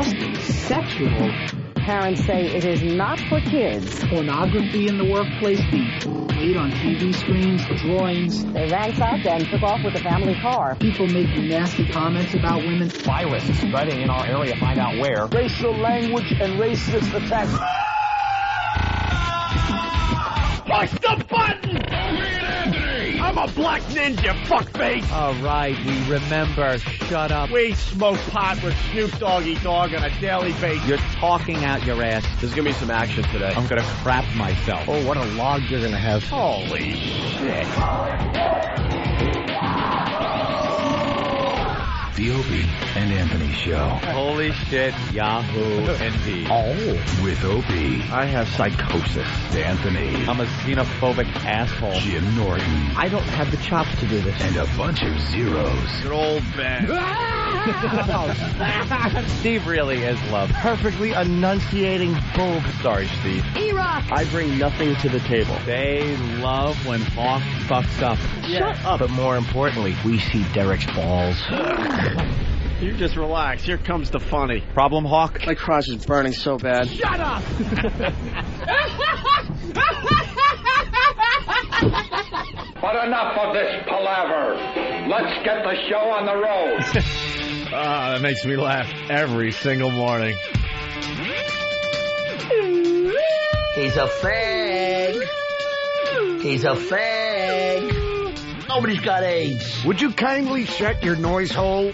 disgusting, sexual. Parents say it is not for kids. Pornography in the workplace being played on TV screens, drawings. They ransacked and took off with the family car. People making nasty comments about women. Virus spreading in our area. Find out where. Racial language and racist attacks. Push the button! Opie Anthony! I'm a black ninja, fuckface! All right, we remember. Shut up. We smoke pot with Snoop Doggy Dogg on a daily basis. You're talking out your ass. There's gonna be some action today. I'm gonna crap myself. Oh, what a log you're gonna have. Holy shit. The Opie and Anthony Show. Holy shit, Yahoo, indeed. Oh. With Opie. I have psychosis. Anthony. I'm a xenophobic asshole. Jim Norton. I don't have the chops to do this. And a bunch of zeros. Good old Ben. Steve really is love. Perfectly enunciating boob. Sorry, Steve. E-Rock! I bring nothing to the table. They love when Hawk fucks up. Shut up. But more importantly, we see Derek's balls. You just relax. Here comes the funny. Problem, Hawk? My crotch is burning so bad. Shut up! But enough of this palaver. Let's get the show on the road. That makes me laugh every single morning. He's a fag. He's a fag. Nobody's got AIDS. Would you kindly shut your noise hole?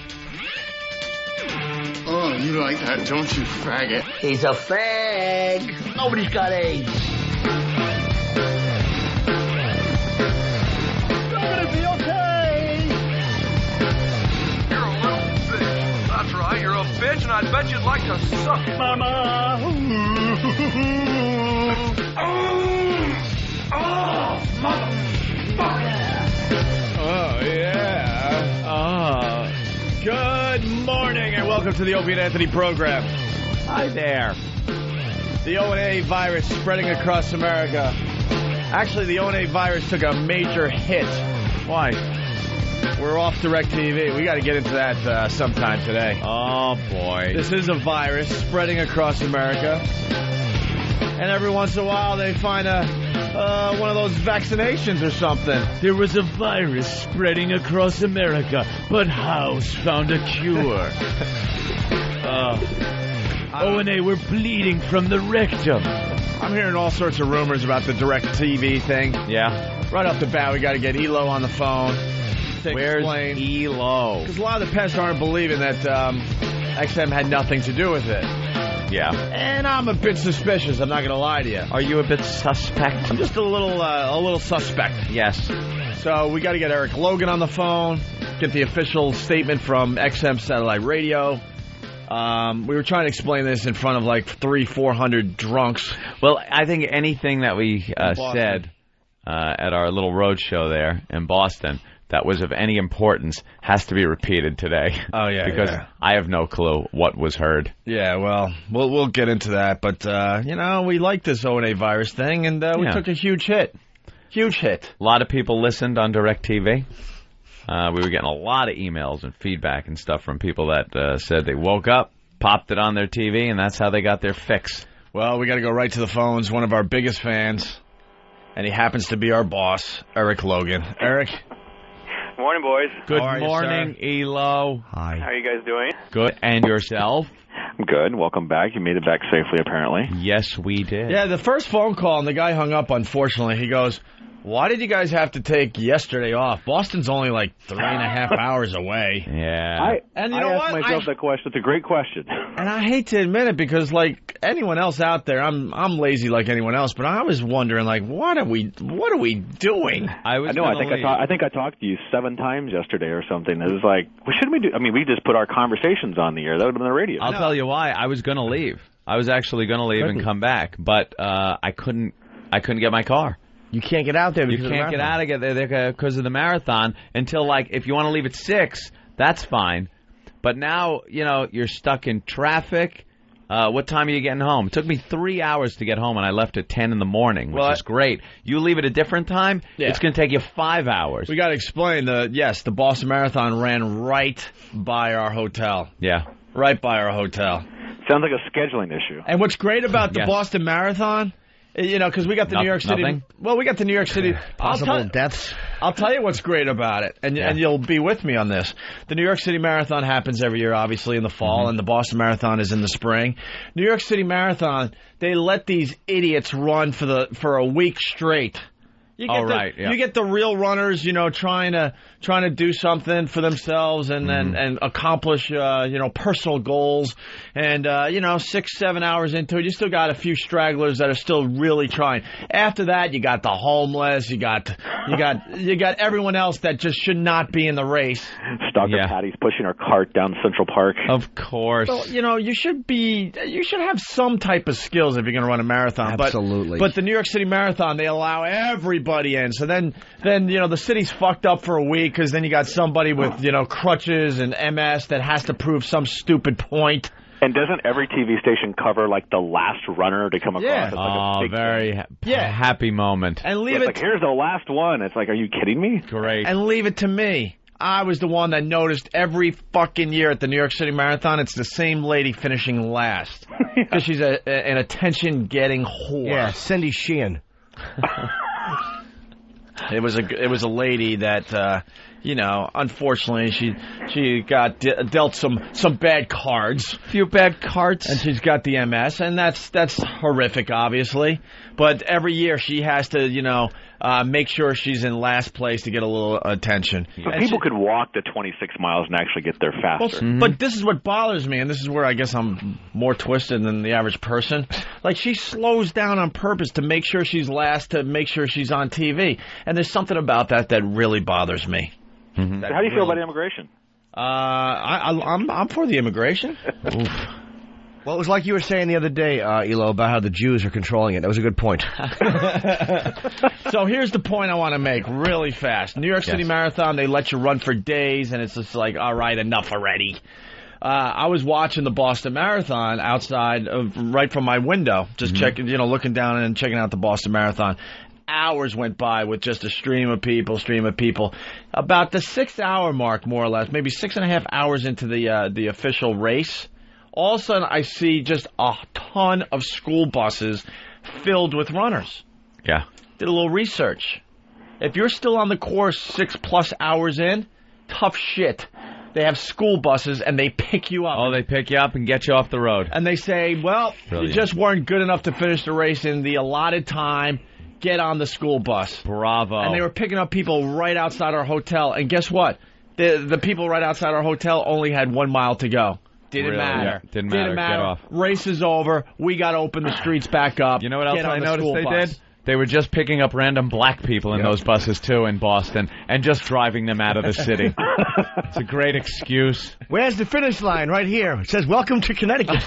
Oh, you like that, don't you, faggot? He's a fag. Nobody's got AIDS. You're gonna be okay. You're a little bitch. That's right, you're a bitch, and I bet you'd like to suck it. Mama. Oh, yeah. Good morning, and welcome to the Opie and Anthony program. Hi there. The O&A virus spreading across America. Actually, the O&A virus took a major hit. Why? We're off DirecTV. We got to get into that sometime today. Oh, boy. This is a virus spreading across America. And every once in a while, they find one of those vaccinations or something. There was a virus spreading across America, but House found a cure. O&A were bleeding from the rectum. I'm hearing all sorts of rumors about the DirecTV thing. Yeah. Right off the bat, we got to get Elo on the phone. Where's Elo? Because a lot of the pests aren't believing that XM had nothing to do with it. Yeah. And I'm a bit suspicious, I'm not going to lie to you. Are you a bit suspect? I'm just a little suspect. Yes. So we got to get Eric Logan on the phone, get the official statement from XM Satellite Radio. We were trying to explain this in front of like 300-400 drunks. Well, I think anything that we said at our little road show there in Boston that was of any importance has to be repeated today. Oh, yeah. Because I have no clue what was heard. Yeah, well, we'll get into that. But, we like this O&A virus thing, and we took a huge hit. Huge hit. A lot of people listened on DirecTV. We were getting a lot of emails and feedback and stuff from people that said they woke up, popped it on their TV, and that's how they got their fix. Well, we got to go right to the phones. One of our biggest fans, and he happens to be our boss, Eric Logan. Eric? Morning, boys. Good morning, Elo. Hi. How are you guys doing? Good. And yourself? I'm good. Welcome back. You made it back safely, apparently. Yes, we did. Yeah, the first phone call, and the guy hung up, unfortunately. He goes, why did you guys have to take yesterday off? Boston's only like 3.5 hours away. Yeah. I asked myself that question. It's a great question. And I hate to admit it because, like anyone else out there, I'm lazy like anyone else. But I was wondering, like, what are we doing? I think I talked to you 7 times yesterday or something. It was like, what should we do? I mean, we just put our conversations on the air. That would have been the radio. I'll tell you why. I was going to leave. I was actually going to leave and come back, but I couldn't get my car. You can't get out there because you can't get out of there because of the marathon until, like, if you want to leave at 6, that's fine. But now, you're stuck in traffic. What time are you getting home? It took me 3 hours to get home, and I left at 10 in the morning, which is great. You leave at a different time, it's going to take you 5 hours. We got to explain the Boston Marathon ran right by our hotel. Yeah. Right by our hotel. Sounds like a scheduling issue. And what's great about the Boston Marathon, you know, because we got the New York City. Nothing? Well, we got the New York City. Possible deaths. I'll tell you what's great about it, and you'll be with me on this. The New York City Marathon happens every year, obviously, in the fall, and the Boston Marathon is in the spring. New York City Marathon, they let these idiots run for a week straight. You get you get the real runners, you know, trying to do something for themselves and accomplish personal goals. And 6-7 hours into it, you still got a few stragglers that are still really trying. After that, you got the homeless, you got everyone else that just should not be in the race. Dr. Patty's pushing her cart down Central Park. Of course. So, you should have some type of skills if you're going to run a marathon. Absolutely. But the New York City Marathon, they allow everybody in. So then the city's fucked up for a week because then you got somebody with crutches and MS that has to prove some stupid point. And doesn't every TV station cover like the last runner to come across? Yeah. It's like a big very happy moment. And leave it's like, here's the last one. It's like, are you kidding me? Great. And leave it to me. I was the one that noticed every fucking year at the New York City Marathon, it's the same lady finishing last. Because she's an attention-getting whore. Yeah, Cindy Sheehan. It was a lady that, unfortunately, she got dealt some bad cards. A few bad cards. And she's got the MS, and that's horrific, obviously. But every year she has to, make sure she's in last place to get a little attention. So people could walk the 26 miles and actually get there faster. Well, but this is what bothers me, and this is where I guess I'm more twisted than the average person. Like, she slows down on purpose to make sure she's last, to make sure she's on TV. And there's something about that really bothers me. Mm-hmm. So how do you feel about immigration? I'm for the immigration. Oof. Well, it was like you were saying the other day, Elo, about how the Jews are controlling it. That was a good point. So here's the point I want to make really fast. New York City Marathon, they let you run for days, and it's just like, all right, enough already. I was watching the Boston Marathon outside, right from my window, just checking, looking down and checking out the Boston Marathon. Hours went by with just a stream of people. About the 6-hour mark, more or less, maybe 6.5 hours into the official race, all of a sudden I see just a ton of school buses filled with runners. Yeah. Did a little research. If you're still on the course 6+ hours in, tough shit. They have school buses, and they pick you up. Oh, they pick you up and get you off the road. And they say, well, Brilliant. You just weren't good enough to finish the race in the allotted time. Get on the school bus. Bravo. And they were picking up people right outside our hotel. And guess what? The people right outside our hotel only had 1 mile to go. Didn't matter. Yeah. Didn't matter. Get off. Race is over. We got to open the streets back up. You know what else I noticed they bus. did? They were just picking up random black people in those buses, too, in Boston, and just driving them out of the city. It's a great excuse. Where's the finish line? Right here. It says, welcome to Connecticut.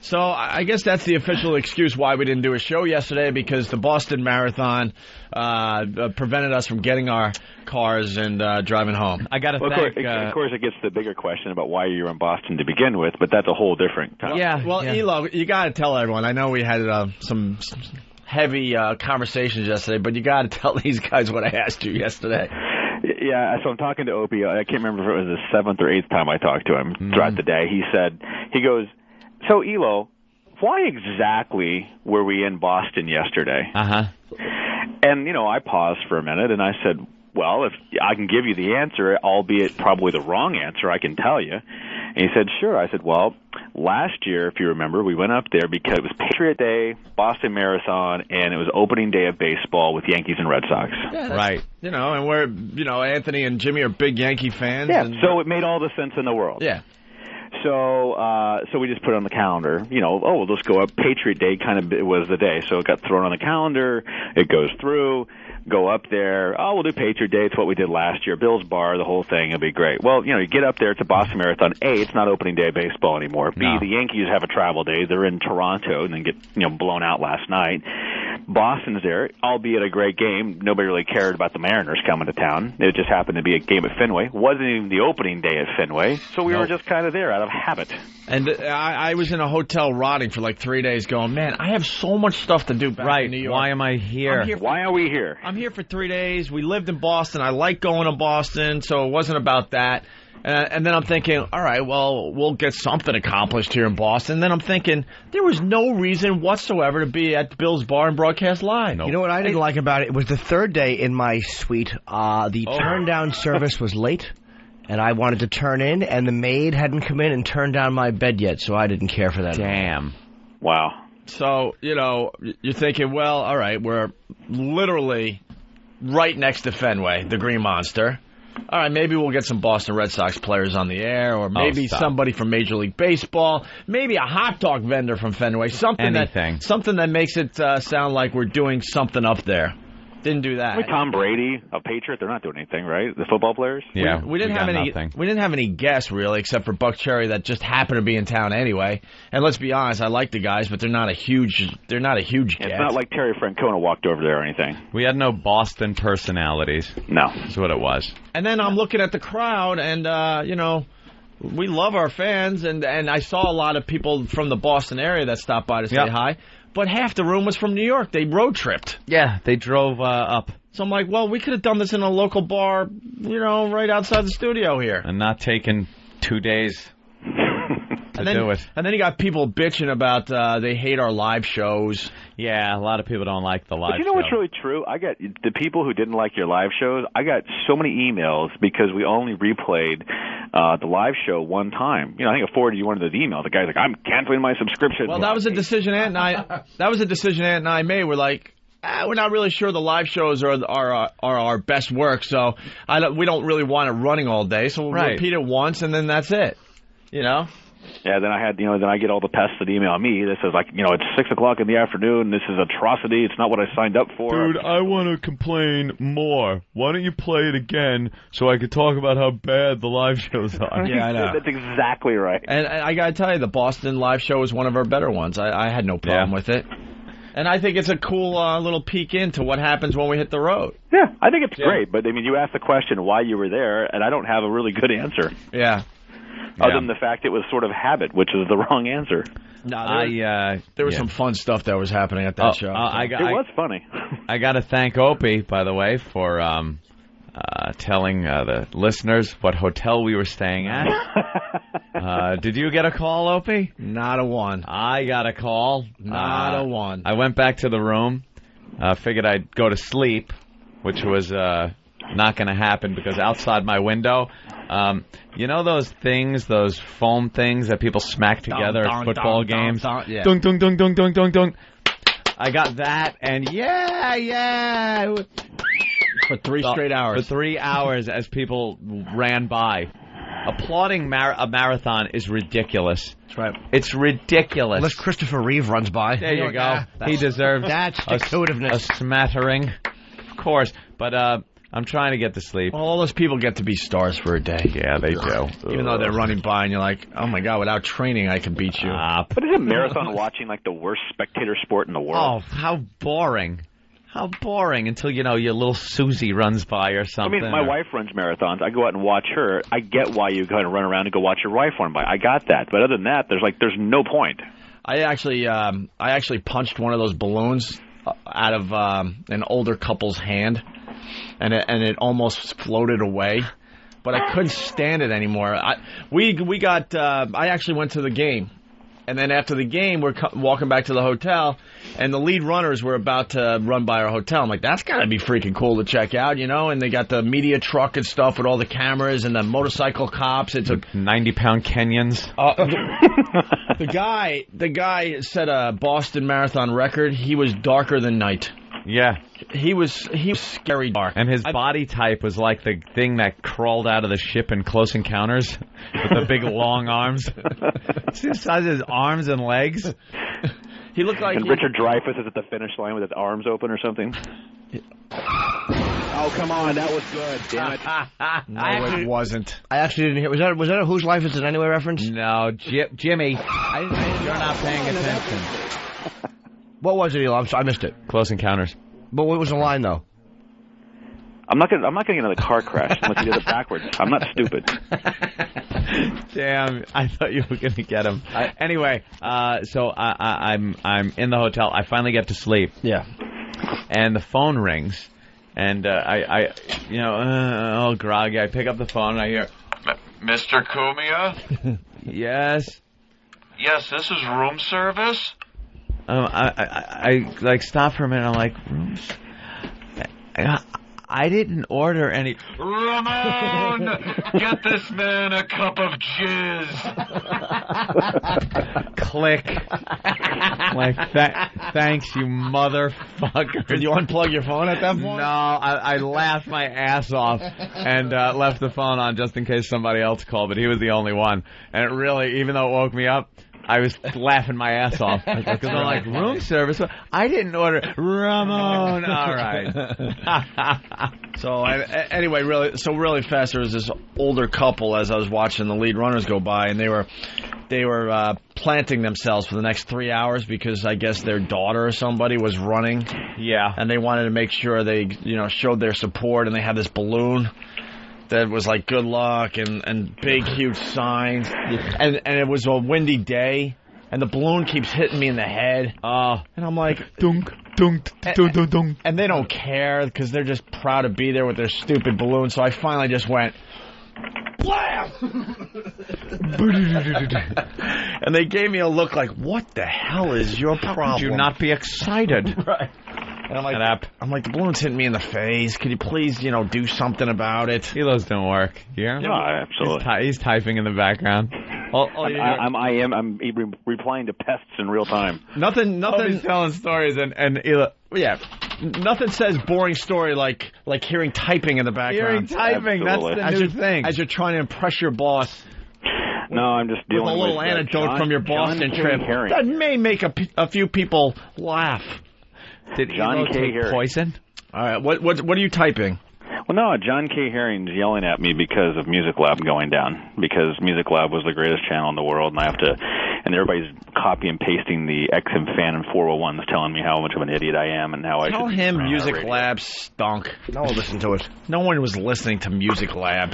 So I guess that's the official excuse why we didn't do a show yesterday, because the Boston Marathon prevented us from getting our cars and driving home. I got to thank... Of course, it gets the bigger question about why you're in Boston to begin with, but that's a whole different topic. Well, Elo, you got to tell everyone. I know we had some heavy conversations yesterday, but you got to tell these guys what I asked you yesterday. Yeah, so I'm talking to Opie. I can't remember if it was the 7th or 8th time I talked to him throughout the day. He goes, so Elo, why exactly were we in Boston yesterday? And, I paused for a minute, and I said, well, if I can give you the answer, albeit probably the wrong answer, I can tell you. And he said, sure. I said, well, last year, if you remember, we went up there because it was Patriot Day, Boston Marathon, and it was opening day of baseball with Yankees and Red Sox. Yeah, right. And we're, Anthony and Jimmy are big Yankee fans. Yeah, so it made all the sense in the world. Yeah. So we just put it on the calendar. We'll just go up. Patriot Day was the day, so it got thrown on the calendar. It goes through. Go up there. Oh, we'll do Patriot Day. It's what we did last year. Bill's Bar, the whole thing. It'll be great. Well, you get up there. It's a Boston Marathon. A, it's not opening day of baseball anymore. B, the Yankees have a travel day. They're in Toronto and then get blown out last night. Boston's there, albeit a great game. Nobody really cared about the Mariners coming to town. It just happened to be a game at Fenway. Wasn't even the opening day at Fenway, so we were just kind of there out of habit. And I was in a hotel rotting for like 3 days going, man, I have so much stuff to do back in New York. Why am I here? Why are we here? I'm here for 3 days. We lived in Boston. I like going to Boston, so it wasn't about that. And then I'm thinking, all right, well, we'll get something accomplished here in Boston. And then I'm thinking, there was no reason whatsoever to be at Bill's Bar and broadcast live. You know what I didn't like about it? It was the third day in my suite. The turn-down service was late, and I wanted to turn in, and the maid hadn't come in and turned down my bed yet, so I didn't care for that. Damn. Wow. So, you're thinking, well, all right, we're literally right next to Fenway, the Green Monster. All right, maybe we'll get some Boston Red Sox players on the air, or maybe somebody from Major League Baseball, maybe a hot dog vendor from Fenway, something that makes it sound like we're doing something up there. Didn't do that. Like Tom Brady, a Patriot, they're not doing anything, right? The football players? Yeah, we didn't have any. Nothing. We didn't have any guests really, except for Buck Cherry that just happened to be in town anyway. And let's be honest, I like the guys, but they're not a huge guest. It's not like Terry Francona walked over there or anything. We had no Boston personalities. No, that's what it was. And then I'm looking at the crowd, and we love our fans, and I saw a lot of people from the Boston area that stopped by to say hi. But half the room was from New York. They road tripped. Yeah, they drove up. So I'm like, well, we could have done this in a local bar, right outside the studio here. And not taken 2 days to do it. And then you got people bitching about they hate our live shows. Yeah, a lot of people don't like the live show. But you know what's really true? I got the people who didn't like your live shows, I got so many emails because we only replayed the live show one time. I think I forwarded you one of those emails. The guy's like, I'm canceling my subscription. Well, that was a decision Aunt and I made. We're like, we're not really sure the live shows are our best work, so we don't really want it running all day. So we'll repeat it once, and then that's it. Yeah, then I get all the pests that email me that says, it's 6 o'clock in the afternoon, this is atrocity, it's not what I signed up for. Dude, I want to complain more. Why don't you play it again so I could talk about how bad the live shows are? Yeah, I know. That's exactly right. And I got to tell you, the Boston live show is one of our better ones. I had no problem with it. And I think it's a cool little peek into what happens when we hit the road. Yeah, I think it's great, but you asked the question why you were there, and I don't have a really good answer. Yeah. Other than the fact it was sort of habit, which is the wrong answer. No, there was some fun stuff that was happening at that show. It was funny. I got to thank Opie, by the way, for telling the listeners what hotel we were staying at. Did you get a call, Opie? Not a one. I got a call. Not a one. I went back to the room, figured I'd go to sleep, which was not going to happen because outside my window, those things, those foam things that people smack together at football games? Yeah. Dunk, dunk, dunk, dunk, dunk, dunk, dunk. I got that, and yeah. For 3 straight hours. For 3 hours as people ran by. Applauding a marathon is ridiculous. That's right. It's ridiculous. Unless Christopher Reeve runs by. There you go. He deserves a smattering. Of course. But I'm trying to get to sleep. Well, all those people get to be stars for a day. Yeah, they do. Even though they're running by and you're like, oh my God, without training I can beat you. But isn't marathon watching like the worst spectator sport in the world? Oh, how boring. How boring until, your little Susie runs by or something. My wife runs marathons. I go out and watch her. I get why you kind of run around and go watch your wife run by. I got that. But other than that, there's no point. I actually punched one of those balloons out of an older couple's hand, and it almost floated away. But I couldn't stand it anymore. I actually went to the game. And then after the game, we're walking back to the hotel, and the lead runners were about to run by our hotel. I'm like, that's got to be freaking cool to check out, And they got the media truck and stuff with all the cameras and the motorcycle cops. It's 90-pound Kenyans. The guy set a Boston Marathon record. He was darker than night. Yeah. He was scary dark. And his body type was like the thing that crawled out of the ship in Close Encounters with the big long arms. See the size of his arms and legs? He looked like... And Richard Dreyfuss is at the finish line with his arms open or something? Oh, come on, that was good, damn it. No, it wasn't. I actually didn't hear... Was that a Whose Life Is It Anyway reference? No, Jimmy. You're not paying attention. What was it, Eli? I missed it. Close Encounters. But what was the line, though? I'm not gonna get another car crash unless you do it backwards. I'm not stupid. Damn, I thought you were gonna get him. Anyway, so I'm in the hotel. I finally get to sleep. Yeah. And the phone rings, and all groggy. I pick up the phone and I hear, Mr. Kumia? Yes. Yes, this is room service. I like stop for a minute. I'm like, rooms. I didn't order any. Ramone, get this man a cup of jizz. Click. Like, thanks, you motherfucker. Did you unplug your phone at that point? No, I laughed my ass off and left the phone on just in case somebody else called, but he was the only one. And it really, even though it woke me up, I was laughing my ass off because I'm like, room service? I didn't order. Ramone. All right. So anyway, really fast. There was this older couple as I was watching the lead runners go by, and they were planting themselves for the next 3 hours because I guess their daughter or somebody was running. Yeah. And they wanted to make sure they showed their support, and they had this balloon that was like good luck and big huge signs, and it was a windy day, and the balloon keeps hitting me in the head. And I'm like, dunk, dunk, dunk, dunk, dunk. And they don't care because they're just proud to be there with their stupid balloon. So I finally just went, blam! And they gave me a look like, what the hell is your problem? How could you not be excited? Right. And I'm like, the balloon's hitting me in the face. Could you please, do something about it? Kilos don't work. Yeah? No, absolutely. He's typing in the background. I'm replying to pests in real time. Nothing. He's telling stories and yeah. Nothing says boring story like hearing typing in the background. Hearing typing, Absolutely. that's the new thing. As you're trying to impress your boss. No, I'm just dealing with a little anecdote from your Boston trip. That may make a few people laugh. Did John Elo K. take Herring. poison? All right, what are you typing? Well, no, John K. Herring's yelling at me because of Music Lab going down. Because Music Lab was the greatest channel in the world, and everybody's copy and pasting the XM fan and 401s telling me how much of an idiot I am and how I should Tell him Music Lab stunk. No one listened to it. No one was listening to Music Lab.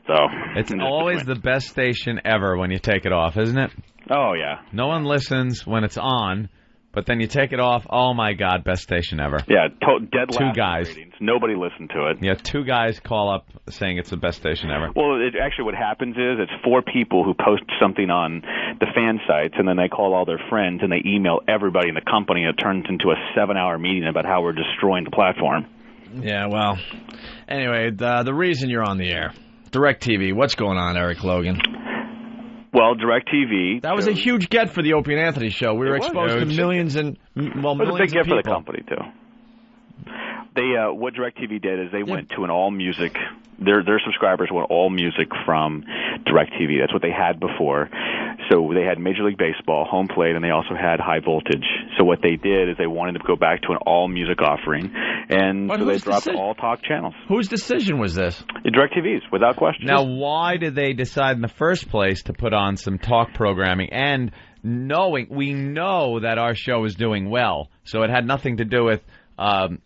So it's always the best station ever when you take it off, isn't it? Oh, yeah. No one listens when it's on. But then you take it off. Oh my God, best station ever. Yeah, dead last. 2 guys. Ratings. Nobody listened to it. Yeah, 2 guys call up saying it's the best station ever. Well, actually what happens is it's 4 people who post something on the fan sites, and then they call all their friends, and they email everybody in the company, and it turns into a 7-hour meeting about how we're destroying the platform. Yeah, well, anyway, the reason you're on the air, DirecTV. What's going on, Eric Logan? Well, DirecTV. That was a huge get for the Opie Anthony show. We were exposed to millions and it was a big get for the company too. What DirecTV did is they went to an all music. Their subscribers went all music from DirecTV. That's what they had before. So they had Major League Baseball, home plate, and they also had high voltage. So what they did is they wanted to go back to an all music offering, and so they dropped all talk channels. Whose decision was this? DirecTV's, without question. Now, why did they decide in the first place to put on some talk programming? And we know that our show is doing well, so it had nothing to do with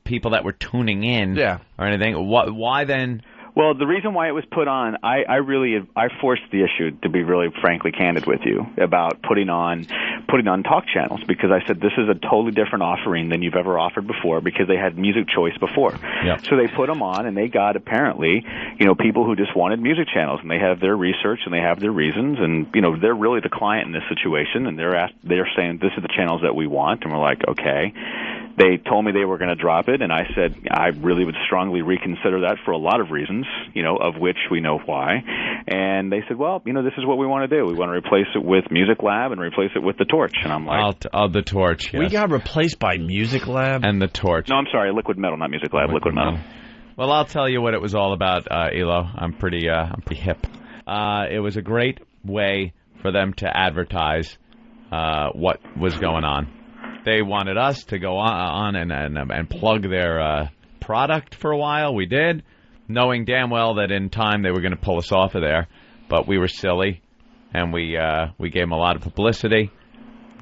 people that were tuning in or anything. Why then? Well, the reason why it was put on, I forced the issue, to be really frankly candid with you, about putting on talk channels, because I said this is a totally different offering than you've ever offered before, because they had music choice before. Yep. So they put them on, and they got apparently, people who just wanted music channels, and they have their research and they have their reasons, and they're really the client in this situation, and they're saying this is the channels that we want, and we're like, okay. They told me they were going to drop it, and I said I really would strongly reconsider that for a lot of reasons, of which we know why. And they said, well, this is what we want to do. We want to replace it with Music Lab and replace it with The Torch. And I'm like... The Torch, yes. We got replaced by Music Lab? And The Torch. No, I'm sorry, Liquid Metal, not Music Lab, Liquid Metal. Well, I'll tell you what it was all about, Elo. I'm pretty hip. It was a great way for them to advertise what was going on. They wanted us to go on and plug their product for a while. We did, knowing damn well that in time they were going to pull us off of there. But we were silly, and we gave them a lot of publicity,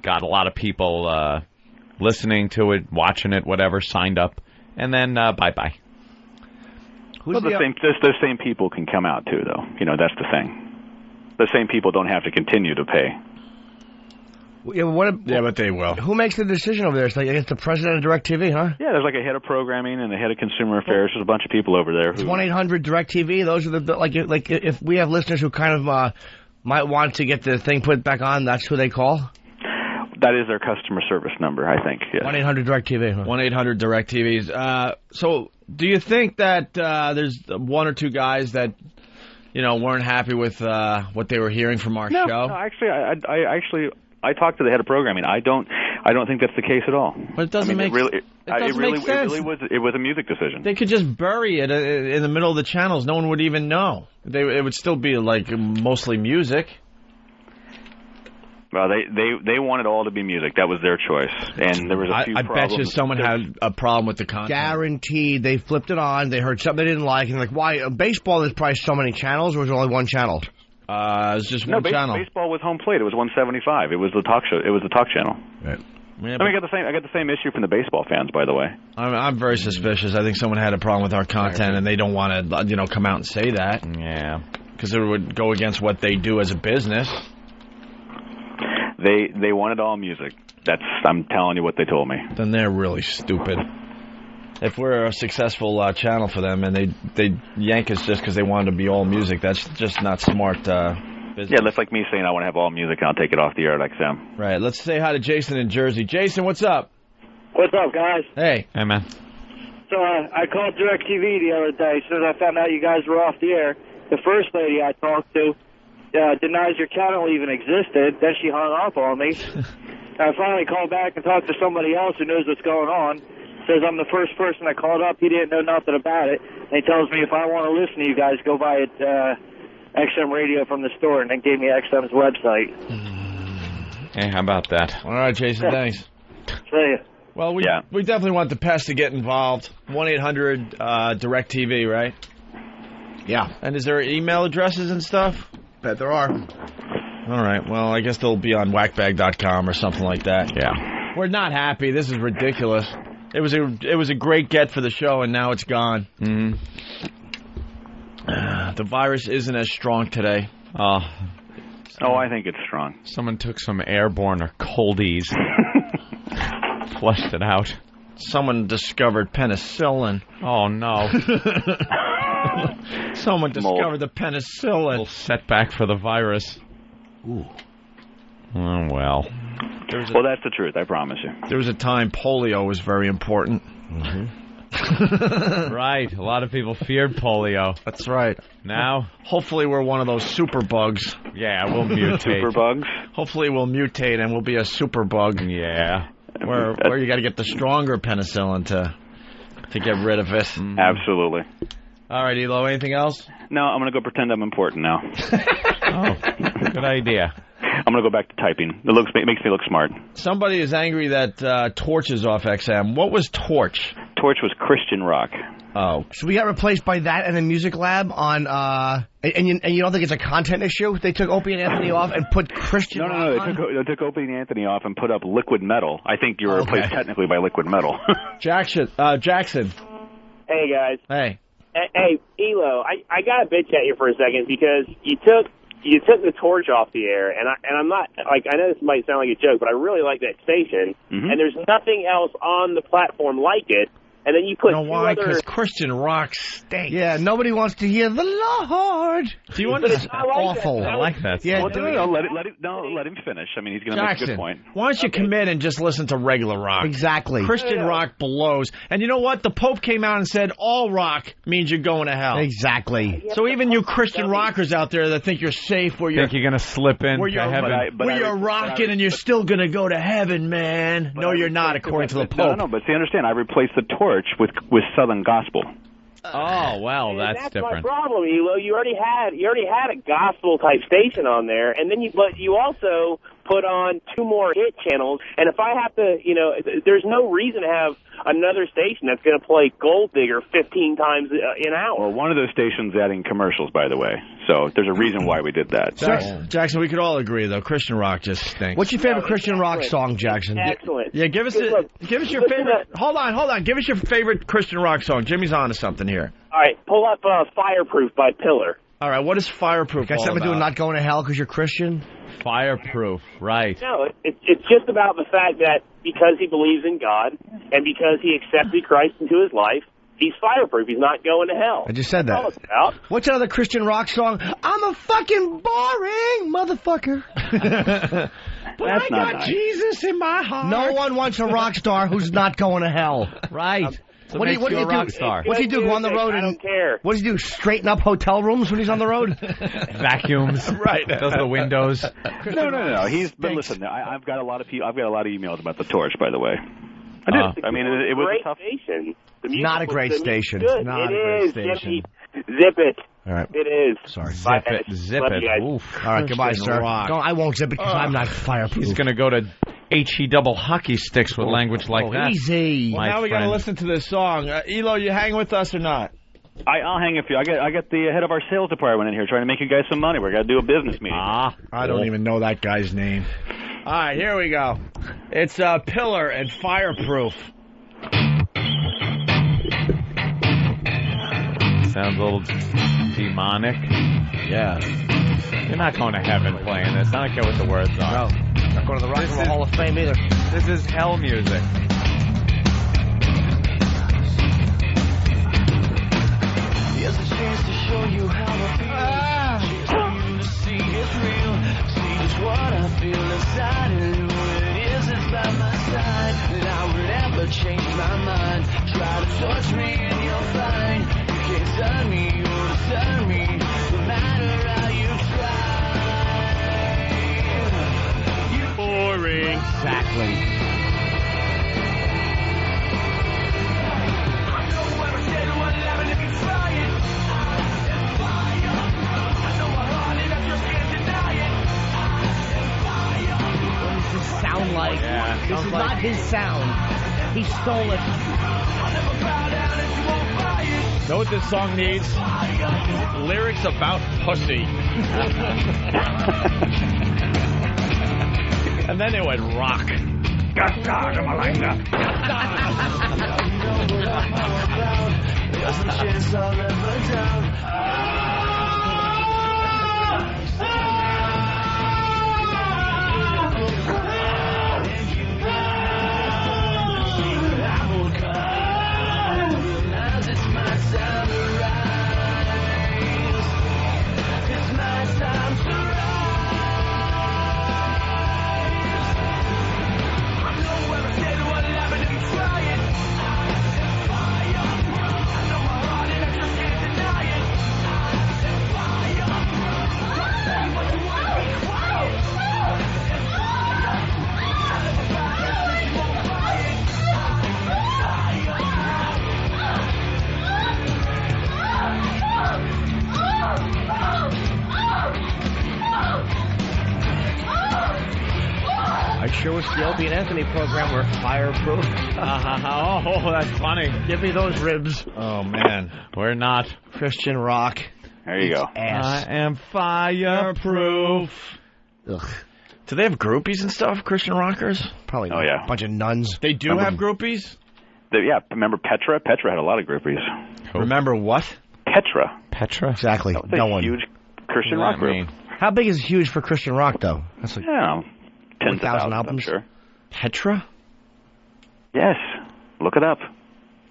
got a lot of people listening to it, watching it, whatever, signed up, and then bye-bye. The same people can come out, too, though. That's the thing. The same people don't have to continue to pay. Yeah, but they will. Who makes the decision over there? It's like it's the president of DirecTV, huh? Yeah, there's like a head of programming and a head of consumer affairs. There's a bunch of people over there. It's 1-800-DirecTV. Those are the like if we have listeners who kind of might want to get the thing put back on, that's who they call. That is their customer service number, I think. Yes. 1-800-DirecTV. Huh? 1-800-DirecTVs. So, do you think that there's one or two guys that weren't happy with what they were hearing from our show? No, actually, I talked to the head of programming. I don't think that's the case at all. But it doesn't make sense. It was a music decision. They could just bury it in the middle of the channels. No one would even know. It would still be like mostly music. Well, they wanted all to be music. That was their choice, and there was a few problems. I bet you someone had a problem with the content. Guaranteed. They flipped it on. They heard something they didn't like, and like, why? Baseball, there's probably so many channels, or was there only one channel? It's just one channel. Baseball was home plate. It was 175. It was the talk show. It was the talk channel. Right. Yeah, I got the same issue from the baseball fans, by the way. I'm very suspicious. I think someone had a problem with our content, and they don't want to come out and say that. Yeah, because it would go against what they do as a business. They wanted all music. I'm telling you what they told me. Then they're really stupid. If we're a successful channel for them and they yank us just because they wanted to be all music, that's just not smart business. Yeah, that's like me saying I want to have all music and I'll take it off the air at XM. Right. Let's say hi to Jason in Jersey. Jason, what's up? What's up, guys? Hey. Hey, man. So I called DirecTV the other day. As soon as I found out you guys were off the air, the first lady I talked to denies your channel even existed. Then she hung up on me. I finally called back and talked to somebody else who knows what's going on. Says I'm the first person that called up. He didn't know nothing about it. And he tells me if I want to listen to you guys, go buy XM radio from the store, and then gave me XM's website. Hey, how about that? All right, Jason, thanks. See ya. Well, we definitely want the pest to get involved. 1-800-DirecTV, right? Yeah. And is there email addresses and stuff? Bet there are. All right. Well, I guess they'll be on whackbag.com or something like that. Yeah. We're not happy. This is ridiculous. It was a great get for the show, and now it's gone. Mm-hmm. The virus isn't as strong today. I think it's strong. Someone took some airborne or coldies, flushed it out. Someone discovered penicillin. Oh, no. Someone discovered the penicillin. A little setback for the virus. Ooh. Oh, well. Well, that's the truth, I promise you. There was a time polio was very important. Mm-hmm. Right. A lot of people feared polio. That's right. Now? Hopefully we're one of those super bugs. Yeah, we'll mutate. Super bugs? Hopefully we'll mutate and we'll be a super bug. Yeah. Where you got to get the stronger penicillin to get rid of it. Mm-hmm. Absolutely. All right, Elo, anything else? No, I'm going to go pretend I'm important now. Oh, good idea. I'm going to go back to typing. It makes me look smart. Somebody is angry that Torch is off XM. What was Torch? Torch was Christian rock. Oh. So we got replaced by that and the Music Lab on, and you don't think it's a content issue? They took Opie and Anthony off and put Christian rock on? They took Opie and Anthony off and put up Liquid Metal. I think you were replaced technically by Liquid Metal. Jackson. Hey, guys. Hey. Hey, Elo, I got to bitch at you for a second because you took the Torch off the air, and I'm not, like, I know this might sound like a joke, but I really like that station, and there's nothing else on the platform like it, and then you put why? Because Christian rock stinks. Yeah, nobody wants to hear the Lord. Do you understand? Awful. I like that. Yeah, let him finish. I mean, he's going to make a good point. Why don't you come in and just listen to regular rock? Exactly. Christian rock blows. And you know what? The Pope came out and said all rock means you're going to hell. Exactly. So even you Christian rockers out there that think you're safe, where think you're going to slip in where to heaven, where you're rocking and you're still going to go to heaven, man. No, you're not, according to the Pope. No, but see, understand, I replaced the Torch with Southern Gospel. Oh, well, that's different. That's my problem, Elo. You already had a gospel type station on there, and then you also put on 2 more hit channels. And if I have to, there's no reason to have another station that's going to play Gold Digger 15 times an hour. Well, one of those stations adding commercials, by the way. So there's a reason why we did that. Jackson, we could all agree though, Christian rock just stinks. What's your favorite Christian rock song, Jackson? Excellent. Yeah, give us your favorite. Hold on. Give us your favorite Christian rock song. Jimmy's on to something here. All right, pull up Fireproof by Pillar. All right, what is Fireproof Got all something to do with about? not going to hell because you're Christian? Fireproof, right. No, it's just about the fact that because he believes in God and because he accepted Christ into his life, he's fireproof. He's not going to hell. I just said that. That's all it's about. What's another Christian rock song? I'm a fucking boring motherfucker. But I got nice. Jesus in my heart. No one wants a rock star who's not going to hell. Right. So What do you a rock do? star? What's he do? Go on the road I and don't care. what does he do? Straighten up hotel rooms when he's on the road? Vacuums. Right. Does the windows. No. But listen, I've got a lot of emails about the torch, by the way. I did. I mean, it was great a tough station. Not a great station. Good. Not It a great is, station. Jimmy. Zip it. All right. It is. Sorry. Zip it. Zip Love it. you guys. Oof. All right, goodbye, sir. Rock. No, I won't zip it because I'm not fireproof. He's going to go to HE double hockey sticks with language like that. Easy. Well, now we got to listen to this song. Elo, you hang with us or not? I'll hang with you. I got the head of our sales department in here trying to make you guys some money. We're going to do a business meeting. I don't even know that guy's name. All right, here we go. It's Pillar and Fireproof. Sounds a little demonic. Yeah. You're not going to heaven playing this. I don't care what the words are. No. Not going to the Rock and Roll Hall of Fame either. This is hell music. Here's a chance to show you how I feel. Chance for you to see it's real. See just what I feel inside and who it is that's by my side. And I would never change my mind. Try to touch me and you'll find you can't turn me or disturn me. No matter how you try. Boring. Exactly. Sound like this is not his sound. He stole it. Know what this song needs? Lyrics about pussy. And then it would rock. There's a chance I'll ever down. I sure wish the Opie and Anthony program were fireproof. Oh, that's funny. Give me those ribs. Oh, man. We're not. Christian rock. There you go. Ass. I am fireproof. Ugh. Do they have groupies and stuff, Christian rockers? Probably Oh, yeah. a bunch of nuns. They do have groupies? Remember Petra? Petra had a lot of groupies. Remember what? Petra. Petra? Exactly. That was a No one. huge Christian rock group. How big is huge for Christian rock, though? That's like Yeah, tens of 1,000 thousands, albums. I'm sure. Petra? Yes, look it up.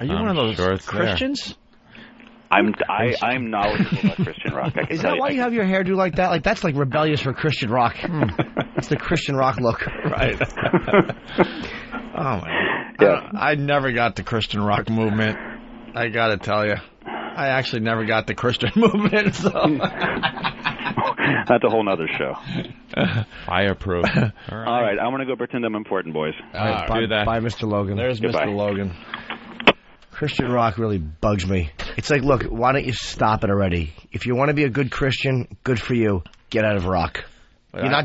Are you I'm one of those sure it's there. Christians? I'm knowledgeable about Christian rock. I can Is tell that why you have your hairdo like that? Like that's like rebellious for Christian rock. That's the Christian rock look. Right. Oh, man. Yeah. I never got the Christian rock movement. I got to tell you. I actually never got the Christian movement, so... That's a whole nother show. Fireproof. All right, I'm going to go pretend I'm important, boys. Do that. Bye, Mr. Logan. There's Goodbye. Mr. Logan. Christian rock really bugs me. It's like, look, why don't you stop it already? If you want to be a good Christian, good for you. Get out of rock.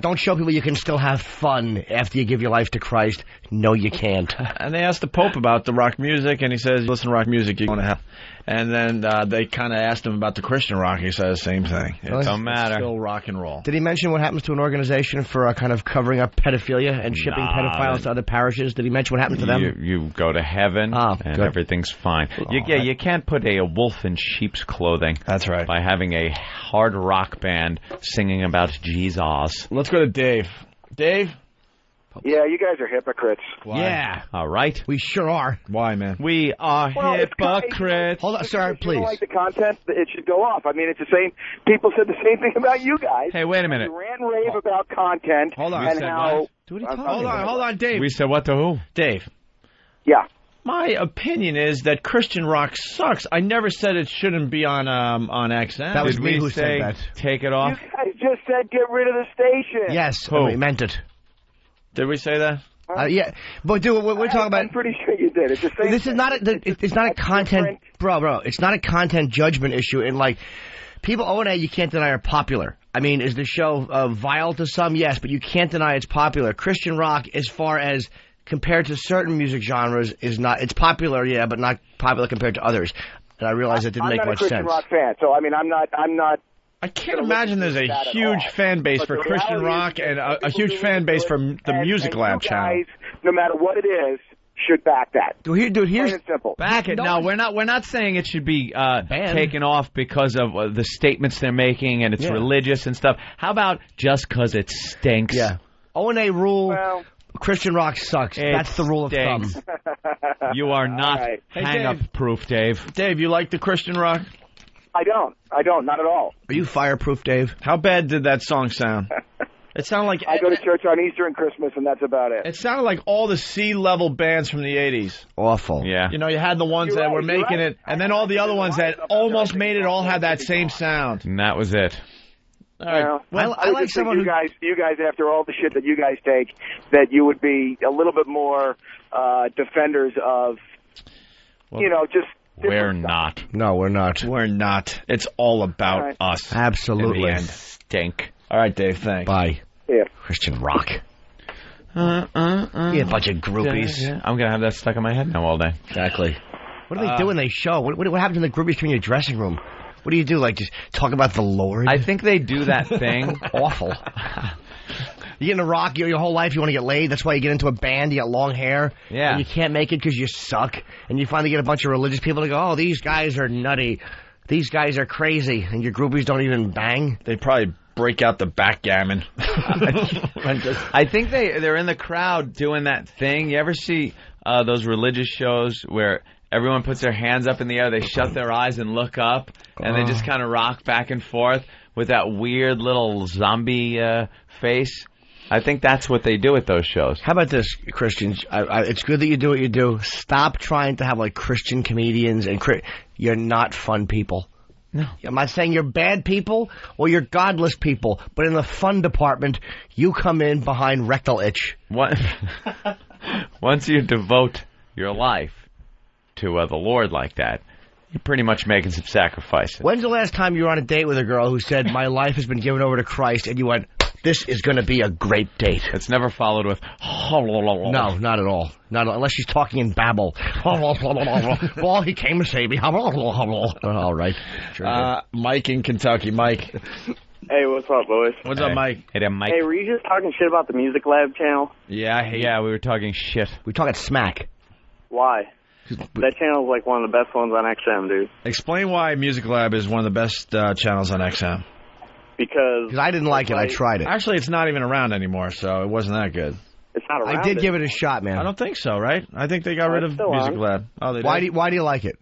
Don't show people you can still have fun after you give your life to Christ. No, you can't. And they asked the Pope about the rock music, and he says, listen to rock music, you're going to hell. And then they kind of asked him about the Christian rock. He says, same thing. It don't matter. It's still rock and roll. Did he mention what happens to an organization for kind of covering up pedophilia and shipping pedophiles to other parishes? Did he mention what happens to them? You go to heaven, and good. everything's fine. You can't put a wolf in sheep's clothing. That's right. By having a hard rock band singing about Jesus. Let's go to Dave. Dave? Yeah, you guys are hypocrites. Why? Yeah. All right. We sure are. Why, man? We are hypocrites. Hold on, sir, If you please. don't like the content, it should go off. I mean, it's the same. People said the same thing about you guys. Hey, wait a minute. You ran rave about content. Hold on. And how... Hold on, Dave. We said what to who? Dave. Yeah. My opinion is that Christian rock sucks. I never said it shouldn't be on XM. That was Did me we who say said that. Take it off? You guys just said get rid of the station. Yes, Who? we meant it. Did we say that? Yeah, but dude, we're talking about. I'm pretty sure you did. It's the same This is not. It's not a content, bro. It's not a content judgment issue. And like, people, O&A, you can't deny are popular. I mean, is the show vile to some? Yes, but you can't deny it's popular. Christian rock, as far as compared to certain music genres, is not. It's popular, yeah, but not popular compared to others. And I realize that didn't make much sense. I'm not a Christian rock fan, so I mean, I'm not. I can't imagine there's a huge fan base for Christian rock and a huge fan base for the Music Lab channel. Guys, no matter what it is, should back that. Dude, here's simple. Back it. No, we're not saying it should be taken off because of the statements they're making and it's religious and stuff. How about just because it stinks? Yeah. O&A rule. Well, Christian rock sucks. That's the rule of thumb. You are not hang-up proof, Dave. Dave, you like the Christian rock? I don't, not at all. Are you fireproof, Dave? How bad did that song sound? It sounded like... I go to church on Easter and Christmas, and that's about it. It sounded like all the C-level bands from the 80s. Awful. Yeah. You know, you had the ones that were making it, and then all the other ones that almost made it all had that same sound. And that was it. All right. Well, I like someone you guys, after all the shit that you guys take, that you would be a little bit more defenders of, just... We're not. No, we're not. We're not. It's all about us. Absolutely. In the end. Stink. All right, Dave, thanks. Bye. Yeah. Christian rock. Yeah, a bunch of groupies. Yeah. I'm going to have that stuck in my head now all day. Exactly. What do they do when they show? What happens in the groupies in your dressing room? What do you do? Like, just talk about the Lord? I think they do that thing. Awful. You get in a rock your whole life, you want to get laid. That's why you get into a band, you got long hair. Yeah. And you can't make it because you suck. And you finally get a bunch of religious people to go, oh, these guys are nutty. These guys are crazy. And your groupies don't even bang. They probably break out the backgammon. I think they're in the crowd doing that thing. You ever see those religious shows where everyone puts their hands up in the air, they shut their eyes and look up, and they just kind of rock back and forth with that weird little zombie face? I think that's what they do at those shows. How about this, Christians? It's good that you do what you do. Stop trying to have, like, Christian comedians. And you're not fun people. No. I'm not saying you're bad people or you're godless people, but in the fun department, you come in behind rectal itch. What? Once you devote your life to the Lord like that, you're pretty much making some sacrifices. When's the last time you were on a date with a girl who said, my life has been given over to Christ, and you went, this is going to be a great date? It's never followed with... No, not at all. Not unless she's talking in babble. Well, he came to save me. All right. Mike in Kentucky. Mike. Hey, what's up, boys? What's up, Mike? Hey there, Mike. Hey, were you just talking shit about the Music Lab channel? Yeah, we were talking shit. We were talking smack. Why? That channel's like one of the best ones on XM, dude. Explain why Music Lab is one of the best channels on XM. Because I didn't like it. I tried it. Actually, it's not even around anymore, so it wasn't that good. It's not around. I did give it a shot, man. I don't think so, right? I think they got rid of Music Lab. Oh, they did? Why do you like it?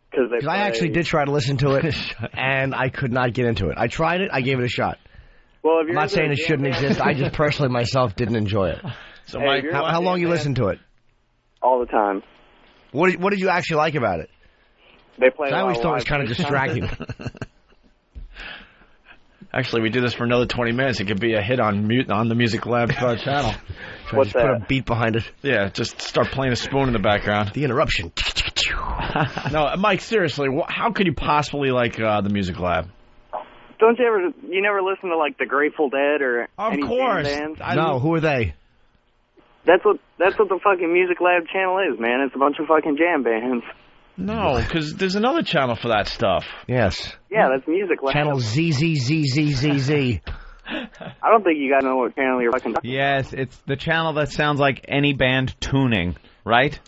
Because I actually did try to listen to it, and I could not get into it. I tried it. I gave it a shot. Well, if I'm not saying it shouldn't exist. I just personally myself didn't enjoy it. So, Mike, how long you listen to it? All the time. What did you actually like about it? They play. I always thought it was kind of distracting. Actually, we do this for another 20 minutes. It could be a hit on the Music Lab channel. What's that? Put a beat behind it. Yeah, just start playing a spoon in the background. The interruption. No, Mike, seriously, how could you possibly like the Music Lab? Don't you never listen to like the Grateful Dead or of any course bands? No, who are they? That's what the fucking Music Lab channel is, man. It's a bunch of fucking jam bands. No, because there's another channel for that stuff. Yes. Yeah, that's Music Lab. Channel ZZZZZZ. I don't think you guys know what channel you're fucking talking about. Yes, it's the channel that sounds like any band tuning, right?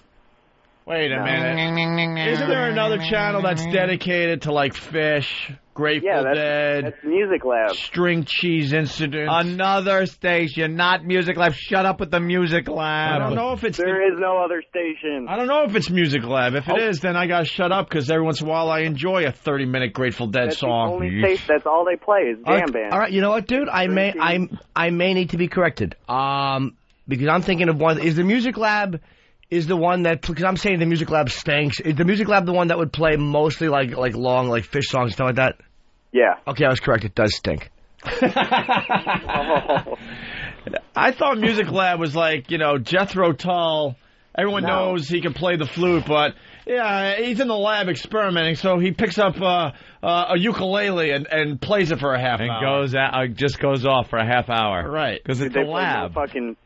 Wait a minute. Isn't there another channel that's dedicated to, like, Fish, Grateful Dead? That's Music Lab. String Cheese Incident. Another station, not Music Lab. Shut up with the Music Lab. I don't know if it's... There is no other station. I don't know if it's Music Lab. If it is, then I gotta shut up, because every once in a while I enjoy a 30-minute Grateful Dead song. That's all they play is jam bands. All right, you know what, dude? I may need to be corrected. Because I'm thinking of one... Is the Music Lab... Is the one that, because I'm saying the Music Lab stinks. Is the Music Lab the one that would play mostly like long, like Fish songs and stuff like that? Yeah. Okay, I was correct. It does stink. I thought Music Lab was like, you know, Jethro Tull. Everyone knows he can play the flute, but yeah, he's in the lab experimenting, so he picks up a ukulele and plays it for a half hour. And just goes off for a half hour. Right. Because it's a lab.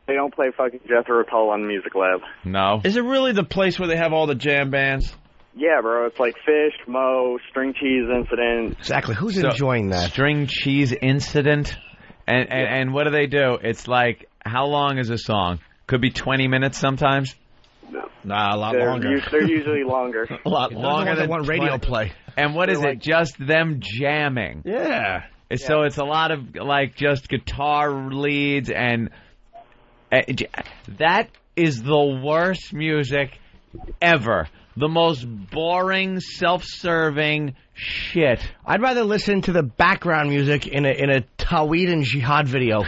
They don't play fucking Jethro Tull on Music Lab. No. Is it really the place where they have all the jam bands? Yeah, bro. It's like Fish, Mo, String Cheese Incident. Exactly. Who's enjoying that? String Cheese Incident. And what do? It's like, how long is a song? Could be 20 minutes sometimes. Nah, a lot longer. They're usually longer. A lot longer than one radio play. And what is it? Just them jamming. Yeah. So it's a lot of, like, just guitar leads, and that is the worst music ever. The most boring, self-serving shit. I'd rather listen to the background music in a Tawhid and Jihad video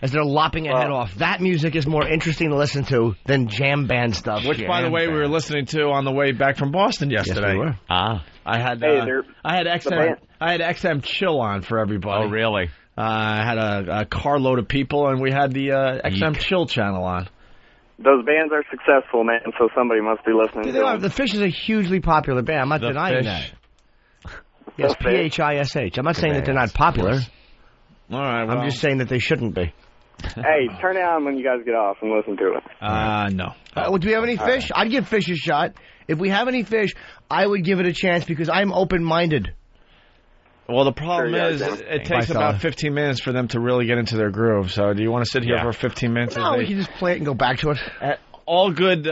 as they're lopping a head off. That music is more interesting to listen to than jam band stuff. Which, by the way, we were listening to on the way back from Boston yesterday. Yes, we were. I had XM Chill on for everybody. Oh, really? I had a carload of people, and we had the XM Chill channel on. Those bands are successful, man, so somebody must be listening to them. The Fish is a hugely popular band. I'm not denying that. Yes, P-H-I-S-H. I'm not saying that they're not popular. All right, well. I'm just saying that they shouldn't be. Hey, turn it on when you guys get off and listen to it. No. Do we have any Fish? I'd give Fish a shot. If we have any Fish, I would give it a chance because I'm open-minded. Well, the problem is it takes about 15 minutes for them to really get into their groove. So do you want to sit here for 15 minutes? No, we can just play it and go back to it. All good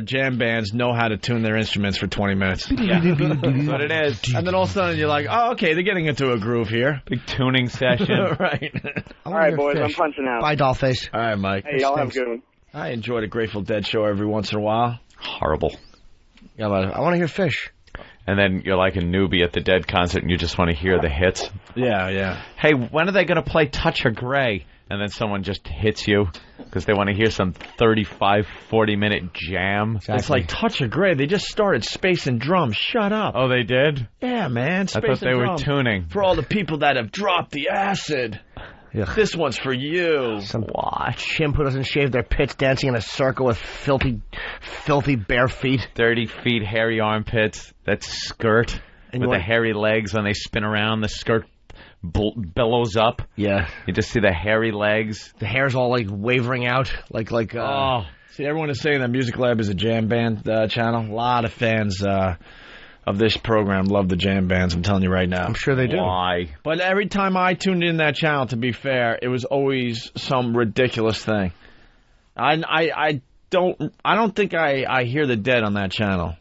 jam bands know how to tune their instruments for 20 minutes. That's what it is. And then all of a sudden you're like, oh, okay, they're getting into a groove here. Big tuning session. Right. All right, boys, I'm punching out. Bye, Dollface. All right, Mike. Hey, y'all have a good one. I enjoy the Grateful Dead show every once in a while. Horrible. Yeah, but I want to hear Fish. And then you're like a newbie at the Dead concert and you just want to hear the hits. Yeah. Hey, when are they going to play Touch of Grey? And then someone just hits you because they want to hear some 35, 40-minute jam. Exactly. It's like Touch of Grey. They just started Space and Drums. Shut up. Oh, they did? Yeah, man. Space I thought they were tuning. For all the people that have dropped the acid. Ugh. This one's for you. Some chimp who doesn't shave their pits dancing in a circle with filthy bare feet. 30 feet, hairy armpits, that skirt with the hairy legs when they spin around, the skirt billows up. Yeah. You just see the hairy legs. The hair's all like wavering out. See, everyone is saying that Music Lab is a jam band channel. A lot of fans of this program love the jam bands, I'm telling you right now. I'm sure they do. Why? But every time I tuned in that channel, to be fair, it was always some ridiculous thing. I don't think I hear the Dead on that channel.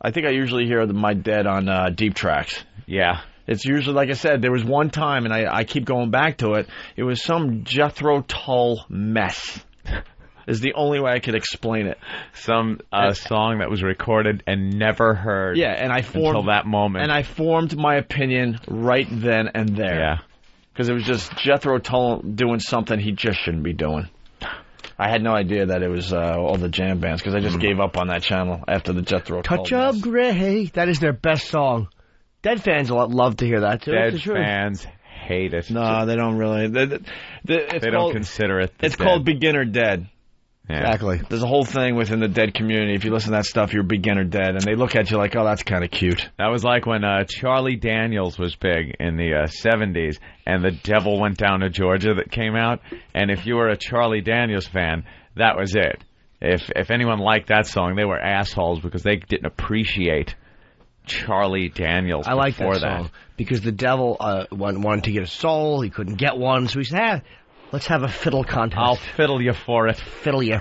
I think I usually hear my Dead on Deep Tracks. Yeah. It's usually, like I said, there was one time, and I keep going back to it, it was some Jethro Tull mess. Is the only way I could explain it. Some song that was recorded and never heard. Yeah, and until that moment. And I formed my opinion right then and there. Yeah. Because it was just Jethro Tull doing something he just shouldn't be doing. I had no idea that it was all the jam bands, because I just gave up on that channel after the Jethro Tull Touch of Grey. That is their best song. Dead fans love to hear that, too. Dead fans hate it. No, they don't really. They don't consider it It's called Beginner Dead. Yeah. Exactly. There's a whole thing within the Dead community. If you listen to that stuff, you're beginner Dead, and they look at you like, oh, that's kind of cute. That was like when Charlie Daniels was big in the 70s, and The Devil Went Down to Georgia that came out, and if you were a Charlie Daniels fan, that was it. if anyone liked that song, they were assholes because they didn't appreciate Charlie Daniels. I like before that song because the devil wanted to get a soul. He couldn't get one, so he said, let's have a fiddle contest. I'll fiddle you for it. Fiddle you.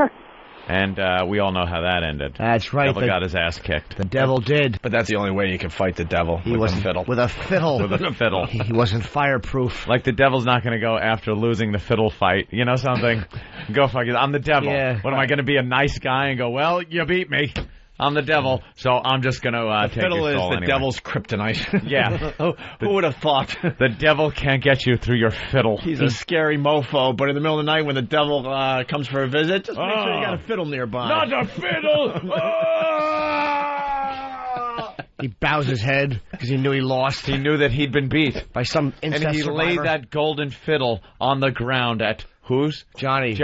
And we all know how that ended. That's right. The devil got his ass kicked. The devil did. But that's the only way you can fight the devil. He wasn't fiddle. With a fiddle. With a fiddle. He wasn't fireproof. Like the devil's not going to go after losing the fiddle fight. You know something? Go fuck it. I'm the devil. Yeah. What am I going to be, a nice guy and go, well, you beat me. I'm the devil, so I'm just going to take your soul fiddle is the anyway. devil's kryptonite. Yeah. Who would have thought? The devil can't get you through your fiddle. He's a scary mofo, but in the middle of the night when the devil comes for a visit, just make sure you got a fiddle nearby. Not a fiddle! He bows his head because he knew he lost. He knew that he'd been beat. By some incest And he survivor. laid that golden fiddle on the ground at whose? Johnny's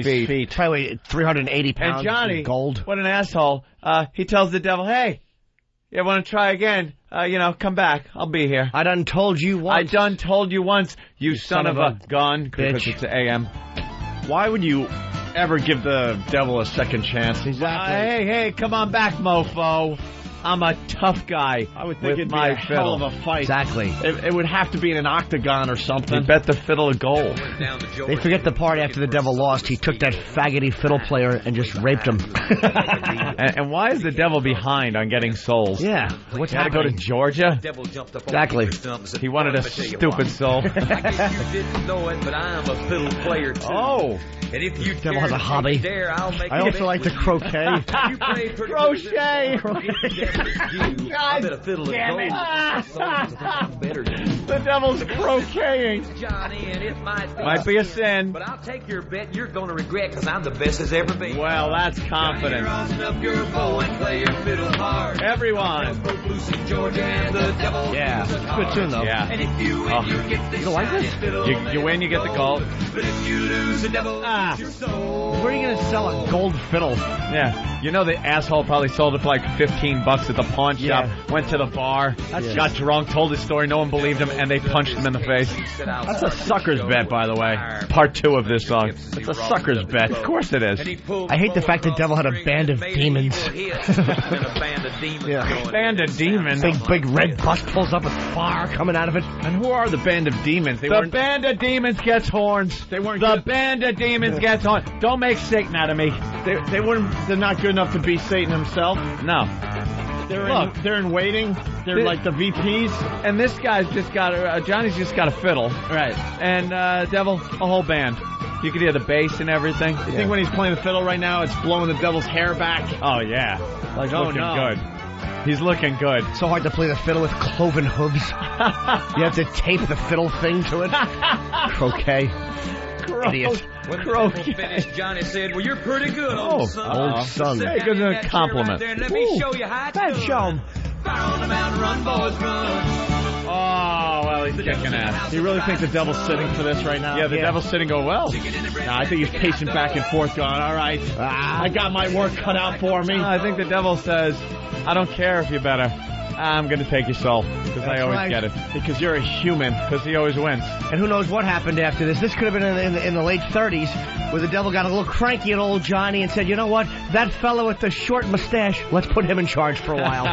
feet. Probably 380 pounds And Johnny, of gold. what an asshole, he tells the devil, hey, you want to try again? Come back. I'll be here. I done told you once. I done told you once, you son of a gun, because bitch. it's AM. Why would you ever give the devil a second chance? Exactly. Hey, come on back, mofo. I'm a tough guy. I would think with it'd be my a hell of fiddle. a fight. Exactly. It would have to be in an octagon or something. You bet the fiddle of gold. They forget the part after the devil lost. He took that faggoty fiddle player and just raped him. and why is the devil behind on getting souls? Yeah. What's Had to go happening? to Georgia? Exactly. He wanted a stupid soul. I guess you didn't know it, but I'm a fiddle player too. Oh. And if you Devil has a hobby. dare, I'll make I also like to croquet. Crochet. I bet a fiddle is gold. The devil's crocheting. Johnny, and it Might be a sin. But I'll take your bet you're going to regret because I'm the best as ever been. Well, that's confidence. Rosin up your bow and play your fiddle hard. Everyone. Georgia and the devil. Yeah. Good tune, though. Yeah. And if you win, you get this. You like this? You win, you get the gold. But if you lose, the devil loses your soul. Where are you going to sell a gold fiddle? Yeah. You know the asshole probably sold it for like $15 at the pawn shop, went to the bar, got drunk, told his story, no one believed him, and they punched him in the face. That's a sucker's bet, by the way. Part 2 of this song. It's a sucker's bet. Of course it is. I hate the fact the devil had a band of demons. Band of demons. Big red bus pulls up with fire coming out of it. And who are the band of demons? The band of demons gets horns. They weren't. The band of demons gets horns. Don't make Satan out of me. They weren't. They're not good enough to be Satan himself. No. They're in waiting. They're like the VPs. And this guy's just got Johnny's just got a fiddle. Right. And Devil, a whole band. You can hear the bass and everything. You think when he's playing the fiddle right now, it's blowing the devil's hair back? Oh yeah. Like, looking good. He's looking good. So hard to play the fiddle with cloven hooves. You have to tape the fiddle thing to it. Croquet. Idiot. When the devil finished, Johnny said, well, you're pretty good, old son. Old son. Hey, good compliment. There, let me show you how it's done. Show him. Fire on the mountain, run, boys, run. Oh, well, he's kicking ass. Do you really think the devil's sitting for this right now? Yeah, the devil's sitting going, well. Nah, I think he's pacing back and forth going, all right, I got my work cut out for me. I think the devil says, I don't care if you're better. I'm going to take your soul, because I always get it. Because you're a human. Because he always wins. And who knows what happened after this. This could have been in the late 30s, where the devil got a little cranky at old Johnny and said, you know what, that fellow with the short mustache, let's put him in charge for a while.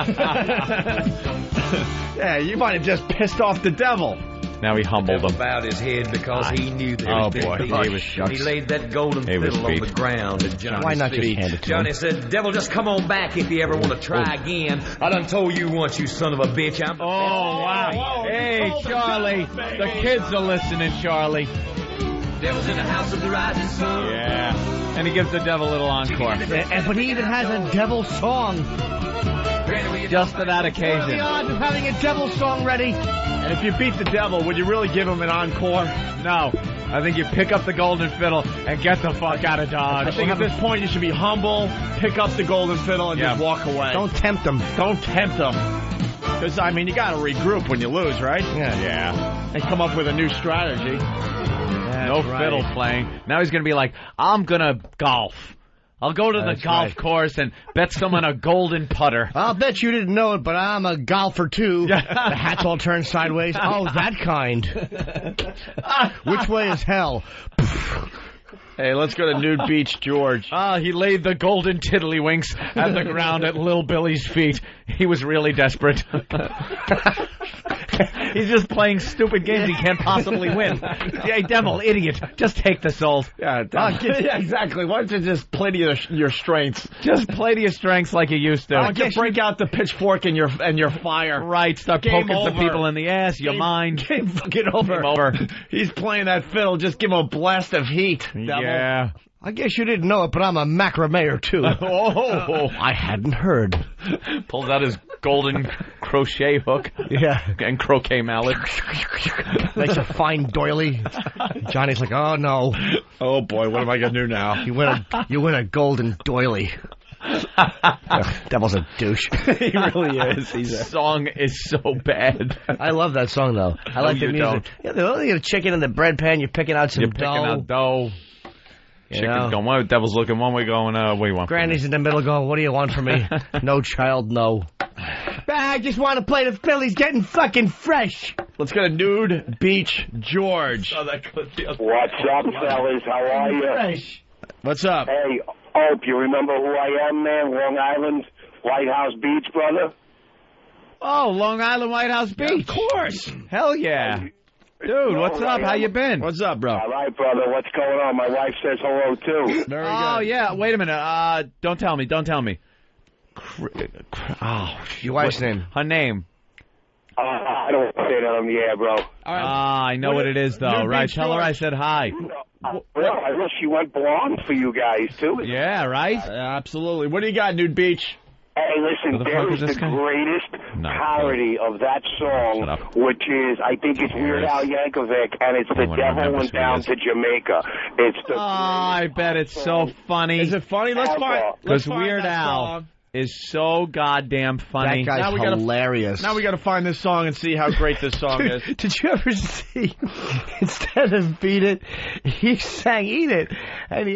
Yeah, you might have just pissed off the devil. Now he humbled him. Bowed his head because he knew that Oh, boy. He was He laid that golden He was fiddle on beat. the ground at Johnny's Why not just feet. hand it to Johnny him? said, devil, just come on back if you ever want to try again. I done told you once, you son of a bitch. I'm Oh, wow. Whoa, Hey, Charlie. The kids are listening, Charlie. Devil's in the house of the rising sun. Yeah. And he gives the devil a little encore. But he even has a devil song. Just for that What are occasion. the odds of having a devil song ready? And if you beat the devil, would you really give him an encore? No. I think you pick up the golden fiddle and get the fuck out of Dodge. I think at this point you should be humble, pick up the golden fiddle, and just walk away. Don't tempt them. Don't tempt them. Because, I mean, you got to regroup when you lose, right? Yeah. And come up with a new strategy. No fiddle playing. Now he's going to be like, I'm going to golf. I'll go to the golf course and bet someone a golden putter. I'll bet you didn't know it, but I'm a golfer, too. The hat's all turned sideways. Oh, that kind. Which way is hell? Hey, let's go to Nude Beach George. He laid the golden tiddlywinks at the ground at Lil Billy's feet. He was really desperate. He's just playing stupid games he can't possibly win. Hey, Devil, idiot, just take the souls. Yeah, exactly. Why don't you just play to your strengths? Just play to your strengths like you used to. Why don't you break out the pitchfork and your fire? Right, start Game poking some over. people in the ass. Your mind. Game fucking over. Game over. He's playing that fiddle. Just give him a blast of heat. Devil. Yeah. I guess you didn't know it, but I'm a macramayer, too. Oh, I hadn't heard. Pulls out his golden crochet hook. Yeah. And croquet mallet. Makes a fine doily. Johnny's like, oh, no. Oh, boy, what am I going to do now? You win a golden doily. Devil's a douche. He really is. This song is so bad. I love that song, though. I like the music. Yeah, you got a chicken in the bread pan. You're picking out some You're picking out dough. Chicken's going one way, Devil's looking one way, going, what do you want? Granny's in the middle going, what do you want from me? No, child, no. I just want to play the Phillies getting fucking fresh. Let's go to Nude Beach George. What's up, fellas? How are you? Fresh. What's up? Hey, Hope, you remember who I am, man? Long Island, Lighthouse Beach, brother? Oh, Long Island White House Beach. Of course. Hell yeah. Dude, what's up? How you been? What's up, bro? All right, brother. What's going on? My wife says hello, too. Very Oh, good. yeah. Wait a minute. Don't tell me. Your wife's name. Her name. I don't want to say that on the air, bro. I know what it is, though. Nude Right? Beach Tell her I George. said hi. Well, I wish she went blonde for you guys, too. Yeah, right? Absolutely. What do you got, Nude Beach? Hey, listen, Who the there fuck is is this the guy? greatest No, parody of that Shut up. song, which is, I think it's Weird Al Yankovic, and it's The Anyone Devil remembers Went who he Down is? to Jamaica. It's the I bet it's so funny. Is it funny? Let's find Because let's find Weird that Al song. is so goddamn funny. That guy's Now we gotta- hilarious. Now we got to find this song and see how great this song is. Did you ever see, instead of beat it, he sang eat it? And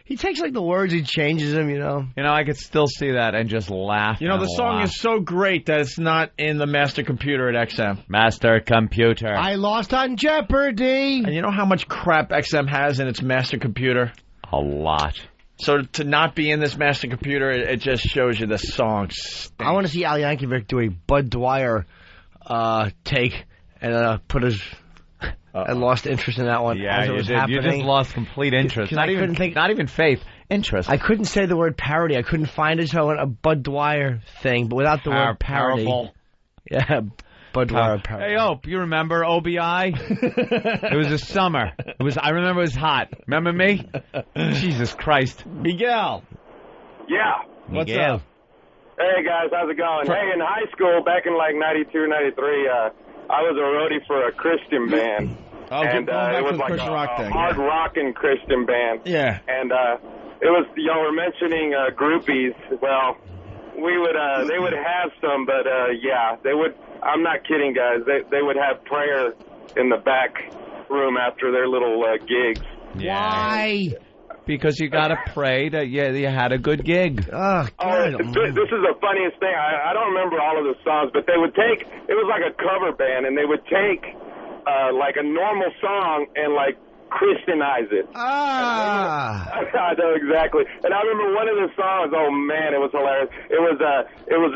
he takes like the words, he changes them, you know. You know, I could still see that and just laugh. You know, and the song laugh. is so great that it's not in the master computer at XM. Master Computer. I lost on Jeopardy. And you know how much crap XM has in its master computer? A lot. So to not be in this master computer, it just shows you the song stinks. I want to see Al Yankovic do a Bud Dwyer take and put his... I lost interest in that one. Yeah, as it you was did. happening. You just lost complete interest. 'Cause Not I even, couldn't think- not even faith. Interest. I couldn't say the word parody. I couldn't find it, so I went a Bud Dwyer thing, but without the word parody. Parable. Yeah, Bud Dwyer parody. Hey, Ope, you remember OBI? It was a summer. I remember it was hot. Remember me? Jesus Christ. Miguel. Yeah. What's Miguel. up? Hey, guys, how's it going? Hey, in high school, back in like 92, 93, I was a roadie for a Christian band. Oh, and going back it to was the like Christian rock thing. hard rocking Christian band. Yeah. And it was, we're mentioning groupies. Well, they would have some, but yeah, they would. I'm not kidding, guys. They would have prayer in the back room after their little gigs. Yeah. Why? Because you got to pray that you had a good gig. Oh, God. This is the funniest thing. I don't remember all of the songs, but they would take, it was like a cover band, and they would take like a normal song and like Christianize it. I know exactly. And I remember one of the songs, oh man, it was hilarious. It was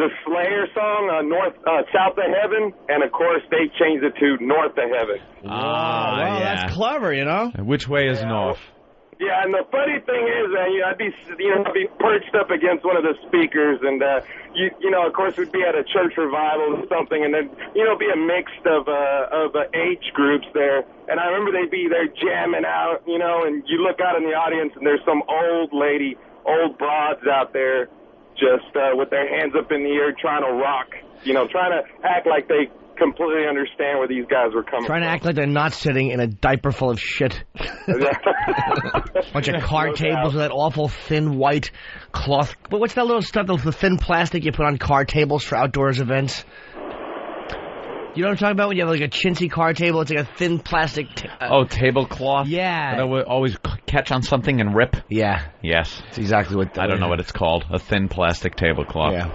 a Slayer song, South of Heaven, and of course they changed it to North of Heaven. Wow, yeah. that's clever, you know? Which way is north? Yeah, and the funny thing is, I'd be perched up against one of the speakers, and of course, we'd be at a church revival or something, and then be a mix of age groups there. And I remember they'd be there jamming out, and you look out in the audience, and there's some old broads out there, just with their hands up in the air, trying to rock, trying to act like they completely understand where these guys were coming Trying to from. act like they're not sitting in a diaper full of shit. Bunch of card tables with that awful thin white cloth. But what's that little stuff, the thin plastic you put on card tables for outdoors events? You know what I'm talking about? When you have like a chintzy card table, it's like a thin plastic... tablecloth? Yeah. That would always catch on something and rip? Yeah. Yes. That's exactly what... I don't know what it's called. A thin plastic tablecloth. Yeah.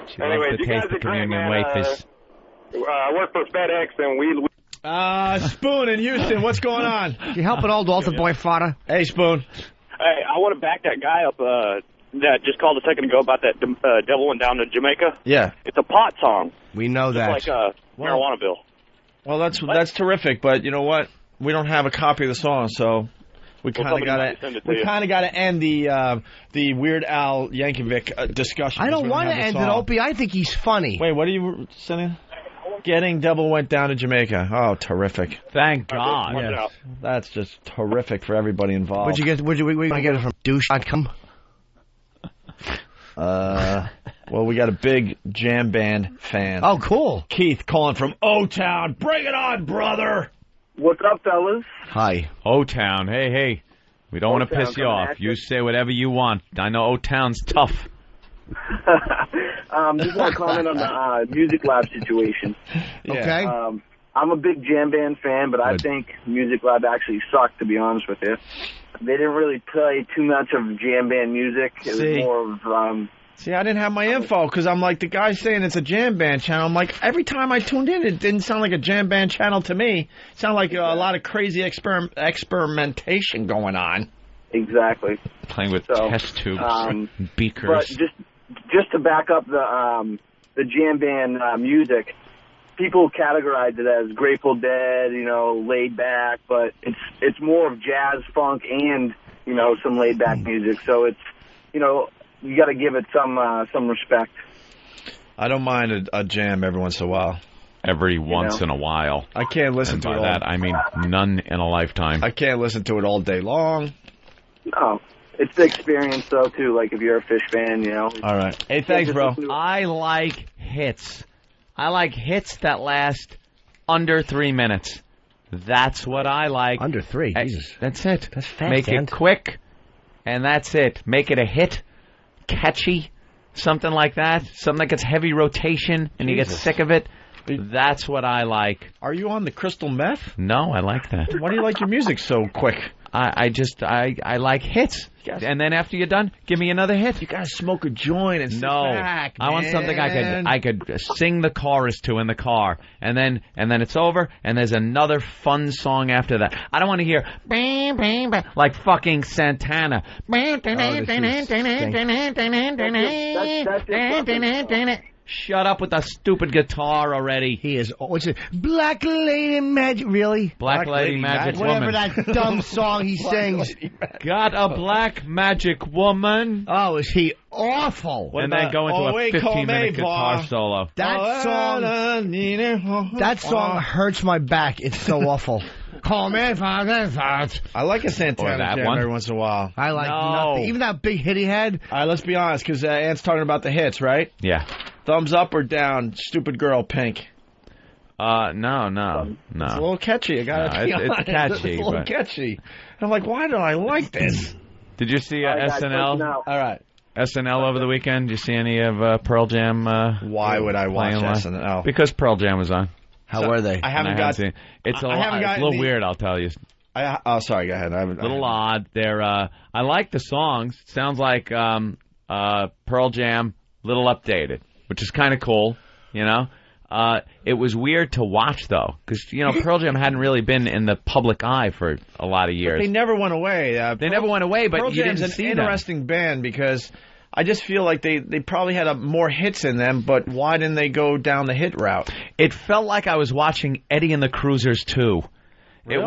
She Anyway, likes to you guys taste the are great, communion man. wafers. I work for FedEx, and we Spoon in Houston, what's going on? You helping old altar boy fodder? Hey, Spoon. Hey, I want to back that guy up that just called a second ago about that devil went down to Jamaica. Yeah. It's a pot song. We know that. It's like a marijuana bill. Well, that's terrific, but you know what? We don't have a copy of the song, so we kind of got to end the Weird Al Yankovic discussion. I don't want to end it, Opie. I think he's funny. Wait, what are you sending? Getting Devil Went Down to Jamaica. Oh, terrific. Thank God. Yes. That's just terrific for everybody involved. Where'd you get it from? Douche.com? Well, we got a big jam band fan. Oh, cool. Keith calling from O-Town. Bring it on, brother. What's up, fellas? Hi. O-Town. Hey. We don't want to piss you off. You say whatever you want. I know O-Town's tough. Just want to comment on the Music Lab situation. Yeah. Okay. I'm a big jam band fan, but I think Music Lab actually sucked, to be honest with you. They didn't really play too much of jam band music. It was more of... See, I didn't have my info because I'm like, the guy's saying it's a jam band channel. I'm like, every time I tuned in, it didn't sound like a jam band channel to me. It sounded like a lot of crazy experimentation going on. Exactly. Playing with test tubes and beakers. But just to back up the jam band music, people categorize it as Grateful Dead, laid back, but it's more of jazz, funk, and some laid back music. So it's you got to give it some respect. I don't mind a jam every once in a while. Every once in a while. I can't listen to it all. By that, I mean none in a lifetime. I can't listen to it all day long. No. It's the experience, though, too, like if you're a Fish fan, All right. Hey, thanks, bro. I like hits. I like hits that last under 3 minutes. That's what I like. Under 3? Jesus. That's it. That's fast. Make it quick, and that's it. Make it a hit. Catchy, something like that. Something that gets heavy rotation and you get sick of it. That's what I like. Are you on the crystal meth? No, I like that. Why do you like your music so quick? I like hits. And then after you're done, give me another hit. You gotta smoke a joint and sit back, I want something I could sing the chorus to in the car, and then it's over, and there's another fun song after that. I don't want to hear bang, bang, bang, like fucking Santana. Shut up with the stupid guitar already. He is. What's it? Black Lady Magic. Really? Black Lady Magic Woman. Woman. Whatever that dumb song he sings. Got a black magic woman. Oh, is he awful? And then go into a 15-minute guitar solo. That song hurts my back. It's so awful. Call me I like a Santana jam every once in a while. I like nothing. Even that big hit he had. All right, let's be honest, because Ant's talking about the hits, right? Yeah. Thumbs up or down, Stupid Girl, Pink? No. It's a little catchy. I gotta be honest. It's catchy. It's a little catchy. And I'm like, why do I like this? Did you see SNL? All right. SNL over the weekend? Did you see any of Pearl Jam? Why would I watch SNL? Because Pearl Jam was on. How were they? I haven't seen. It's a little weird, I'll tell you. Sorry, go ahead. A little odd. I like the songs. It sounds like Pearl Jam, little updated, which is kind of cool, It was weird to watch, though, because, Pearl Jam hadn't really been in the public eye for a lot of years. But they never went away. They never went away, but Pearl you didn't Jam's see an interesting band because I just feel like they probably had more hits in them, but why didn't they go down the hit route? It felt like I was watching Eddie and the Cruisers, too. Really?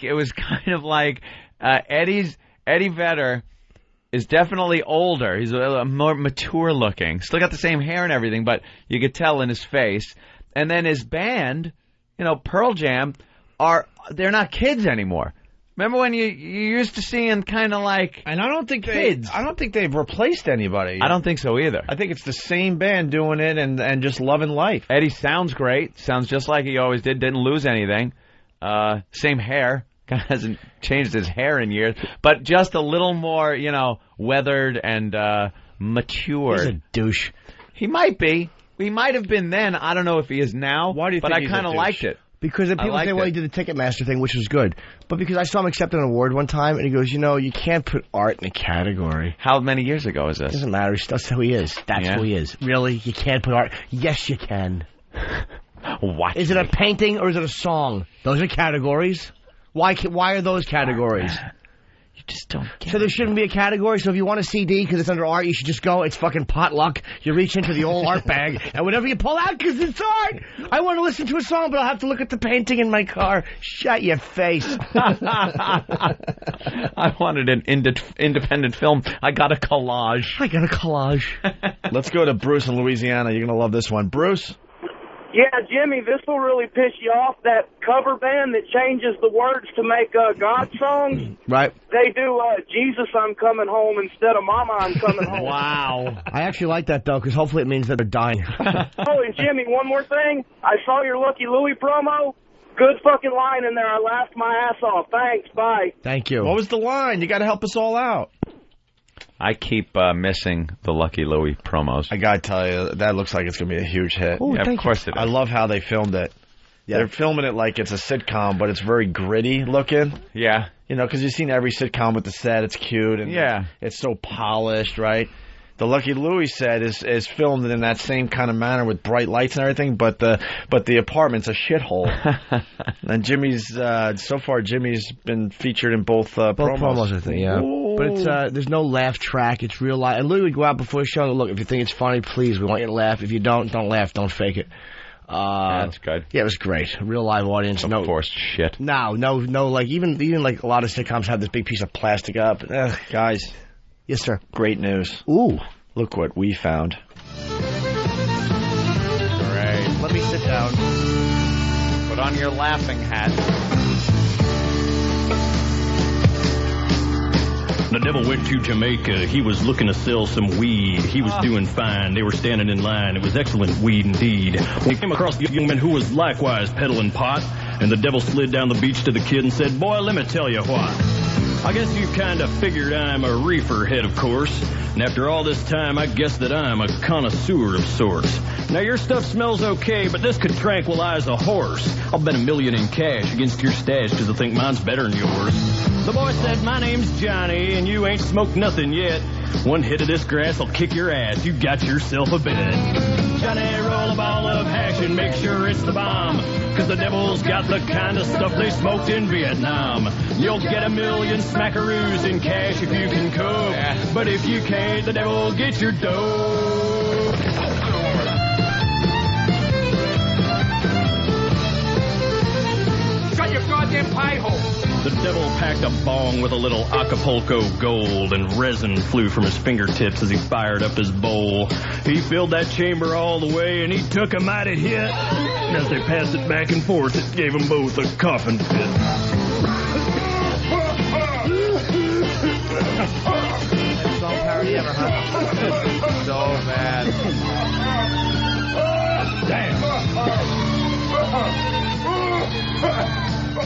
It was kind of like Eddie Vedder is definitely older. He's a more mature looking. Still got the same hair and everything, but you could tell in his face. And then his band, Pearl Jam, they're not kids anymore. Remember when you used to see them kind of like and I don't think kids. I don't think they've replaced anybody. I don't think so either. I think it's the same band doing it and just loving life. Eddie sounds great. Sounds just like he always did. Didn't lose anything. Same hair. Hasn't changed his hair in years. But just a little more, weathered and matured. He's a douche. He might be. He might have been then. I don't know if he is now. Why do you think But I kind of liked it. Because people say, well, he did the Ticketmaster thing, which was good. But because I saw him accept an award one time, and he goes, you can't put art in a category. How many years ago is this? Doesn't matter. That's who he is. That's who he is. Really? You can't put art? Yes, you can. Watch Is it a painting or is it a song? Those are categories. Why are those categories? You just don't get So there shouldn't be a category. So if you want a CD because it's under art, you should just go. It's fucking potluck. You reach into the old art bag and whatever you pull out because it's art. I want to listen to a song, but I'll have to look at the painting in my car. Shut your face. I wanted an independent film. I got a collage. Let's go to Bruce in Louisiana. You're going to love this one. Bruce? Yeah, Jimmy, this will really piss you off. That cover band that changes the words to make God songs. Right. They do Jesus, I'm coming home instead of Mama, I'm coming home. Wow. I actually like that, though, because hopefully it means that they're dying. Oh, and Jimmy, one more thing. I saw your Lucky Louie promo. Good fucking line in there. I laughed my ass off. Thanks. Bye. Thank you. What was the line? You got to help us all out. I keep missing the Lucky Louie promos. I got to tell you, that looks like it's going to be a huge hit. Ooh, yeah, of course it is. I love how they filmed it. Yeah. They're filming it like it's a sitcom, but it's very gritty looking. Yeah. You know, because you've seen every sitcom with the set. It's cute. And it's so polished, right? The Lucky Louie set is filmed in that same kind of manner with bright lights and everything, but the apartment's a shithole. And Jimmy's so far Jimmy's been featured in both promos. I think, yeah. Ooh. But it's there's no laugh track. It's real life. And Louie would go out before the show and look, if you think it's funny, please, we want you to laugh. If you don't laugh. Don't fake it. That's good. Yeah, it was great. Real live audience. No forced shit. No. Like even like a lot of sitcoms have this big piece of plastic up. Guys. Yes, sir. Great news. Ooh. Look what we found. Great. Let me sit down. Put on your laughing hat. The devil went to Jamaica. He was looking to sell some weed. He was doing fine. They were standing in line. It was excellent weed indeed. When he came across the young man who was likewise peddling pot, and the devil slid down the beach to the kid and said, "Boy, let me tell you what. I guess you kind of figured I'm a reefer head, of course. And after all this time, I guess that I'm a connoisseur of sorts. Now, your stuff smells okay, but this could tranquilize a horse. I'll bet $1 million in cash against your stash because I think mine's better than yours." The boy said, "My name's Johnny, and you ain't smoked nothing yet. One hit of this grass will kick your ass. You got yourself a bet. Johnny, roll a ball of hash and make sure it's the bomb, because the devil's got the kind of stuff they smoked in Vietnam. You'll get $1 million smackaroos in cash if you can cook, but if you can't, the devil will get your dough." Shut your goddamn pie hole. The devil packed a bong with a little Acapulco gold, and resin flew from his fingertips as he fired up his bowl. He filled that chamber all the way, and he took a mighty hit. And as they passed it back and forth, it gave them both a coughing fit. Best song parody ever, huh? So bad. Damn.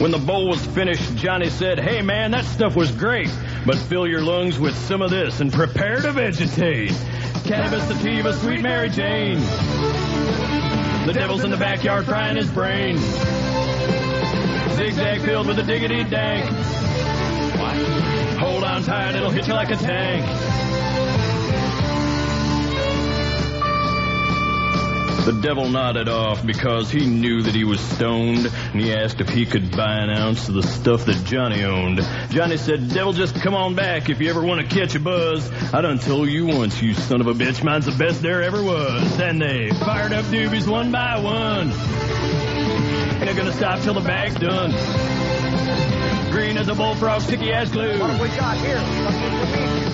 When the bowl was finished, Johnny said, "Hey, man, that stuff was great, but fill your lungs with some of this and prepare to vegetate. Cannabis sativa, sweet Mary Jane. The devil's in the backyard frying his brain. Zigzag filled with a diggity dank. Hold on tight, it'll hit you like a tank." The devil nodded off because he knew that he was stoned, and he asked if he could buy an ounce of the stuff that Johnny owned. Johnny said, "Devil, just come on back if you ever want to catch a buzz. I done told you once, you son of a bitch, mine's the best there ever was." And they fired up doobies one by one. Ain't gonna stop till the bag's done. Green as a bullfrog, sticky as glue. What have we got here?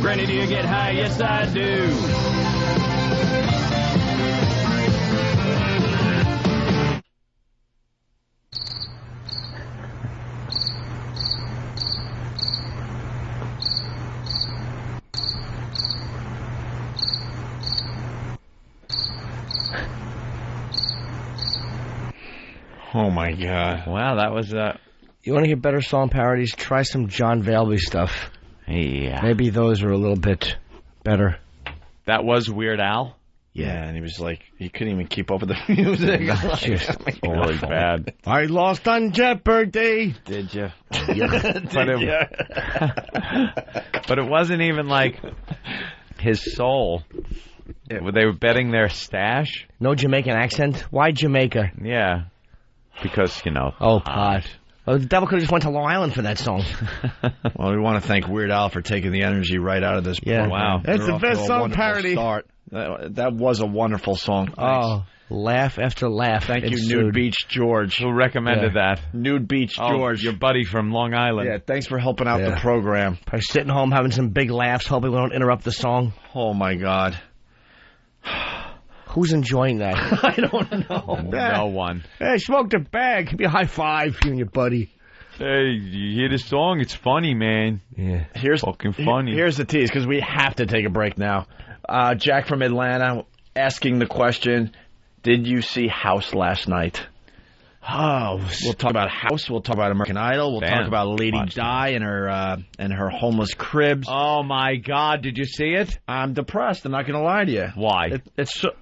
Granny, do you get high? Yes, I do. Oh, my God. Wow, that was... You want to hear better song parodies? Try some John Valby stuff. Yeah. Maybe those are a little bit better. That was Weird Al? Yeah, and he was like, he couldn't even keep up with the music. Just really bad. I lost on Jeopardy. Did you? Yeah. But it wasn't even like his soul. Were they betting their stash? No Jamaican accent? Why Jamaica? Yeah. Because, pot. Well, the devil could have just went to Long Island for that song. Well, we want to thank Weird Al for taking the energy right out of this program. Wow. That's the best song parody. Start. That was a wonderful song. Thanks. Oh, laugh after laugh. Thank you, Nude Beach George. Who recommended that? Nude Beach George. Your buddy from Long Island. Yeah, thanks for helping out the program. By sitting home having some big laughs, hoping we don't interrupt the song. Oh, my God. Who's enjoying that? I don't know. No one. Hey, smoked a bag. Give me a high five, you and your buddy. Hey, you hear the song? It's funny, man. Yeah. Here's fucking funny. Here's the tease, because we have to take a break now. Jack from Atlanta asking the question, did you see House last night? Oh, we'll talk about House. We'll talk about American Idol. We'll talk about Lady Di and her homeless cribs. Oh my God! Did you see it? I'm depressed. I'm not going to lie to you. Why?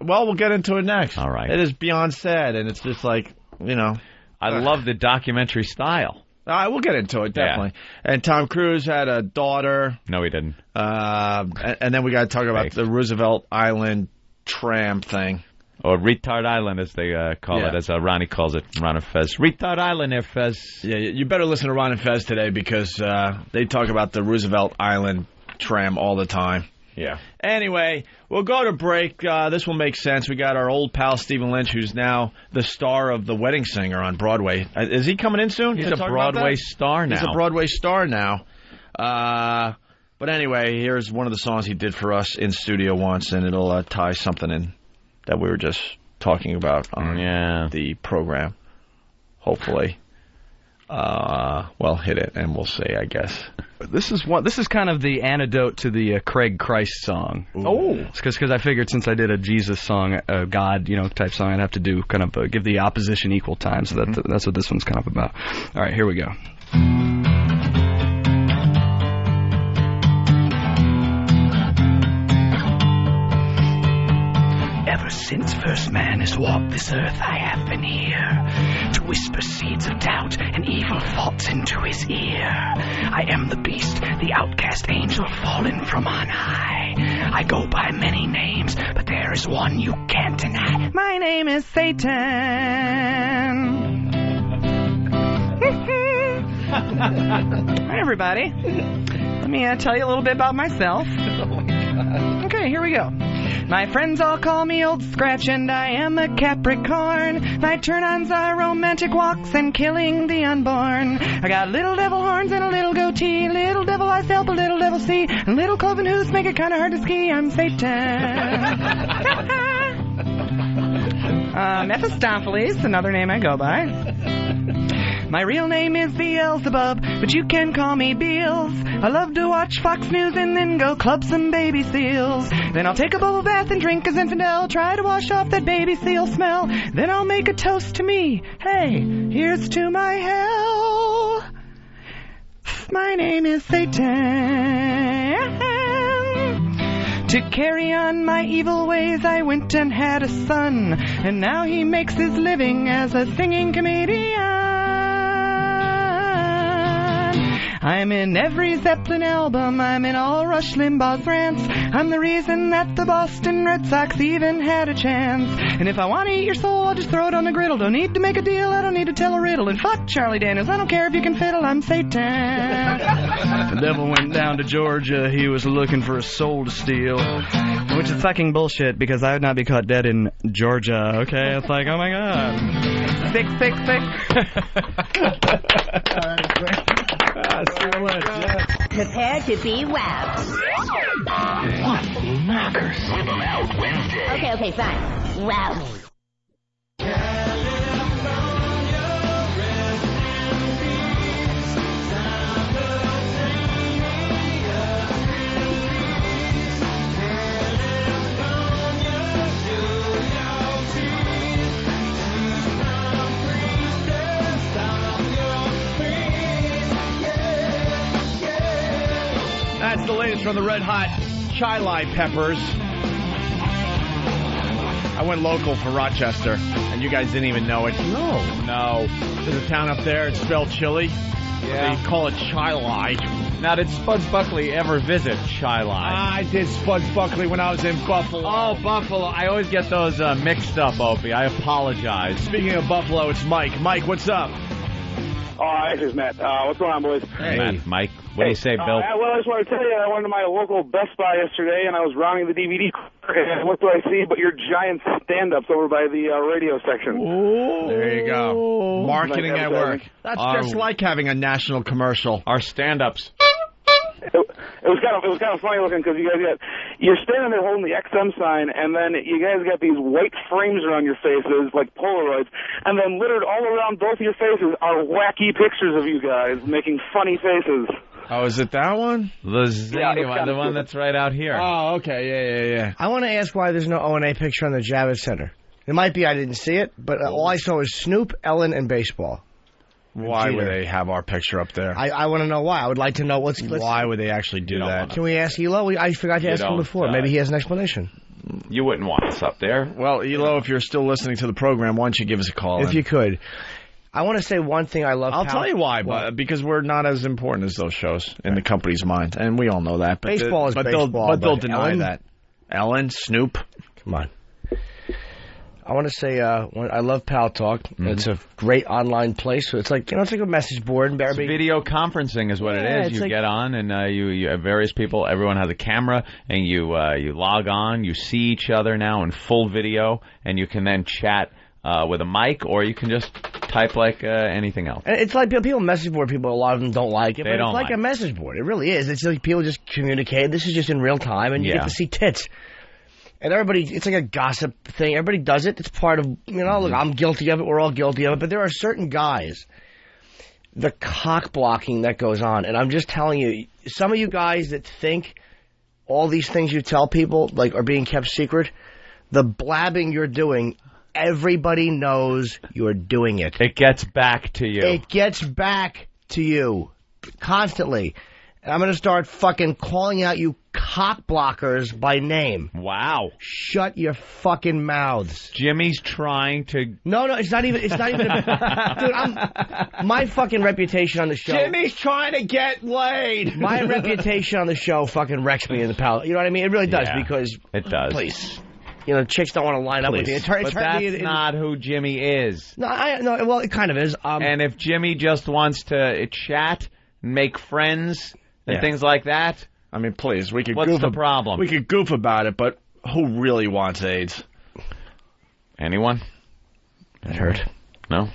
Well, we'll get into it next. All right. It is beyond sad, and it's just like I love the documentary style. We'll get into it definitely. Yeah. And Tom Cruise had a daughter. No, he didn't. And then we got to talk about the Roosevelt Island tram thing. Or Retard Island, as they call it, as Ronnie calls it, Ron and Fez. Retard Island there, Fez. Yeah, you better listen to Ron and Fez today because they talk about the Roosevelt Island tram all the time. Yeah. Anyway, we'll go to break. This will make sense. We got our old pal Stephen Lynch, who's now the star of The Wedding Singer on Broadway. Is he coming in soon? He's a Broadway star now. He's a Broadway star now. But anyway, here's one of the songs he did for us in studio once, and it'll tie something in that we were just talking about on the program. Hopefully. Well, hit it, and we'll see, I guess. This is kind of the antidote to the Craig Christ song. Ooh. Oh, because I figured since I did a Jesus song, God, type song, I'd have to do kind of give the opposition equal time. So that's what this one's kind of about. All right, here we go. Ever since first man has walked this earth, I have been here to whisper seeds of doubt and evil thoughts into his ear. I am the beast, the outcast angel fallen from on high. I go by many names, but there is one you can't deny. My name is Satan. Hi, everybody. Let me tell you a little bit about myself. Okay, here we go. My friends all call me Old Scratch, and I am a Capricorn. My turn-ons are romantic walks and killing the unborn. I got little devil horns and a little goatee. Little devil eyes help a little devil see. And little cloven hooves make it kind of hard to ski. I'm Satan. Mephistopheles, another name I go by. My real name is Beelzebub, but you can call me Beals. I love to watch Fox News and then go club some baby seals. Then I'll take a bubble bath and drink a Zinfandel, try to wash off that baby seal smell. Then I'll make a toast to me. Hey, here's to my hell. My name is Satan. To carry on my evil ways, I went and had a son, and now he makes his living as a singing comedian. I'm in every Zeppelin album, I'm in all Rush Limbaugh's rants. I'm the reason that the Boston Red Sox even had a chance. And if I want to eat your soul, I'll just throw it on the griddle. Don't need to make a deal, I don't need to tell a riddle. And fuck Charlie Daniels, I don't care if you can fiddle, I'm Satan. The devil went down to Georgia, he was looking for a soul to steal. Which is fucking bullshit, because I would not be caught dead in Georgia, okay? It's like, oh my god. Sick. Prepare to be wowed. What knockers? Rip 'em out Wednesday. Okay, fine. Wow me. That's the latest from the Red Hot Chili Peppers. I went local for Rochester, and you guys didn't even know it. No. There's a town up there. It's spelled chili. Yeah. They call it Chili. Now, did Spuds Buckley ever visit Shyline? I did Spuds Buckley when I was in Buffalo. Oh, Buffalo. I always get those mixed up, Opie. I apologize. Speaking of Buffalo, it's Mike. Mike, what's up? Oh, this is Matt. What's going on, boys? Hey. Matt, Mike, what do you say, Bill? Well, I just want to tell you, I went to my local Best Buy yesterday, and I was rounding the DVD, and what do I see but your giant stand-ups over by the radio section. Ooh. There you go. Marketing at work. That's just like having a national commercial. Our stand-ups. It was kind of funny looking because you're standing there holding the XM sign, and then you guys got these white frames around your faces like Polaroids, and then littered all around both your faces are wacky pictures of you guys making funny faces. Oh, is it that one? The zany one, the one that's right out here. Oh, okay, yeah. I want to ask why there's no O&A picture on the Javits Center. It might be I didn't see it, but all I saw was Snoop, Ellen, and baseball. Why would they have our picture up there? I want to know why. I would like to know why would they actually do that? Can we ask Elo? I forgot to ask him before. Maybe he has an explanation. You wouldn't want us up there. Well, Elo, if you're still listening to the program, why don't you give us a call? If you could. I want to say one thing I love. I'll tell you why, because we're not as important as those shows in the company's mind, and we all know that. But baseball is baseball. They'll deny that. Ellen, Snoop. Come on. I want to say I love PalTalk. Mm-hmm. It's a great online place. So it's like it's like a message board. It's video conferencing is what it is. You get on and you have various people. Everyone has a camera, and you log on. You see each other now in full video, and you can then chat with a mic, or you can just type like anything else. And it's like people message board people. A lot of them don't like it. They don't it's like a message board. It really is. It's like people just communicate. This is just in real time, and you get to see tits. And everybody, it's like a gossip thing. Everybody does it. It's part of, look, I'm guilty of it. We're all guilty of it. But there are certain guys, the cock blocking that goes on. And I'm just telling you, some of you guys that think all these things you tell people, are being kept secret, the blabbing you're doing, everybody knows you're doing it. It gets back to you. It gets back to you constantly. And I'm going to start fucking calling out you cock blockers by name. Wow. Shut your fucking mouths. Jimmy's trying to... No, it's not even... Dude, my fucking reputation on the show... Jimmy's trying to get laid. My reputation on the show fucking wrecks me in the palate. You know what I mean? It really does, because... It does. Please. Chicks don't want to line up with you. But that's not who Jimmy is. No, well, it kind of is. And if Jimmy just wants to chat, make friends... and things like that. I mean, please, we could. What's the problem? We could goof about it, but who really wants AIDS? Anyone? It hurt. No.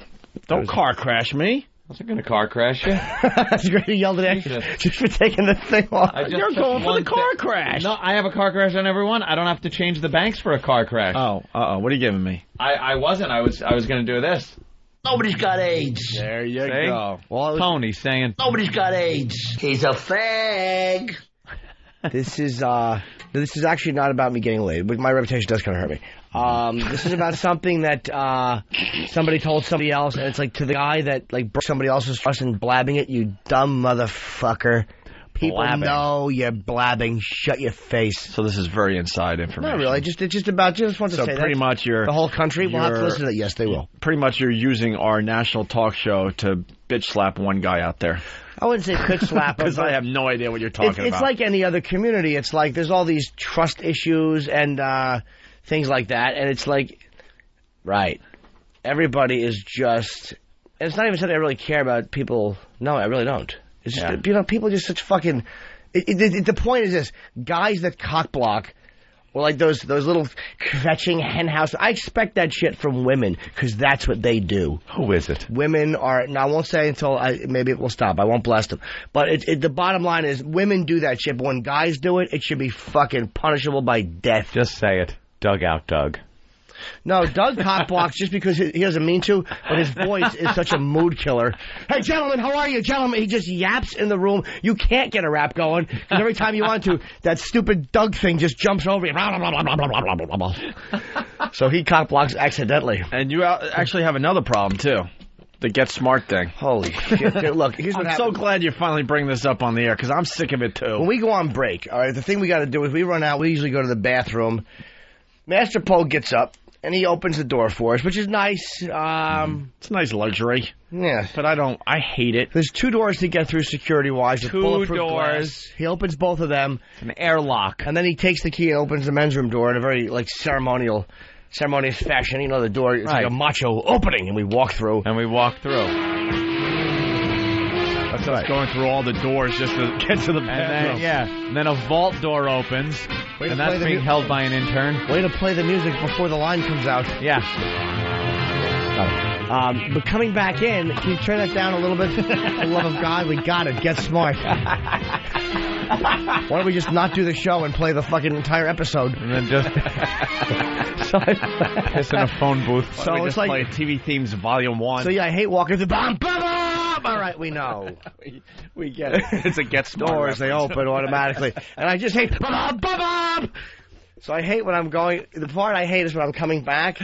Don't car crash me. I wasn't going to car crash you. That's great. You yelled at you just for taking the thing off. You're going for the car crash. No, I have a car crash on everyone. I don't have to change the banks for a car crash. Oh, what are you giving me? I wasn't. I was going to do this. Nobody's got AIDS. There you See? go. Well, Tony saying nobody's got AIDS. He's a fag. This is actually not about me getting laid, but my reputation does kind of hurt me. This is about something that somebody told somebody else, and it's like to the guy that broke somebody else's trust and blabbing it. You dumb motherfucker. People know you're blabbing. Shut your face. So this is very inside information. Not really. Just want to say pretty much the whole country will have to listen to it. Yes, they will. Pretty much you're using our national talk show to bitch slap one guy out there. I wouldn't say bitch slap because I have no idea what you're talking about. It's like any other community. It's like there's all these trust issues and things like that, and it's like, right, everybody is just. And it's not even something I really care about. People, no, I really don't. It's just, people are just such fucking... the point is this. Guys that cock block, or like those little kvetching hen house... I expect that shit from women, because that's what they do. Who is it? Women are... Now, I won't say until... maybe it will stop. I won't blast them. But the bottom line is, women do that shit, but when guys do it, it should be fucking punishable by death. Just say it. Dugout Doug. No, Doug cock blocks just because he doesn't mean to, but his voice is such a mood killer. Hey, gentlemen, how are you? Gentlemen, he just yaps in the room. You can't get a rap going, because every time you want to, that stupid Doug thing just jumps over you. So he cock blocks accidentally. And you actually have another problem, too. The Get Smart thing. Holy shit. Dude, look, here's what I'm so glad you finally bring this up on the air, because I'm sick of it, too. When we go on break, all right, the thing we got to do is we run out. We usually go to the bathroom. Master Poe gets up. and he opens the door for us, which is nice. It's a nice luxury. Yeah. But I hate it. There's 2 doors to get through security-wise. 2 doors. He opens both of them. An airlock. And then he takes the key and opens the men's room door in a very, like, ceremonious fashion. You know, the door is like a macho opening, and we walk through. That's us going through all the doors just to get to the bathroom. And then a vault door opens, and that's being held by an intern. Way to play the music before the line comes out. Yeah. But coming back in, can you turn that down a little bit? For the love of God, we got it. Get smart. Why don't we just not do the show and play the fucking entire episode? And then just piss in a phone booth. So it's like play TV Themes Volume 1. So yeah, I hate walking through bam, bam, bam. All right, we know. we get it. It's a get smart doors, they open automatically. And I just hate bam, bam, bam. So I hate when I'm going. The part I hate is when I'm coming back.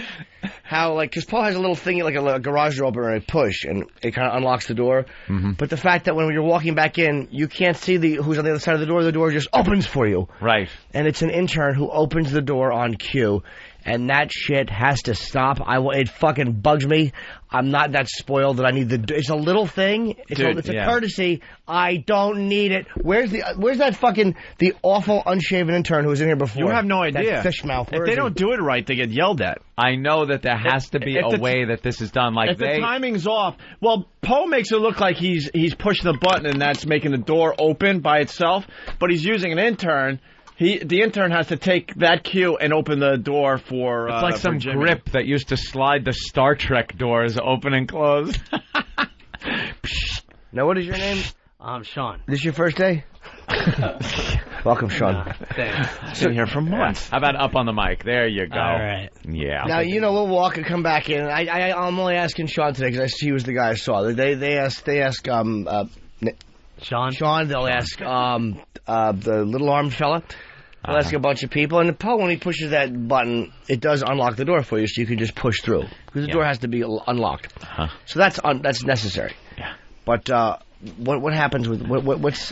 How, like, because Paul has a little thingy, like a garage door opener, and I push, and it kind of unlocks the door. Mm-hmm. But the fact that when you're walking back in, you can't see who's on the other side of the door just opens for you. Right. And it's an intern who opens the door on cue. And that shit has to stop. It fucking bugs me. I'm not that spoiled that I need it's a little thing. It's a courtesy. I don't need it. Where's that fucking the awful unshaven intern who was in here before? You have no idea. That fish mouth. If they don't do it right, they get yelled at. I know that there has to be a way that this is done. Like if the timing's off, well, Poe makes it look like he's pushing the button and that's making the door open by itself, but he's using an intern. The intern has to take that cue and open the door for. It's like some grip that used to slide the Star Trek doors open and close. Now, what is your name? I'm Sean. This your first day? Welcome, Sean. Thanks. Been here for months. How about up on the mic? There you go. All right. Yeah. Now, we'll walk and come back in. I'm only asking Sean today because he was the guy I saw. They ask Sean. They'll ask the little armed fella. They'll ask a bunch of people. And Paul, when he pushes that button, it does unlock the door for you, so you can just push through. Because the door has to be unlocked. So that's necessary. Yeah. But what happens with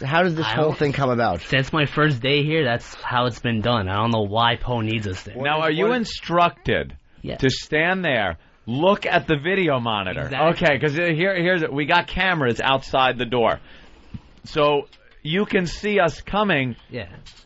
how does this whole thing come about? Since my first day here, that's how it's been done. I don't know why Poe needs us there. Now, are you instructed to stand there, look at the video monitor? Exactly. Okay, because here's it. We got cameras outside the door. So you can see us coming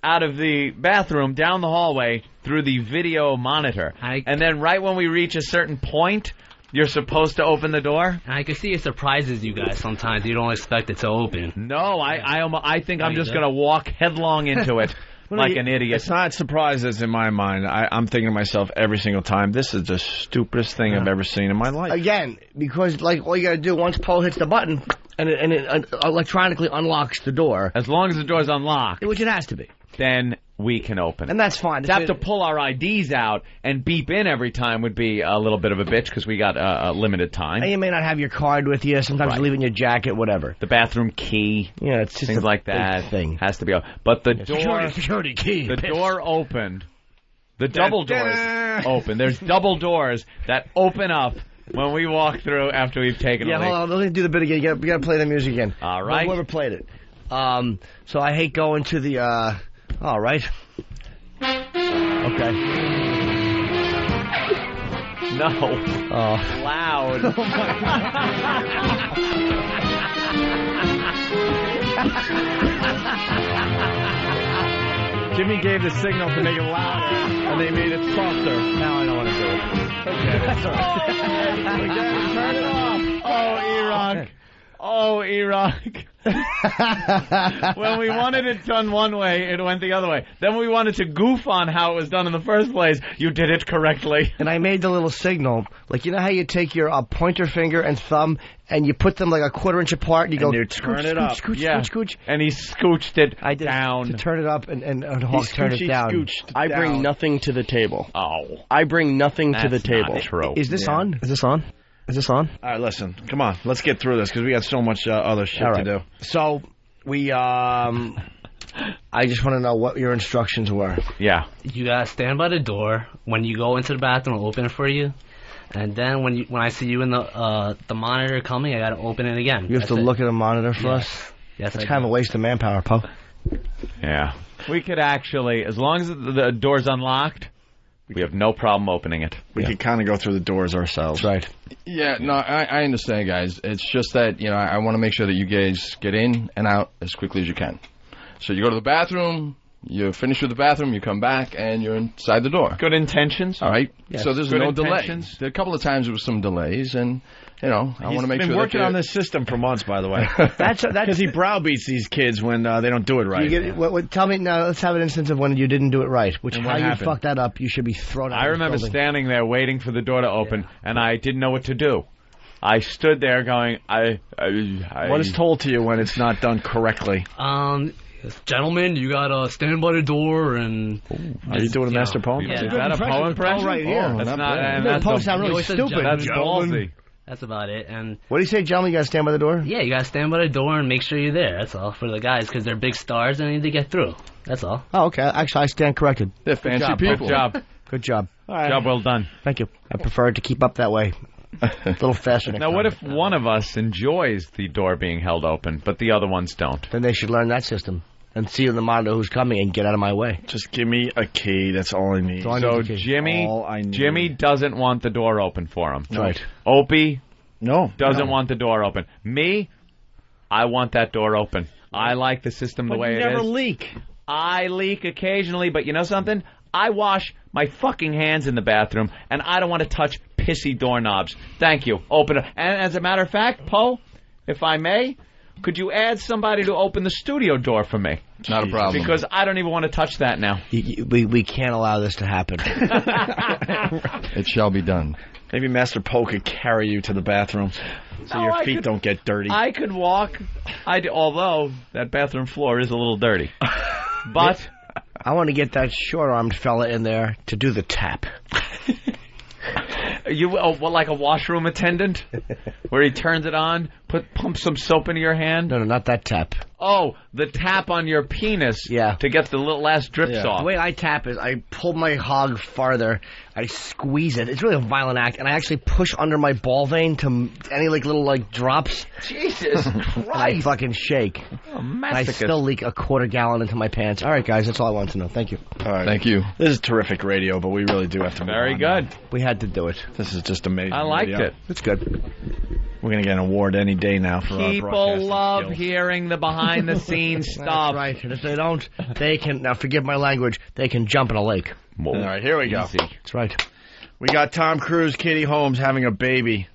out of the bathroom, down the hallway, through the video monitor. And then right when we reach a certain point, you're supposed to open the door? And I can see it surprises you guys sometimes. You don't expect it to open. No, I think I'm just going to walk headlong into it. Like an idiot. It's not surprises in my mind. I'm thinking to myself every single time, this is the stupidest thing I've ever seen in my life. Again, because like all you got to do, once Paul hits the button, and it electronically unlocks the door. As long as the door's unlocked. Which it has to be. Then we can open it. And that's fine. To have to pull our IDs out and beep in every time would be a little bit of a bitch because we got a limited time. And you may not have your card with you. Sometimes you leave it in your jacket, whatever. The bathroom key. Yeah, it's just things like that. Thing. Has to be open. But the door... Security key. The door opened. The double doors open. There's double doors that open up when we walk through after we've taken a leak. Hold on. Let me do the bit again. You got to play the music again. All right. Whoever played it. So I hate going to the... all right. Okay. No. Oh. Loud. Oh, my God. Jimmy gave the signal to make it louder, and they made it softer. Now I don't want to do it. Okay, that's all right. Again, turn it off. Oh, Iraq. Oh, Iraq. When we wanted it done one way, it went the other way. Then we wanted to goof on how it was done in the first place. You did it correctly. And I made the little signal. Like, you know how you take your pointer finger and thumb and you put them like a quarter-inch apart and you go, turn it up. Scooch, yeah. scooch. And he scooched it down. To turn it up and Hawk turned it down. I bring nothing to the table. Oh. I bring nothing to the table. Not true. Is this on? Is this on? Is this on? All right, listen. Come on. Let's get through this because we got so much other shit to do. So, we, I just want to know what your instructions were. Yeah. You gotta stand by the door. When you go into the bathroom, I'll open it for you. And then when I see you in the monitor coming, I gotta open it again. You have to look at a monitor for us? Yes, it's kind of a waste of manpower, Poe. Yeah. We could actually, as long as the door's unlocked, We have no problem opening it. We can kind of go through the doors ourselves. That's right. Yeah, no, I understand, guys. It's just that, I want to make sure that you guys get in and out as quickly as you can. So you go to the bathroom, you finish with the bathroom, you come back, and you're inside the door. Good intentions. All right? Yes. So there's Good no intentions. delay. There a couple of times there was some delays, and, I want to make sure He's been working on this system for months, by the way. That's Because he browbeats these kids when they don't do it right. Tell me now. Let's have an instance of when you didn't do it right. And How what you happened? fucked that up? You should be thrown out. I of remember this building. standing there waiting for the door to open, and I didn't know what to do. I stood there going, What is told to you when it's not done correctly? Gentlemen, you gotta stand by the door and. Are you doing a master poem? Yeah. Is that a poem impression? Oh, right here. That's not not. bad. And The that's poem the- sound really always said stupid. That's ballsy. That's about it. And What do you say, gentlemen? You gotta stand by the door. yeah, you gotta stand by the door and make sure you're there. That's all for the guys because they're big stars and they need to get through. That's all. Oh, okay. Actually, I stand corrected. They're fancy job, people. Good job. Good job. Job well done. Thank you. I prefer it to keep up that way. A little faster next Now, time. what if one of us enjoys the door being held open, but the other ones don't? Then they should learn that system and see in the monitor who's coming and get out of my way. Just give me a key. That's all I need. So I So need the key. Jimmy All I need. Jimmy doesn't want the door open for him. Right. Opie No. doesn't want the door open. Me, I want that door open. I like the system the But way you it never is. leak. I leak occasionally, but you know something? I wash my fucking hands in the bathroom, and I don't want to touch pissy doorknobs. Thank you. Open it. And as a matter of fact, Poe, if I may, could you add somebody to open the studio door for me? Not a problem. Because I don't even want to touch that now. We can't allow this to happen. It shall be done. Maybe Master Poe could carry you to the bathroom so No, your I feet could- don't get dirty. I could walk, although that bathroom floor is a little dirty. But I want to get that short-armed fella in there to do the tap. like a washroom attendant, where he turns it on, pumps some soap into your hand. No, not that tap. Oh, the tap on your penis to get the little last drips off. The way I tap is I pull my hog farther, I squeeze it. It's really a violent act, and I actually push under my ball vein to any little drops. Jesus Christ! And I fucking shake. Oh, And I still leak a quarter gallon into my pants. All right, guys, that's all I wanted to know. Thank you. All right. Thank you. This is terrific radio, but we really do have to move Very on good. now. We had to do it. This is just amazing. I liked radio. it. It's good. We're going to get an award any day now for our People broadcasting love skills. hearing the behind-the-scenes stuff. That's right. And if they don't, they can, now forgive my language, they can jump in a lake. All right, here we go. Easy. That's right. We got Tom Cruise, Katie Holmes having a baby.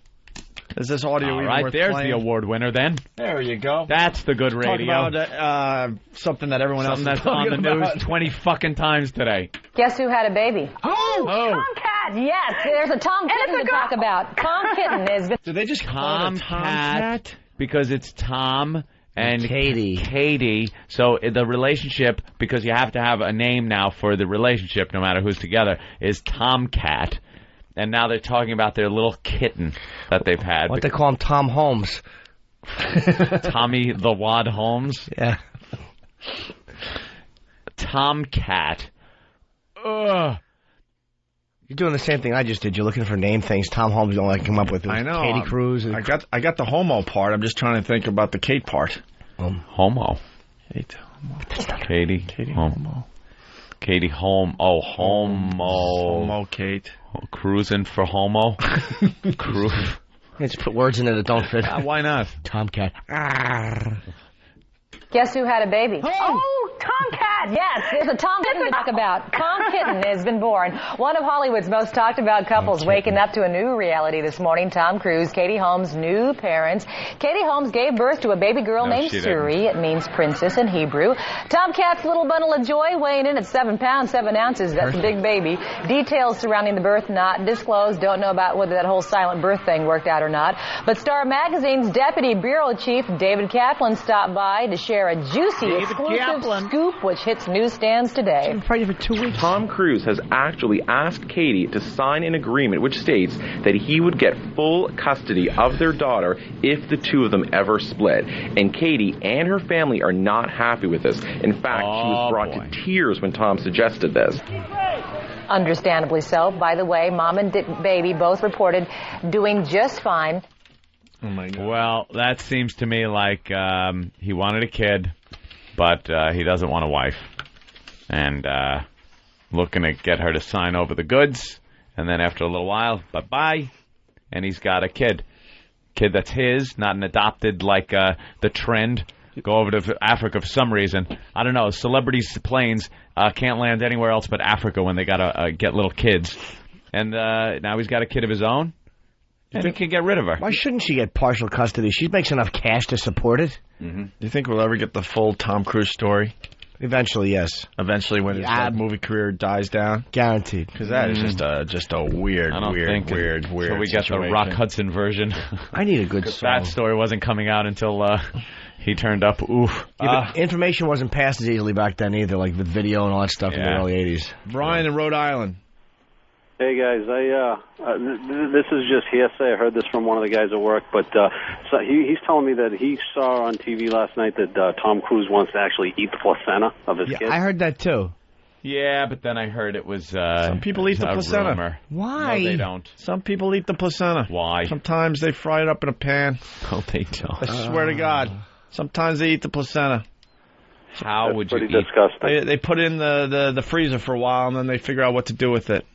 Is this audio All even right, worth there's playing? the award winner then. There you go. That's the good Talk radio. about something that everyone Something else is that's on the talking news about. 20 fucking times today. Guess who had a baby? Oh! Tomcat, yes. There's a Tom Kitten to talk about. Tom Kitten is... Did they just call it a Tomcat because it's Tom and Katie. Katie. So the relationship, because you have to have a name now for the relationship, no matter who's together, is Tomcat. And now they're talking about their little kitten that they've had. What they call him, Tom Holmes. Tommy the Wad Holmes. Yeah. Tomcat. Ugh. You're doing the same thing I just did. You're looking for name things Tom Holmes don't like to come up with. It was I know. Katie Cruz. I got the homo part. I'm just trying to think about the Kate part. Homo. Katie. Homo. Katie Home. Oh, homo. Homo Kate. Cruising for homo. Cruise. Let's put words in there that don't fit. Why not? Tomcat. Guess who had a baby? Oh, Tomcat, yes. There's a Tom Kitten to talk about. Tom Kitten has been born. One of Hollywood's most talked about couples waking up to a new reality this morning. Tom Cruise, Katie Holmes' new parents. Katie Holmes gave birth to a baby girl named she Suri. It means princess in Hebrew. Tomcat's little bundle of joy weighing in at 7 pounds, 7 ounces. That's a big baby. Details surrounding the birth not disclosed. Don't know about whether that whole silent birth thing worked out or not. But Star Magazine's deputy bureau chief, David Kaplan, stopped by to share a juicy exclusive scoop which hits newsstands today. Been pregnant for 2 weeks. Tom Cruise has actually asked Katie to sign an agreement which states that he would get full custody of their daughter if the two of them ever split. And Katie and her family are not happy with this. In fact, she was brought to tears when Tom suggested this. Understandably so. By the way, mom and baby both reported doing just fine. Oh my God. Well, that seems to me like he wanted a kid, but he doesn't want a wife. And looking to get her to sign over the goods. And then after a little while, bye-bye. And he's got a kid. Kid that's his, not an adopted like the trend. Go over to Africa for some reason. I don't know. Celebrities' planes can't land anywhere else but Africa when they got to get little kids. And now he's got a kid of his own. And he can get rid of her. Why shouldn't she get partial custody? She makes enough cash to support it. Mm-hmm. Do you think we'll ever get the full Tom Cruise story? Eventually, yes. Eventually, when his movie career dies down? Guaranteed. Because that is just a weird, weird So we got the Rock Hudson version. I need a good song. That story wasn't coming out until he turned up. Oof. Yeah, but information wasn't passed as easily back then either, like with video and all that stuff in the early 80s. Brian in Rhode Island. Hey guys, this is just hearsay. I heard this from one of the guys at work, but so he's telling me that he saw on TV last night that Tom Cruise wants to actually eat the placenta of his kid. I heard that too. Yeah, but then I heard it was some people eat the placenta. Rumor. Why? No, they don't. Some people eat the placenta. Why? Sometimes they fry it up in a pan. No, they don't. I swear to God. Sometimes they eat the placenta. How would you eat? Disgusting. They put it in the freezer for a while, and then they figure out what to do with it.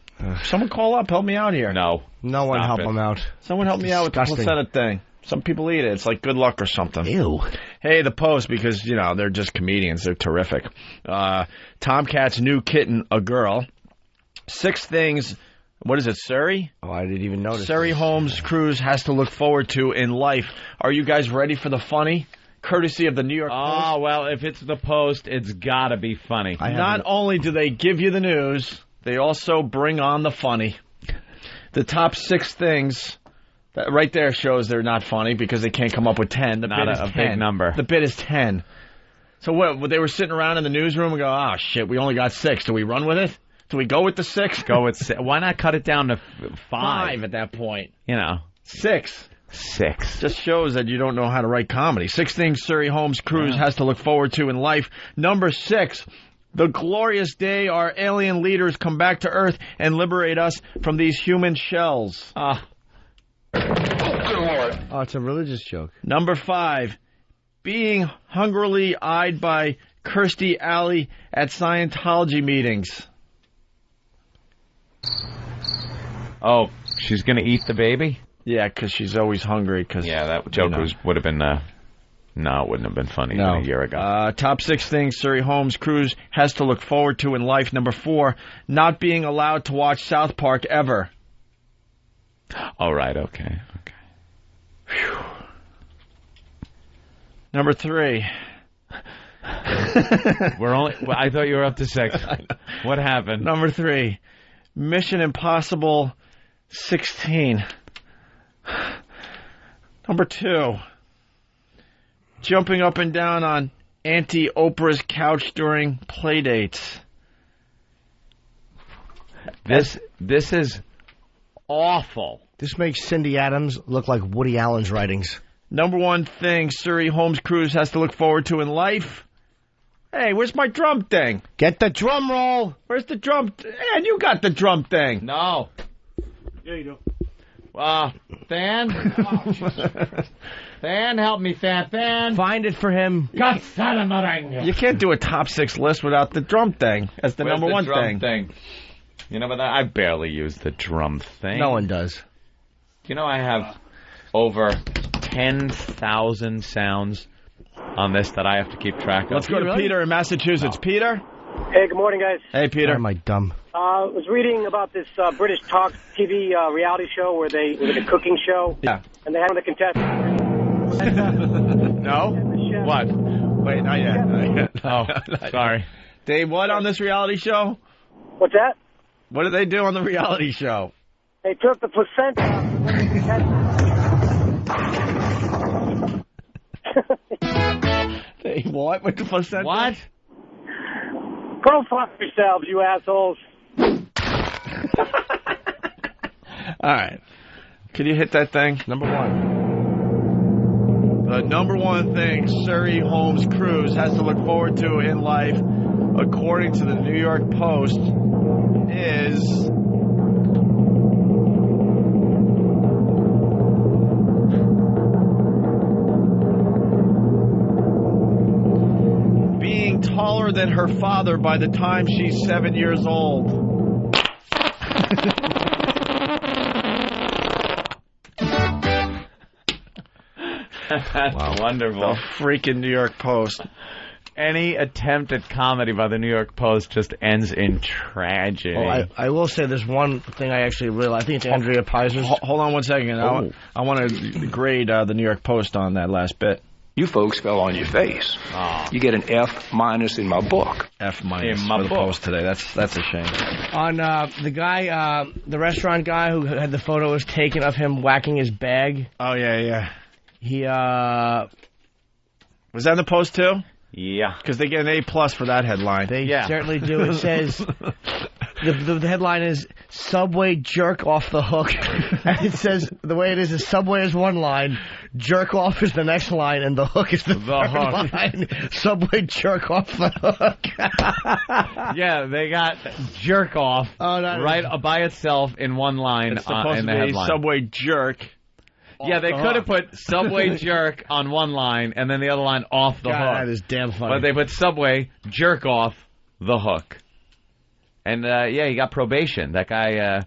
Someone call up. Help me out here. No. No one help him out. Someone help me out with the placenta thing. Some people eat it. It's like good luck or something. Ew. Hey, the Post, because, they're just comedians. They're terrific. Tomcat's new kitten, a girl. 6 things. What is it, Surrey? Oh, I didn't even notice. Surrey Holmes Cruise has to look forward to in life. Are you guys ready for the funny? Courtesy of the New York Post. Oh, well, if it's the Post, it's got to be funny. Not only do they give you the news, they also bring on the funny. The top 6 things, that right there shows they're not funny because they can't come up with 10. The not bid is a 10. big number. The bid is 10. So what? They were sitting around in the newsroom and go, oh, shit, we only got 6. Do we run with it? Do we go with the 6? Go with 6. Why not cut it down to 5? 5 at that point. 6. 6. Just shows that you don't know how to write comedy. 6 things Surrey Holmes Cruise has to look forward to in life. Number 6. The glorious day our alien leaders come back to Earth and liberate us from these human shells. Oh, it's a religious joke. Number 5, being hungrily eyed by Kirstie Alley at Scientology meetings. Oh, she's going to eat the baby? Yeah, because she's always hungry. Yeah, that joke would have been... No, it wouldn't have been funny a year ago. Top 6 things Surrey Holmes Cruise has to look forward to in life. Number 4, not being allowed to watch South Park ever. All right, okay. Whew. Number 3. I thought you were up to 6. What happened? Number 3, Mission Impossible 16. Number 2. Jumping up and down on Auntie Oprah's couch during playdates. This is awful. This makes Cindy Adams look like Woody Allen's writings. Number 1 thing Surrey Holmes Cruise has to look forward to in life. Hey, where's my drum thing? Get the drum roll. Where's the drum? And you got the drum thing. No. Yeah, you do. Than? Than, help me, Than. Find it for him. You can't do a top 6 list without the drum thing as the number 1 thing. You know, but I barely use the drum thing. No one does. You know, I have over 10,000 sounds on this that I have to keep track of. Let's go to Peter in Massachusetts. Peter? Hey, good morning, guys. Hey, Peter. Am I dumb? I was reading about this British talk TV reality show where it was a cooking show. Yeah. And they had one of the contestants. No? What? Wait, not yet. Oh, sorry. Dave, what on this reality show? What's that? What did they do on the reality show? They took the placenta. They what with the placenta? What? Go fuck yourselves, you assholes. All right. Can you hit that thing? Number 1. The number 1 thing Surrey Holmes Cruise has to look forward to in life, according to the New York Post, is... being taller than her father by the time she's 7 years old. That's wonderful. The freaking New York Post. Any attempt at comedy by the New York Post just ends in tragedy. Well, I will say there's one thing I actually really... I think it's Andrea Peyser's. Hold on one second. I want to grade the New York Post on that last bit. You folks fell on your face. You get an F- in my book. F- in my Post today. That's a shame. On the guy, the restaurant guy who had the photos taken of him whacking his bag. Oh, yeah. He, was that in the Post, too? Yeah. Because they get an A+ for that headline. They certainly do. It says, the headline is, Subway jerk off the hook. And it says, the way it is Subway is one line, jerk off is the next line, and the hook is the third line. Subway jerk off the hook. Yeah, they got jerk off right by itself in one line it's supposed in the to be headline. Subway jerk. Yeah, they could have put Subway jerk on one line and then the other line off the hook. That is damn funny. But they put Subway jerk off the hook. And, he got probation. That guy, a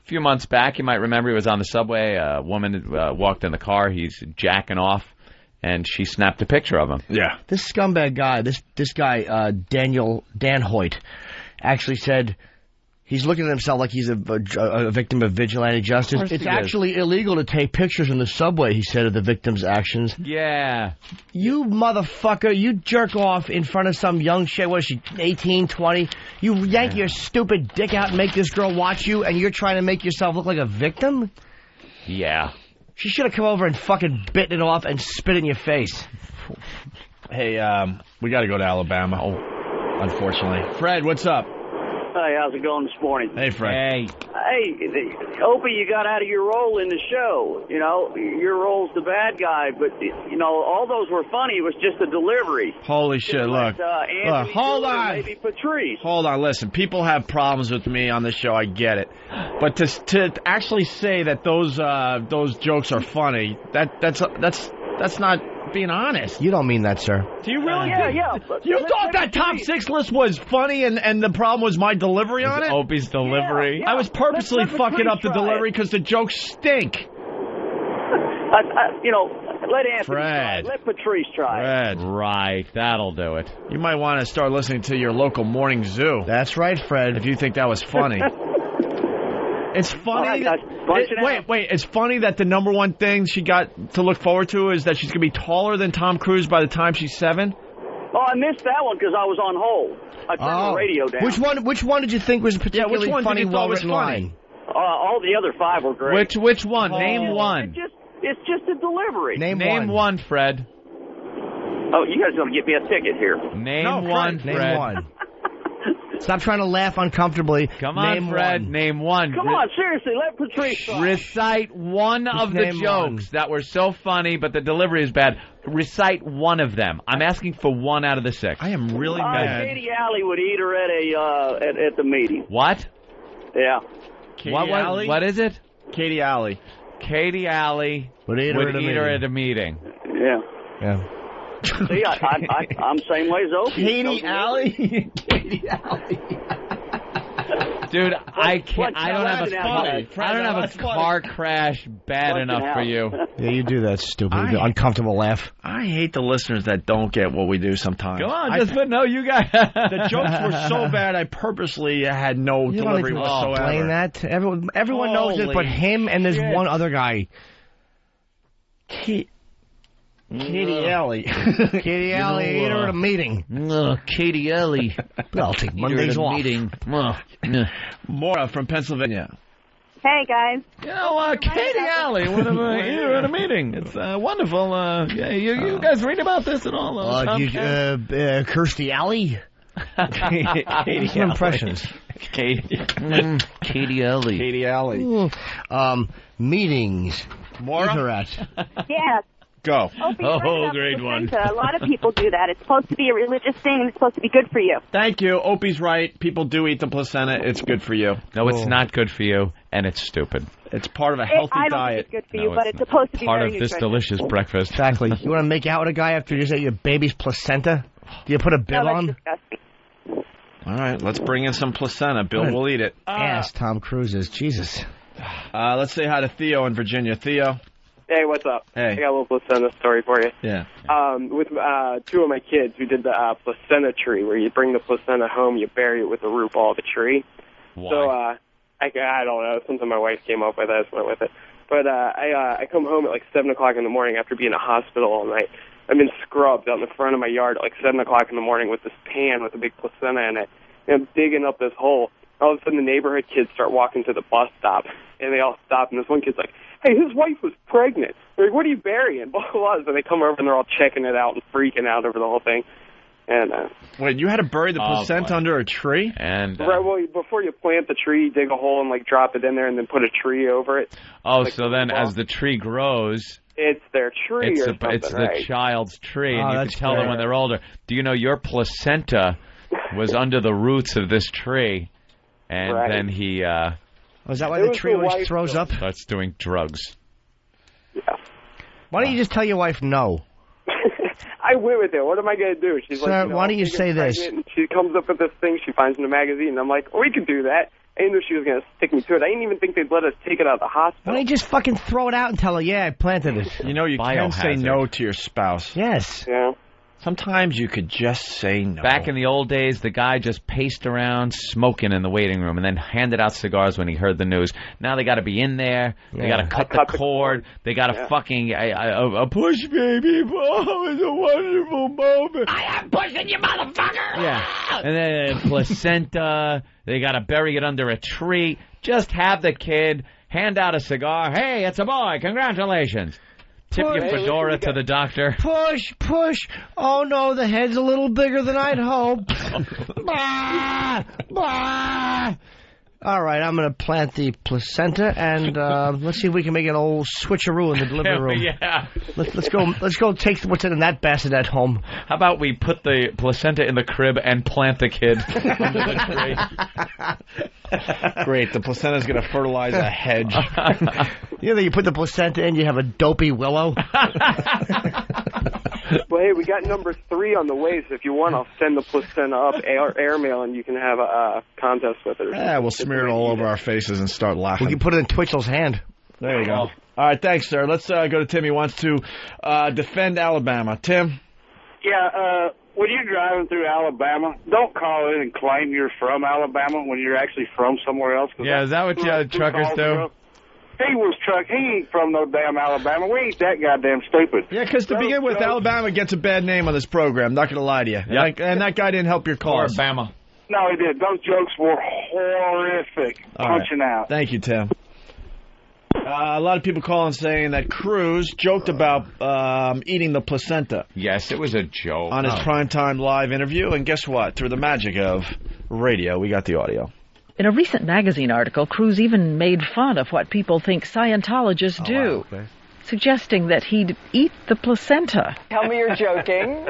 few months back, you might remember, he was on the subway. A woman walked in the car. He's jacking off, and she snapped a picture of him. Yeah. This scumbag guy, this guy, Dan Hoyt, actually said... He's looking at himself like he's a victim of vigilante justice. It's actually illegal to take pictures in the subway, he said, of the victim's actions. Yeah. You motherfucker, you jerk off in front of some young shit. What is she, 18, 20? You yank your stupid dick out and make this girl watch you, and you're trying to make yourself look like a victim? Yeah. She should have come over and fucking bitten it off and spit in your face. Hey, we got to go to Alabama. Unfortunately. Fred, what's up? Hey, how's it going this morning? Hey, Fred. Hey, Opie, you got out of your role in the show. You know, your role's the bad guy, but, you know, all those were funny. It was just the delivery. Holy shit, look. Hold on. Maybe Patrice. Hold on, listen. People have problems with me on this show. I get it. But to actually say that those jokes are funny, that's not being honest. You don't mean that, sir. Do you really? Yeah. You thought that top 6 list was funny and the problem was my delivery on it? Opie's delivery. I was purposely fucking up the delivery because the jokes stink. Let Anthony try. Let Patrice try. Fred. Right, that'll do it. You might want to start listening to your local morning zoo. That's right, Fred. If you think that was funny. It's funny. Wait. It's funny that the number one thing she got to look forward to is that she's going to be taller than Tom Cruise by the time she's 7. Oh, I missed that one because I was on hold. I turned the radio down. Which one did you think was particularly which one funny? did you thought was funny? All the other 5 were great. Which one? Name one. It's just a delivery. Name one, Fred. Oh, you guys are going to get me a ticket here. Name one, Fred. Name one. Stop trying to laugh uncomfortably. Come on, Fred. Name one. Come on, seriously, let Patrice try. Recite one of the jokes that were so funny, but the delivery is bad. Recite one of them. I'm asking for 1 out of the 6. I am really mad. Katie Alley would eat her at the meeting. What? Yeah. What is it? Katie Alley. Katie Alley would eat her at a meeting. Yeah. See, I'm same way as Opie. Katie Alley? Katie Alley. Dude, I can't. I don't have a car crash bad enough for you. Yeah, you do that stupid, uncomfortable laugh. I hate the listeners that don't get what we do sometimes. Come on, you guys. The jokes were so bad, I purposely had no delivery whatsoever. Explain that. Everyone knows it, but him and there's one other guy. Katie Alley. Katie Alley, eat her at a meeting. Katie Alley. I'll take Mondays off. Meeting. Maura from Pennsylvania. Hey, guys. You know, Katie Alley, eat her at a meeting. It's wonderful. You guys read about this at all? Kirstie Alley? Katie Some impressions. Katie Alley. Katie Alley. Meetings. Maura? Yeah. Go. Grade 1. A lot of people do that. It's supposed to be a religious thing, and it's supposed to be good for you. Thank you. Opie's right. People do eat the placenta. It's good for you. No, it's not good for you, and it's stupid. It's part of a healthy I don't diet. think it's good for you, but it's supposed to be part very of this nutritious. delicious breakfast. Exactly. You want to make out with a guy after you just ate your baby's placenta? Do you put a bib on? Disgusting. All right, let's bring in some placenta. Bill will eat it. Ass Tom Cruise is. Jesus. Let's say hi to Theo in Virginia. Theo. Hey, what's up? Hey. I got a little placenta story for you. Yeah. With two of my kids, we did the placenta tree, where you bring the placenta home, you bury it with the root ball of the tree. Why? So, I don't know. Something my wife came up with, I just went with it. But I come home at like 7 o'clock in the morning after being in a hospital all night. I've been scrubbed out in the front of my yard at like 7 o'clock in the morning with this pan with a big placenta in it. And I'm digging up this hole. All of a sudden, the neighborhood kids start walking to the bus stop, and they all stop, and this one kid's like, hey, his wife was pregnant. They're like, what are you burying? Blah, blah, blah. So they come over, and they're all checking it out and freaking out over the whole thing. And Wait, you had to bury the placenta under a tree? And right, well, before you plant the tree, dig a hole and like drop it in there, and then put a tree over it. Oh, like, so then as the tree grows, it's their tree it's or something, it's the right? child's tree, and Oh, you can that's tell them fair. when they're older. Do you know your placenta was under the roots of this tree, and Right. then he Was that why It the was tree the always wife, throws up? starts doing drugs. Why don't you just tell your wife no? I went with it. What am I going to do? She's Sir, like, why don't you I'm say this? pregnant, and she comes up with this thing she finds in the magazine, and I'm like, we could do that. I didn't know she was going to stick me to it. I didn't even think they'd let us take it out of the hospital. Why don't you just fucking throw it out and tell her, yeah, I planted it? You know, you can say no to your spouse. Yes. Yeah. Sometimes you could just say no. Back in the old days, the guy just paced around smoking in the waiting room and then handed out cigars when he heard the news. Now they got to be in there. They got to cut the cord. They got to fucking a push, baby. Oh, it's a wonderful moment. I am pushing you, motherfucker. Yeah. And then placenta. They got to bury it under a tree. Just have the kid hand out a cigar. Hey, it's a boy. Congratulations. Tip your fedora to the doctor. Push, push. Oh, no, the head's a little bigger than I'd hoped. Bah, bah. All right, I'm going to plant the placenta, and let's see if we can make an old switcheroo in the delivery room. Yeah. Let's go take what's in that bassinet home. How about we put the placenta in the crib and plant the kid under the tree? Great, the placenta's going to fertilize a hedge. You know, you put the placenta in, you have a dopey willow. Well, hey, we got number 3 on the way, so if you want, I'll send the placenta up airmail, and you can have a contest with it. Yeah, we'll smear it all over our faces and start laughing. We can put it in Twitchell's hand. There you go. All right, thanks, sir. Let's go to Tim. He wants to defend Alabama. Tim? Yeah, when you're driving through Alabama, don't call in and claim you're from Alabama when you're actually from somewhere else. Yeah, is that what truckers do? He ain't from no damn Alabama. We ain't that goddamn stupid. Yeah, because to begin with, Alabama gets a bad name on this program. Not going to lie to you. Yep. And that guy didn't help your cause. Alabama. No, he did. Those jokes were horrific. Punching out. Thank you, Tim. A lot of people calling saying that Cruz joked about eating the placenta. Yes, it was a joke. On his primetime live interview. And guess what? Through the magic of radio, we got the audio. In a recent magazine article, Cruz even made fun of what people think Scientologists do, wow, okay. suggesting that he'd eat the placenta. Tell me you're joking.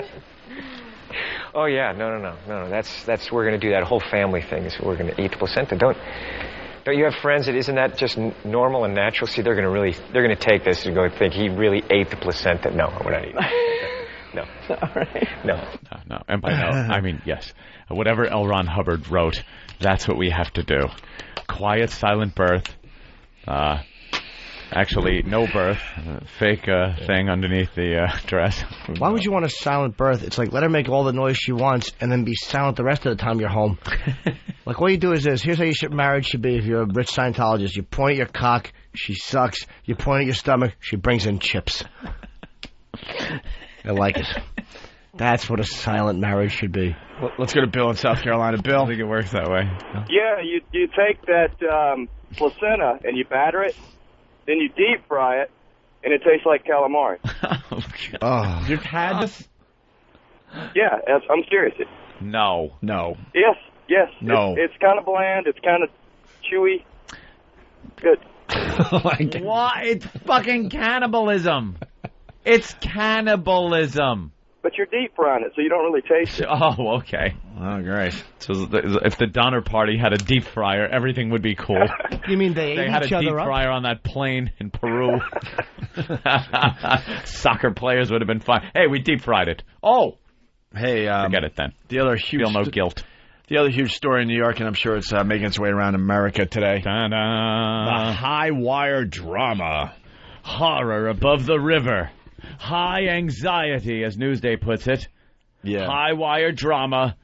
Oh yeah, no. That's we're going to do that whole family thing. Is we're going to eat the placenta. Don't you have friends that isn't that just normal and natural? See, they're going to take this and go think he really ate the placenta. No, we're not eating. No. All right. No. And by no, I mean yes. Whatever L. Ron Hubbard wrote, that's what we have to do. Quiet, silent birth. Actually, no birth. Fake thing underneath the dress. Why would you want a silent birth? It's like, let her make all the noise she wants and then be silent the rest of the time you're home. Like, all you do is this. Here's how your marriage should be if you're a rich Scientologist. You point at your cock, she sucks. You point at your stomach, she brings in chips. I like it. That's what a silent marriage should be. Let's go to Bill in South Carolina. Bill? I think it works that way. Yeah, you take that placenta and you batter it, then you deep fry it, and it tastes like calamari. Oh, you've had this? Yeah, I'm serious. No. Yes. No. It's kind of bland. It's kind of chewy. Good. What? It's fucking cannibalism. It's cannibalism. But you're deep frying it, so you don't really taste it. Oh, okay. Oh, great. So if the Donner Party had a deep fryer, everything would be cool. You mean they ate had each a other deep up? fryer on that plane in Peru. Soccer players would have been fine. Hey, we deep fried it. Oh, Hey, forget it then. The other huge feel no guilt. The other huge story in New York, and I'm sure it's making its way around America today. Ta-da. The high wire drama. Horror above the river. High anxiety, as Newsday puts it. Yeah. High wire drama.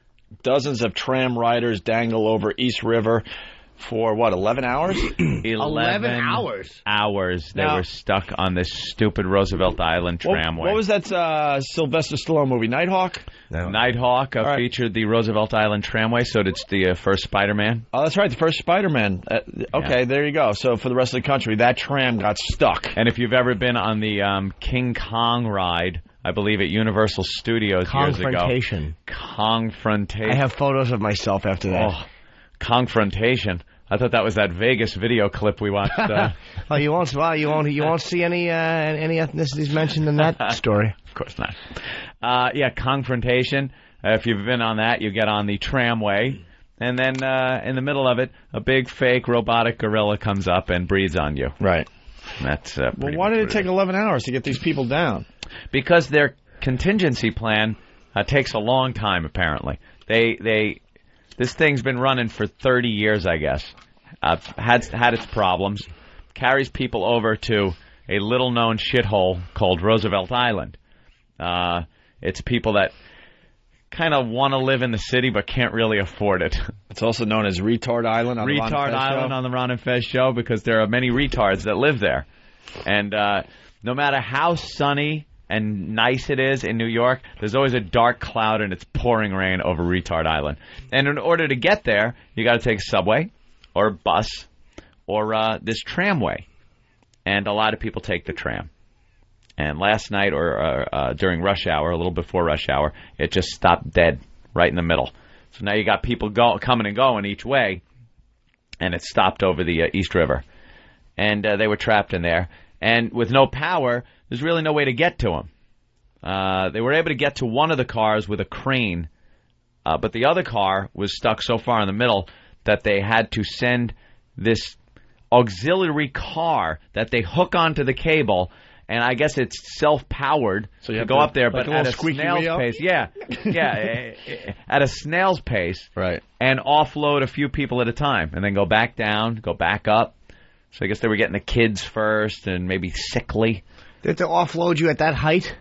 Dozens of tram riders dangle over East River for, 11 hours? 11 hours. They were stuck on this stupid Roosevelt Island tramway. What was that Sylvester Stallone movie, Nighthawk? No. Nighthawk featured the Roosevelt Island tramway, so did the first Spider-Man. Oh, that's right, the first Spider-Man. Okay, there you go. So for the rest of the country, that tram got stuck. And if you've ever been on the King Kong ride, I believe at Universal Studios years ago. Confrontation. I have photos of myself after that. Oh, Confrontation. I thought that was that Vegas video clip we watched. Oh, you won't see any ethnicities mentioned in that story. Of course not. Confrontation. If you've been on that, you get on the tramway, and then in the middle of it, a big fake robotic gorilla comes up and breathes on you. Right. And that's well, why did it take 11 hours to get these people down? Because their contingency plan takes a long time. Apparently, this thing's been running for 30 years, I guess. Had its problems. Carries people over to a little-known shithole called Roosevelt Island. It's people that kind of want to live in the city but can't really afford it. It's also known as Retard Island on the Ron and Fez show. Retard Island on the Ron and Fez show because there are many retards that live there. And no matter how sunny and nice it is in New York, there's always a dark cloud and it's pouring rain over Retard Island. And in order to get there, you got to take a subway or a bus or this tramway. And a lot of people take the tram. And last night or during rush hour, a little before rush hour, it just stopped dead right in the middle. So now you got people coming and going each way, and it stopped over the East River. And they were trapped in there. And with no power, there's really no way to get to them. They were able to get to one of the cars with a crane, but the other car was stuck so far in the middle that they had to send this auxiliary car that they hook onto the cable, and I guess it's self-powered to go up there, but at a snail's pace. Yeah, at a snail's pace, right? And offload a few people at a time, and then go back down, go back up. So I guess they were getting the kids first, and maybe sickly. Did they offload you at that height?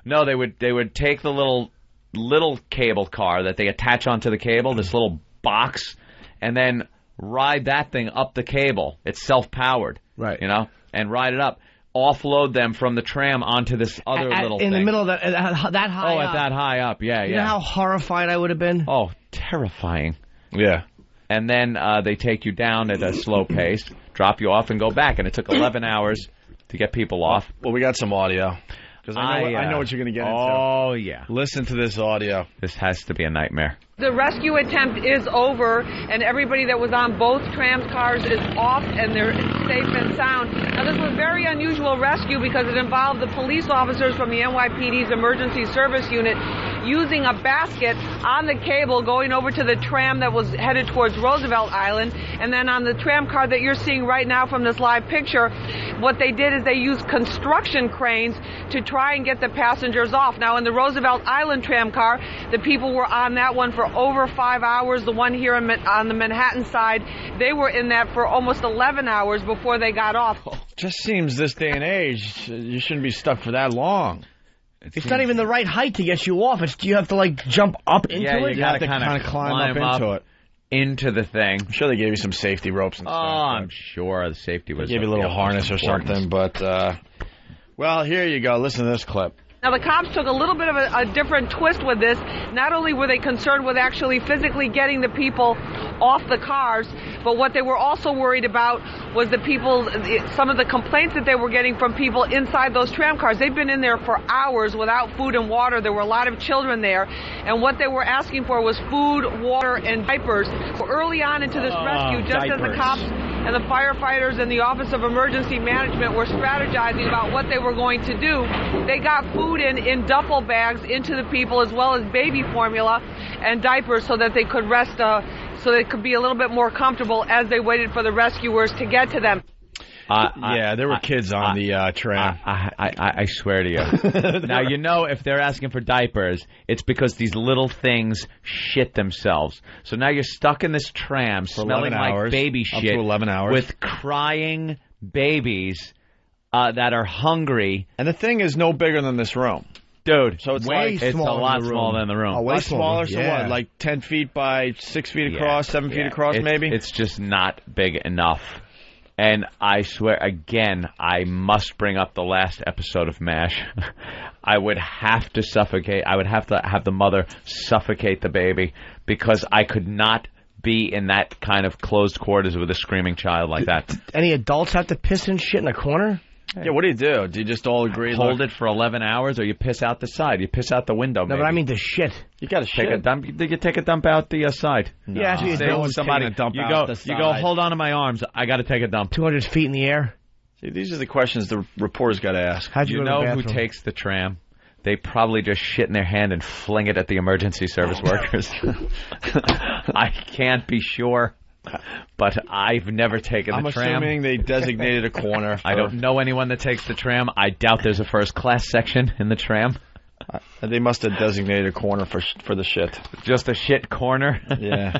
No, they would take the little cable car that they attach onto the cable, this little box, and then ride that thing up the cable. It's self-powered, right? You know, and ride it up. Offload them from the tram onto this other little thing. In the middle of that high up. Oh, at that high up, yeah. You know how horrified I would have been? Oh, terrifying. Yeah. And then they take you down at a slow pace, drop you off, and go back. And it took 11 hours to get people off. Well, we got some audio. Because I know what you're going to get into. Oh, yeah. Listen to this audio. This has to be a nightmare. The rescue attempt is over, and everybody that was on both tram cars is off, and they're safe and sound. Now, this was a very unusual rescue because it involved the police officers from the NYPD's Emergency Service Unit using a basket on the cable going over to the tram that was headed towards Roosevelt Island, and then on the tram car that you're seeing right now from this live picture, what they did is they used construction cranes to try and get the passengers off. Now, in the Roosevelt Island tram car, the people were on that one for over 5 hours. The one here on the Manhattan side, they were in that for almost 11 hours before they got off. Just seems this day and age, you shouldn't be stuck for that long. It's not even the right height to get you off. You have to, jump up into it? You have to kind of climb up into it. Into the thing. I'm sure they gave you some safety ropes and stuff. Oh, I'm sure the safety was... They gave you a little harness or something, but... well, here you go. Listen to this clip. Now, the cops took a little bit of a different twist with this. Not only were they concerned with actually physically getting the people off the cars, but what they were also worried about was some of the complaints that they were getting from people inside those tram cars. They've been in there for hours without food and water. There were a lot of children there, and what they were asking for was food, water, and diapers. Early on into this rescue, just as the cops and the firefighters and the Office of Emergency Management were strategizing about what they were going to do, they got food in duffel bags into the people, as well as baby formula and diapers, so that they could rest, so they could be a little bit more comfortable as they waited for the rescuers to get to them. Yeah, there were kids on the tram. I swear to you. Now, you know, if they're asking for diapers, it's because these little things shit themselves. So now you're stuck in this tram smelling like baby shit. Up to 11 hours. With crying babies that are hungry. And the thing is no bigger than this room. Dude, so it's it's a lot smaller than the room. Way smaller, so what, like 10 feet by 6 feet across, 7 feet across maybe? It's just not big enough. And I swear, again, I must bring up the last episode of MASH. I would have to suffocate. I would have to have the mother suffocate the baby because I could not be in that kind of closed quarters with a screaming child like that. Any adults have to piss and shit in a corner? Yeah, what do you do? Do you just all agree? Hold it for 11 hours, or you piss out the side? You piss out the window, No, but I mean the shit. You got to take a dump. You take a dump out the side. No. Yeah, actually, no one's somebody. taking a dump you out go. the You go. side. Hold on to my arms. I got to take a dump. 200 feet in the air. See, these are the questions the reporters got to ask. How'd you go to know the who bathroom? takes the tram? They probably just shit in their hand and fling it at the emergency service workers. I can't be sure, but I've never taken the tram. I'm assuming they designated a corner. I don't know anyone that takes the tram. I doubt there's a first class section in the tram. They must have designated a corner for the shit. Just a shit corner? Yeah.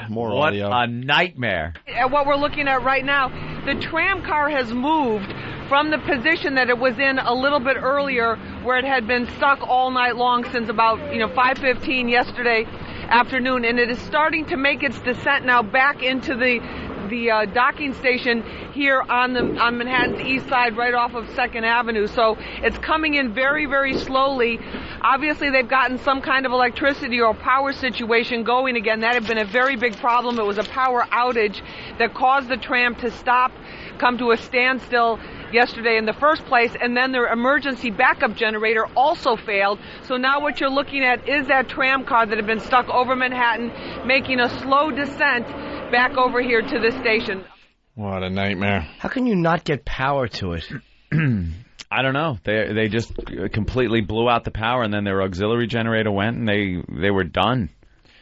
More what audio. a nightmare. At what we're looking at right now, the tram car has moved from the position that it was in a little bit earlier, where it had been stuck all night long since about 5:15 yesterday afternoon, and it is starting to make its descent now back into the docking station here on Manhattan's east side, right off of 2nd Avenue. So it's coming in very, very slowly. Obviously, they've gotten some kind of electricity or power situation going again. That had been a very big problem. It was a power outage that caused the tram to stop, come to a standstill yesterday in the first place, and then their emergency backup generator also failed. So now what you're looking at is that tram car that had been stuck over Manhattan, making a slow descent back over here to the station. What a nightmare. How can you not get power to it? I don't know. They just completely blew out the power, and then their auxiliary generator went, and they were done,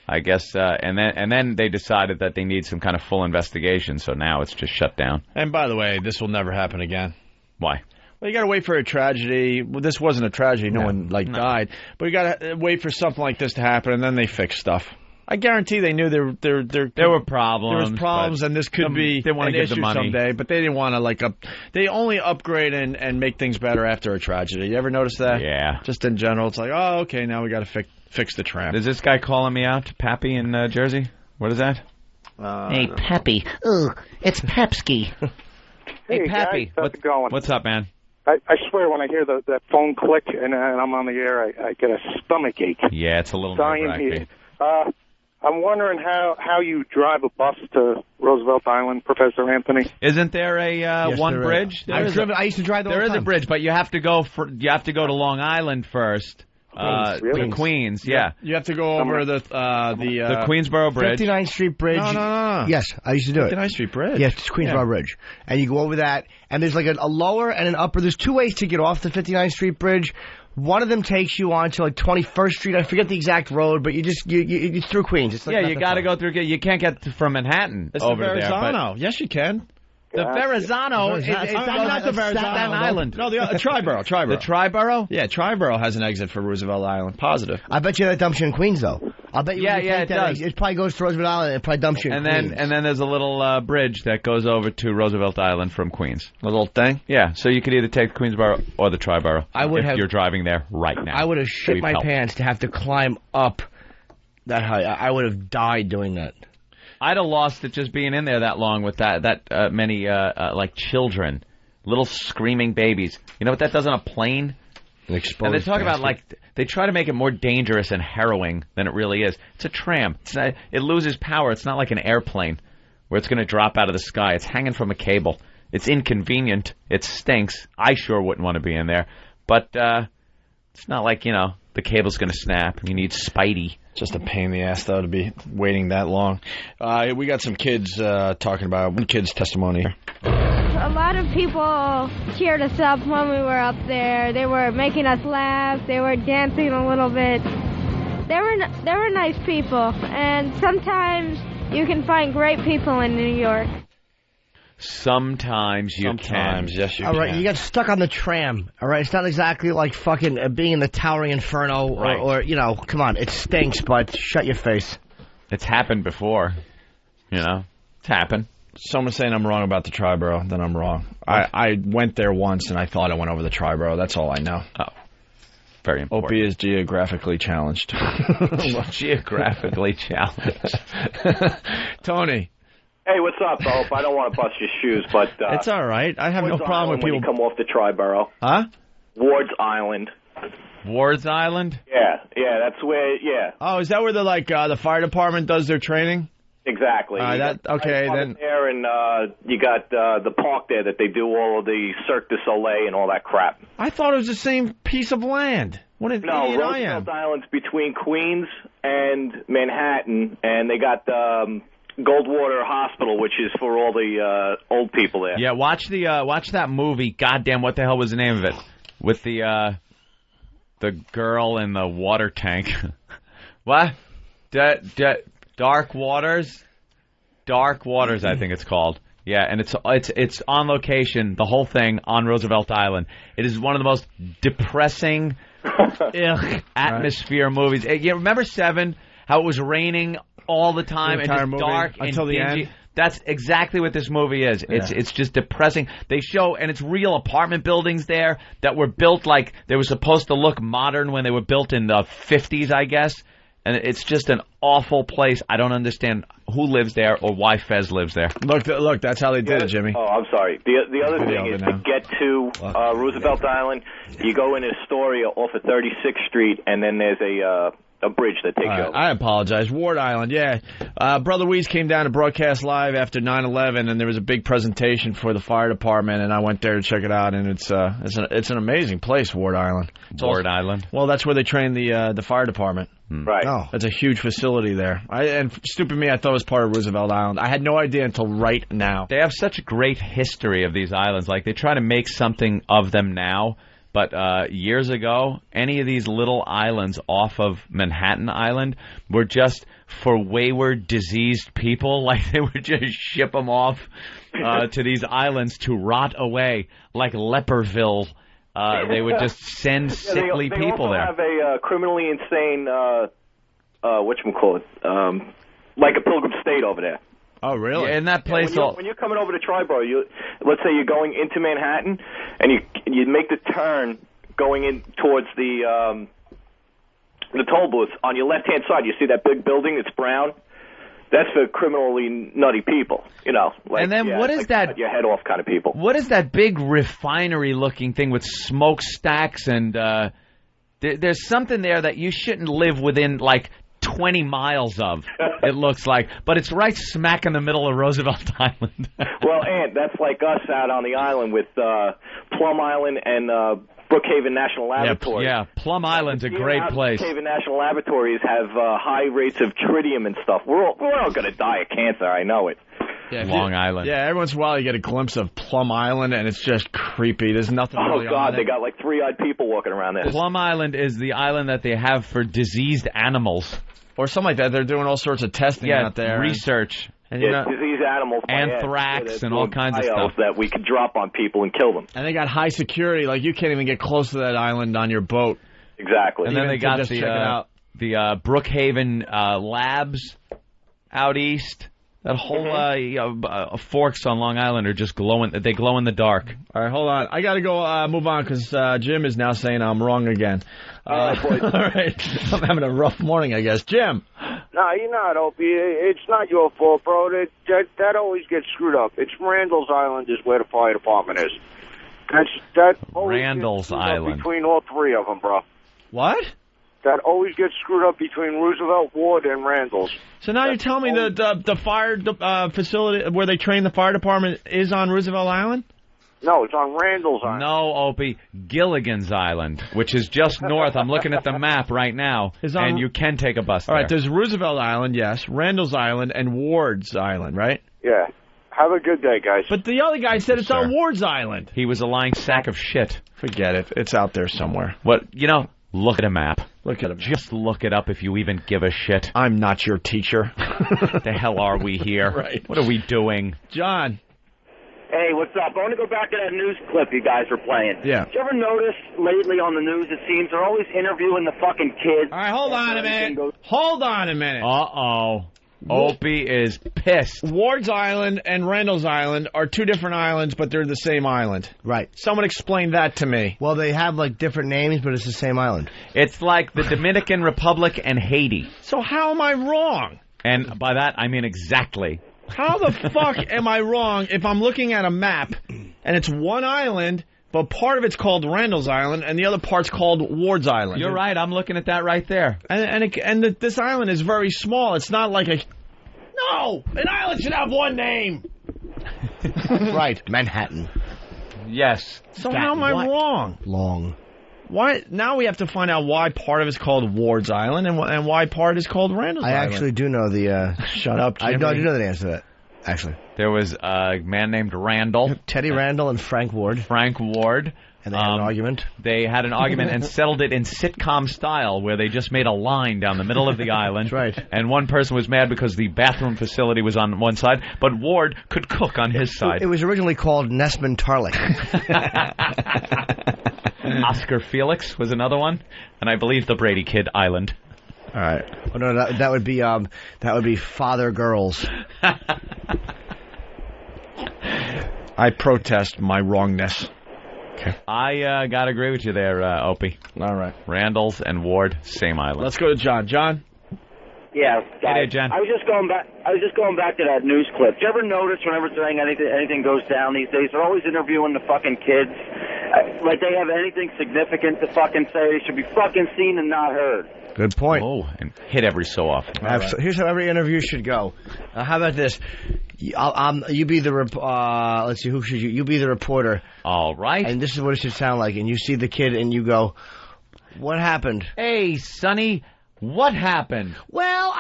I guess. And then they decided that they need some kind of full investigation, so now it's just shut down. And by the way, this will never happen again. Why? Well, you got to wait for a tragedy. Well, this wasn't a tragedy. No one died. But you got to wait for something like this to happen, and then they fix stuff. I guarantee they knew there were problems. There was problems, and this could be an issue someday. But they didn't want to they only upgrade and make things better after a tragedy. You ever notice that? Yeah. Just in general, it's like, oh, okay, now we got to fix the tram. Is this guy calling me out, Pappy in Jersey? What is that? Hey, Pappy. Ugh, it's Pepski. Hey, Pappy. Guys, how's it going? What's up, man? I swear, when I hear that phone click and I'm on the air, I get a stomach ache. Yeah, it's a little Dying nerve-wracking. here. I'm wondering how you drive a bus to Roosevelt Island, Professor Anthony. Isn't there a one bridge? I used to drive there all the time. There is a bridge, but you have to go to Long Island first. Really? To Queens, yeah. You have to go over the Queensboro Bridge. 59th Street Bridge. No. Yes, I used to do it. 59th Street Bridge. Yes, it's Queensboro Bridge. And you go over that, and there's like a lower and an upper. There's two ways to get off the 59th Street Bridge. One of them takes you on to 21st Street. I forget the exact road, but you through Queens. It's you got to go through. You can't get from Manhattan over the Verrazano. there. Yes, you can. The Verrazano is not the Verrazano. Staten Island. No, the Triborough. The Triborough? Yeah, Triborough has an exit for Roosevelt Island. Positive. I bet you that dumps you in Queens, though. I'll bet you. It does. It probably goes to Roosevelt Island. It probably dumps you in Queens. And then there's a little bridge that goes over to Roosevelt Island from Queens. A little thing? Yeah, so you could either take Queensboro or the Triborough if you're driving there right now. I would have shit my pants to have to climb up that high. I would have died doing that. I'd have lost it just being in there that long with that many children, little screaming babies. You know what that does on a plane? And they talk about they try to make it more dangerous and harrowing than it really is. It's a tram. It loses power. It's not like an airplane where it's going to drop out of the sky. It's hanging from a cable. It's inconvenient. It stinks. I sure wouldn't want to be in there. But it's not like, the cable's going to snap. You need Spidey. Just a pain in the ass, though, to be waiting that long. We got some kids talking about one kid's testimony. A lot of people cheered us up when we were up there. They were making us laugh. They were dancing a little bit. They were nice people, and sometimes you can find great people in New York. Sometimes you can. Yes, you can. All right, you got stuck on the tram. All right, it's not exactly like fucking being in the towering inferno or, you know, come on, it stinks, but shut your face. It's happened before. You know, it's happened. Someone's saying I'm wrong about the Triborough, then I'm wrong. I went there once, and I thought I went over the Triborough. That's all I know. Oh. Very important. Opie is geographically challenged. Geographically challenged. Tony. Hey, what's up, Hope? I don't want to bust your shoes, but... it's all right. I have no problem with people... When you come off the Triborough. Huh? Ward's Island. Ward's Island? Yeah, that's where, Oh, is that where the fire department does their training? Exactly. Okay, then... There, and you got the park there that they do all of the Cirque du Soleil and all that crap. I thought it was the same piece of land. What an idiot I am. Roosevelt Island's between Queens and Manhattan, and they got Goldwater Hospital, which is for all the old people there. Yeah, watch that movie. Goddamn, what the hell was the name of it? With the girl in the water tank. What? Dark Waters? Dark Waters, I think it's called. Yeah, and it's on location, the whole thing on Roosevelt Island. It is one of the most depressing atmosphere movies. You remember Seven? How it was raining all the time and just dark and until the dingy? end. That's exactly what this movie is. It's just depressing. They show, and it's real apartment buildings there that were built like they were supposed to look modern when they were built in the 50s, I guess. And it's just an awful place. I don't understand who lives there or why Fez lives there. Look, that's how they did it, Jimmy. Oh, I'm sorry. The other thing is to get to Roosevelt Island, you go in Astoria off of 36th Street, and then there's a bridge that takes you over. I apologize. Ward Island, yeah. Brother Weeze came down to broadcast live after 9/11, and there was a big presentation for the fire department, and I went there to check it out, and it's an amazing place, Ward Island. Island? Well, that's where they train the fire department. Right. Oh, it's a huge facility there. And stupid me, I thought it was part of Roosevelt Island. I had no idea until right now. They have such a great history of these islands. Like, they try to make something of them now. But years ago, any of these little islands off of Manhattan Island were just for wayward, diseased people. Like, they would just ship them off to these islands to rot away, like Leperville. They would just send sickly people there. They also have a criminally insane, whatchamacallit, like a Pilgrim State over there. Oh, really? Yeah, in that place... when you're coming over to Triborough, let's say you're going into Manhattan, and you make the turn going in towards the toll booth. On your left-hand side, you see that big building that's brown? That's for criminally nutty people, you know. Like, and then what is that? Your head off kind of people. What is that big refinery-looking thing with smokestacks and... there's something there that you shouldn't live within, like... 20 miles of, it looks like. But it's right smack in the middle of Roosevelt Island. Well, Ant, that's like us out on the island with Plum Island and Brookhaven National Laboratory. Yeah, Plum Island's a great place. Brookhaven National Laboratories have high rates of tritium and stuff. We're all going to die of cancer, I know it. Yeah, Long Island. Yeah, every once in a while you get a glimpse of Plum Island, and it's just creepy. There's nothing really on it. Oh, God, they got like three-eyed people walking around there. Plum Island is the island that they have for diseased animals. Or something like that. They're doing all sorts of testing out there. Research. And diseased animals. Anthrax and all kinds of stuff. That we could drop on people and kill them. And they got high security. Like, you can't even get close to that island on your boat. Exactly. And then they got the Brookhaven labs out east. That whole forks on Long Island are just glowing. They glow in the dark. All right, hold on. I got to go move on because Jim is now saying I'm wrong again. All right, boys. All right. I'm having a rough morning, I guess. Jim. No, you're not, Opie. It's not your fault, bro. That always gets screwed up. It's Randall's Island is where the fire department is. That always Randall's gets screwed Island. up between all three of them, bro. What? That always gets screwed up between Roosevelt, Ward, and Randall's. So now you're telling me the fire facility where they train the fire department is on Roosevelt Island? No, it's on Randall's Island. No, Opie. Gilligan's Island, which is just north. I'm looking at the map right now, and you can take a bus there. All right, there's Roosevelt Island, yes, Randall's Island, and Ward's Island, right? Yeah. Have a good day, guys. But the other guy said it's on Ward's Island. He was a lying sack of shit. Forget it. It's out there somewhere. Look at a map. Look at him. Just look it up if you even give a shit. I'm not your teacher. The hell are we here? Right. What are we doing? John. Hey, what's up? I want to go back to that news clip you guys were playing. Yeah. Did you ever notice lately on the news, it seems they're always interviewing the fucking kids? All right, hold on a minute. Hold on a minute. Uh-oh. Opie is pissed. Ward's Island and Randall's Island are two different islands, but they're the same island. Right. Someone explain that to me. Well, they have, like, different names, but it's the same island. It's like the Dominican Republic and Haiti. So how am I wrong? And by that, I mean exactly. How the fuck am I wrong if I'm looking at a map and it's one island, but part of it's called Randall's Island and the other part's called Ward's Island? You're right. I'm looking at that right there. And this island is very small. It's not like a... No! An island should have one name! Right. Manhattan. Yes. So how am I wrong? Long. Why? Now we have to find out why part of it's called Ward's Island and why part is called Randall's Island. I actually do know the... Shut up, Jimmy. I do know the answer to that, actually. There was a man named Randall. Teddy Randall and Frank Ward. Frank Ward. And they had an argument. They had an argument and settled it in sitcom style, where they just made a line down the middle of the island. That's right. And one person was mad because the bathroom facility was on one side, but Ward could cook on his side. It was originally called Nesman Tarlick. Oscar Felix was another one, and I believe the Brady Kid Island. All right. Oh, no, that would be Father Girls. I protest my wrongness. Okay. I gotta agree with you there, Opie. All right. Randall's and Ward, same island. Let's go to John. John? Yeah, Hey, John. I was just going back to that news clip. Do you ever notice whenever anything goes down these days, they're always interviewing the fucking kids, like they have anything significant to fucking say. They should be fucking seen and not heard. Good point. Oh, and hit every so often. Here's how every interview should go. How about this? You be the let's see, who should you? You be the reporter. All right. And this is what it should sound like. And you see the kid, and you go, "What happened?" Hey, Sonny, what happened? Well,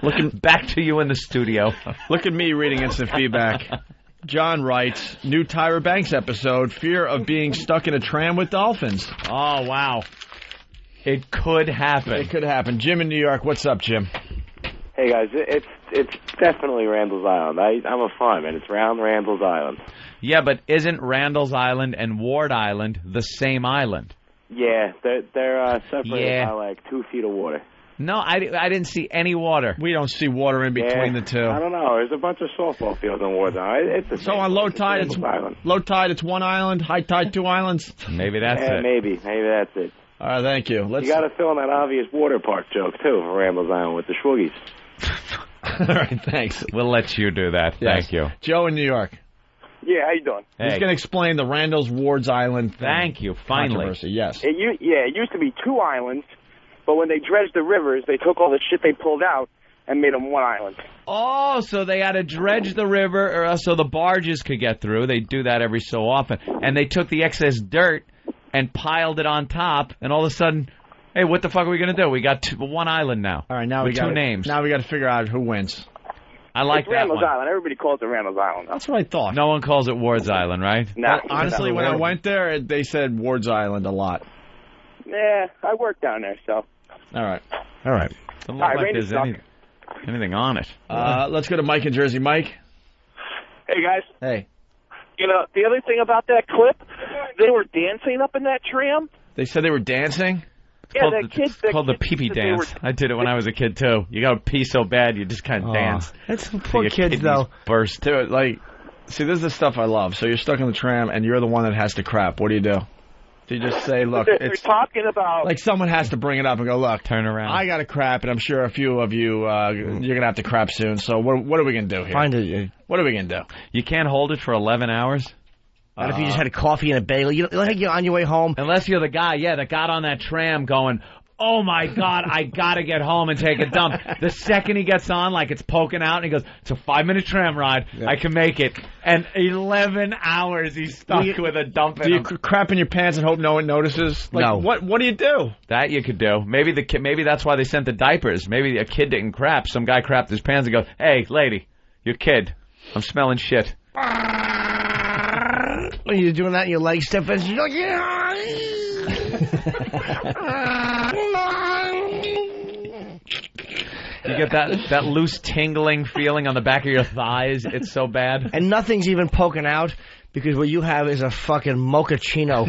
Looking back to you in the studio. Look at me reading instant feedback. John writes, new Tyra Banks episode, fear of being stuck in a tram with dolphins. Oh, wow. It could happen. It could happen. Jim in New York, what's up, Jim? Hey, guys, it's definitely Randall's Island. I'm a fireman. It's round Randall's Island. Yeah, but isn't Randall's Island and Ward Island the same island? Yeah, they're separated by like 2 feet of water. No, I didn't see any water. We don't see water in between the two. I don't know. There's a bunch of softball fields on Ward Island. So on low tide, it's one island. High tide, 2 islands. Maybe that's it. Maybe that's it. All right, thank you. You got to fill in that obvious water park joke too for Randall's Island with the Schwoogies. All right, thanks. We'll let you do that. Yes. Thank you. Joe in New York. Yeah, how you doing? He's going to explain the Randall's Ward's Island thing. Thank you. Finally. Controversy, yes. It used to be 2 islands, but when they dredged the rivers, they took all the shit they pulled out and made them 1 island. Oh, so they had to dredge the river so the barges could get through. They do that every so often. And they took the excess dirt and piled it on top, and all of a sudden, hey, what the fuck are we going to do? We got 1 island now. All right, now with we got 2 names. Now we got to figure out who wins. I like it's that Randall's one. Island. Everybody calls it Randall's Island. That's what I thought. No one calls it Ward's Island, right? No. Honestly, when I went there, they said Ward's Island a lot. Yeah, I work down there, so. All right. Doesn't look like there's anything on it. Let's go to Mike in Jersey. Mike? Hey, guys. Hey. You know, the other thing about that clip, they were dancing up in that tram. They said they were dancing? Yeah, It's called the pee-pee dance. I did it when I was a kid, too. You got to pee so bad, you just kind of dance. That's poor your kids, though. Burst. Dude, see, this is the stuff I love. So you're stuck in the tram, and you're the one that has to crap. What do? Do you just say, look, they're talking about... Like, someone has to bring it up and go, look. Turn around. I got to crap, and I'm sure a few of you, you're going to have to crap soon. So what are we going to do here? What are we going to do? You can't hold it for 11 hours? Not if you just had a coffee and a bagel. You know, you're on your way home. Unless you're the guy, that got on that tram going, oh, my God, I got to get home and take a dump. The second he gets on, like it's poking out, and he goes, it's a 5-minute tram ride. Yeah. I can make it. And 11 hours he's stuck with a dump in him. Do you crap in your pants and hope no one notices? No. What do you do? That you could do. Maybe that's why they sent the diapers. Maybe a kid didn't crap. Some guy crapped his pants and goes, hey, lady, your kid, I'm smelling shit. When you're doing that and your legs step in, you're like, You get that loose tingling feeling on the back of your thighs. It's so bad. And nothing's even poking out because what you have is a fucking mochaccino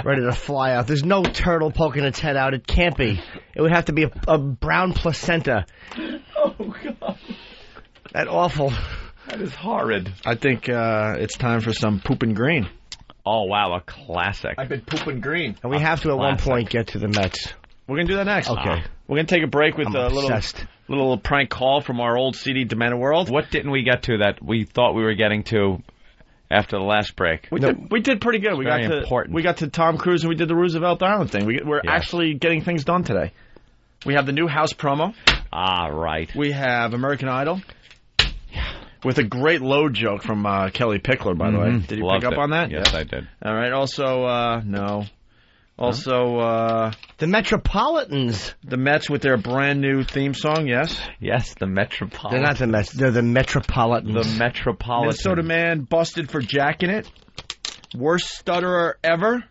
ready to fly out. There's no turtle poking its head out. It can't be. It would have to be a brown placenta. Oh, God. That awful. That is horrid. I think it's time for some poopin' green. Oh, wow, a classic. I've been pooping green. And we have to, at one point, get to the Mets. We're going to do that next. Okay. We're going to take a break with a little prank call from our old CD, Demented World. What didn't we get to that we thought we were getting to after the last break? We did pretty good. We got to Tom Cruise and we did the Roosevelt Island thing. We're actually getting things done today. We have the new house promo. Ah, right. We have American Idol. With a great load joke from Kelly Pickler, by the way. Did you pick up on that? Yes, I did. All right. Also, no. Also, the Metropolitans. The Mets with their brand new theme song, yes? Yes, the Metropolitans. They're not the Mets. They're the Metropolitans. The Metropolitans. Minnesota man busted for jacking it. Worst stutterer ever.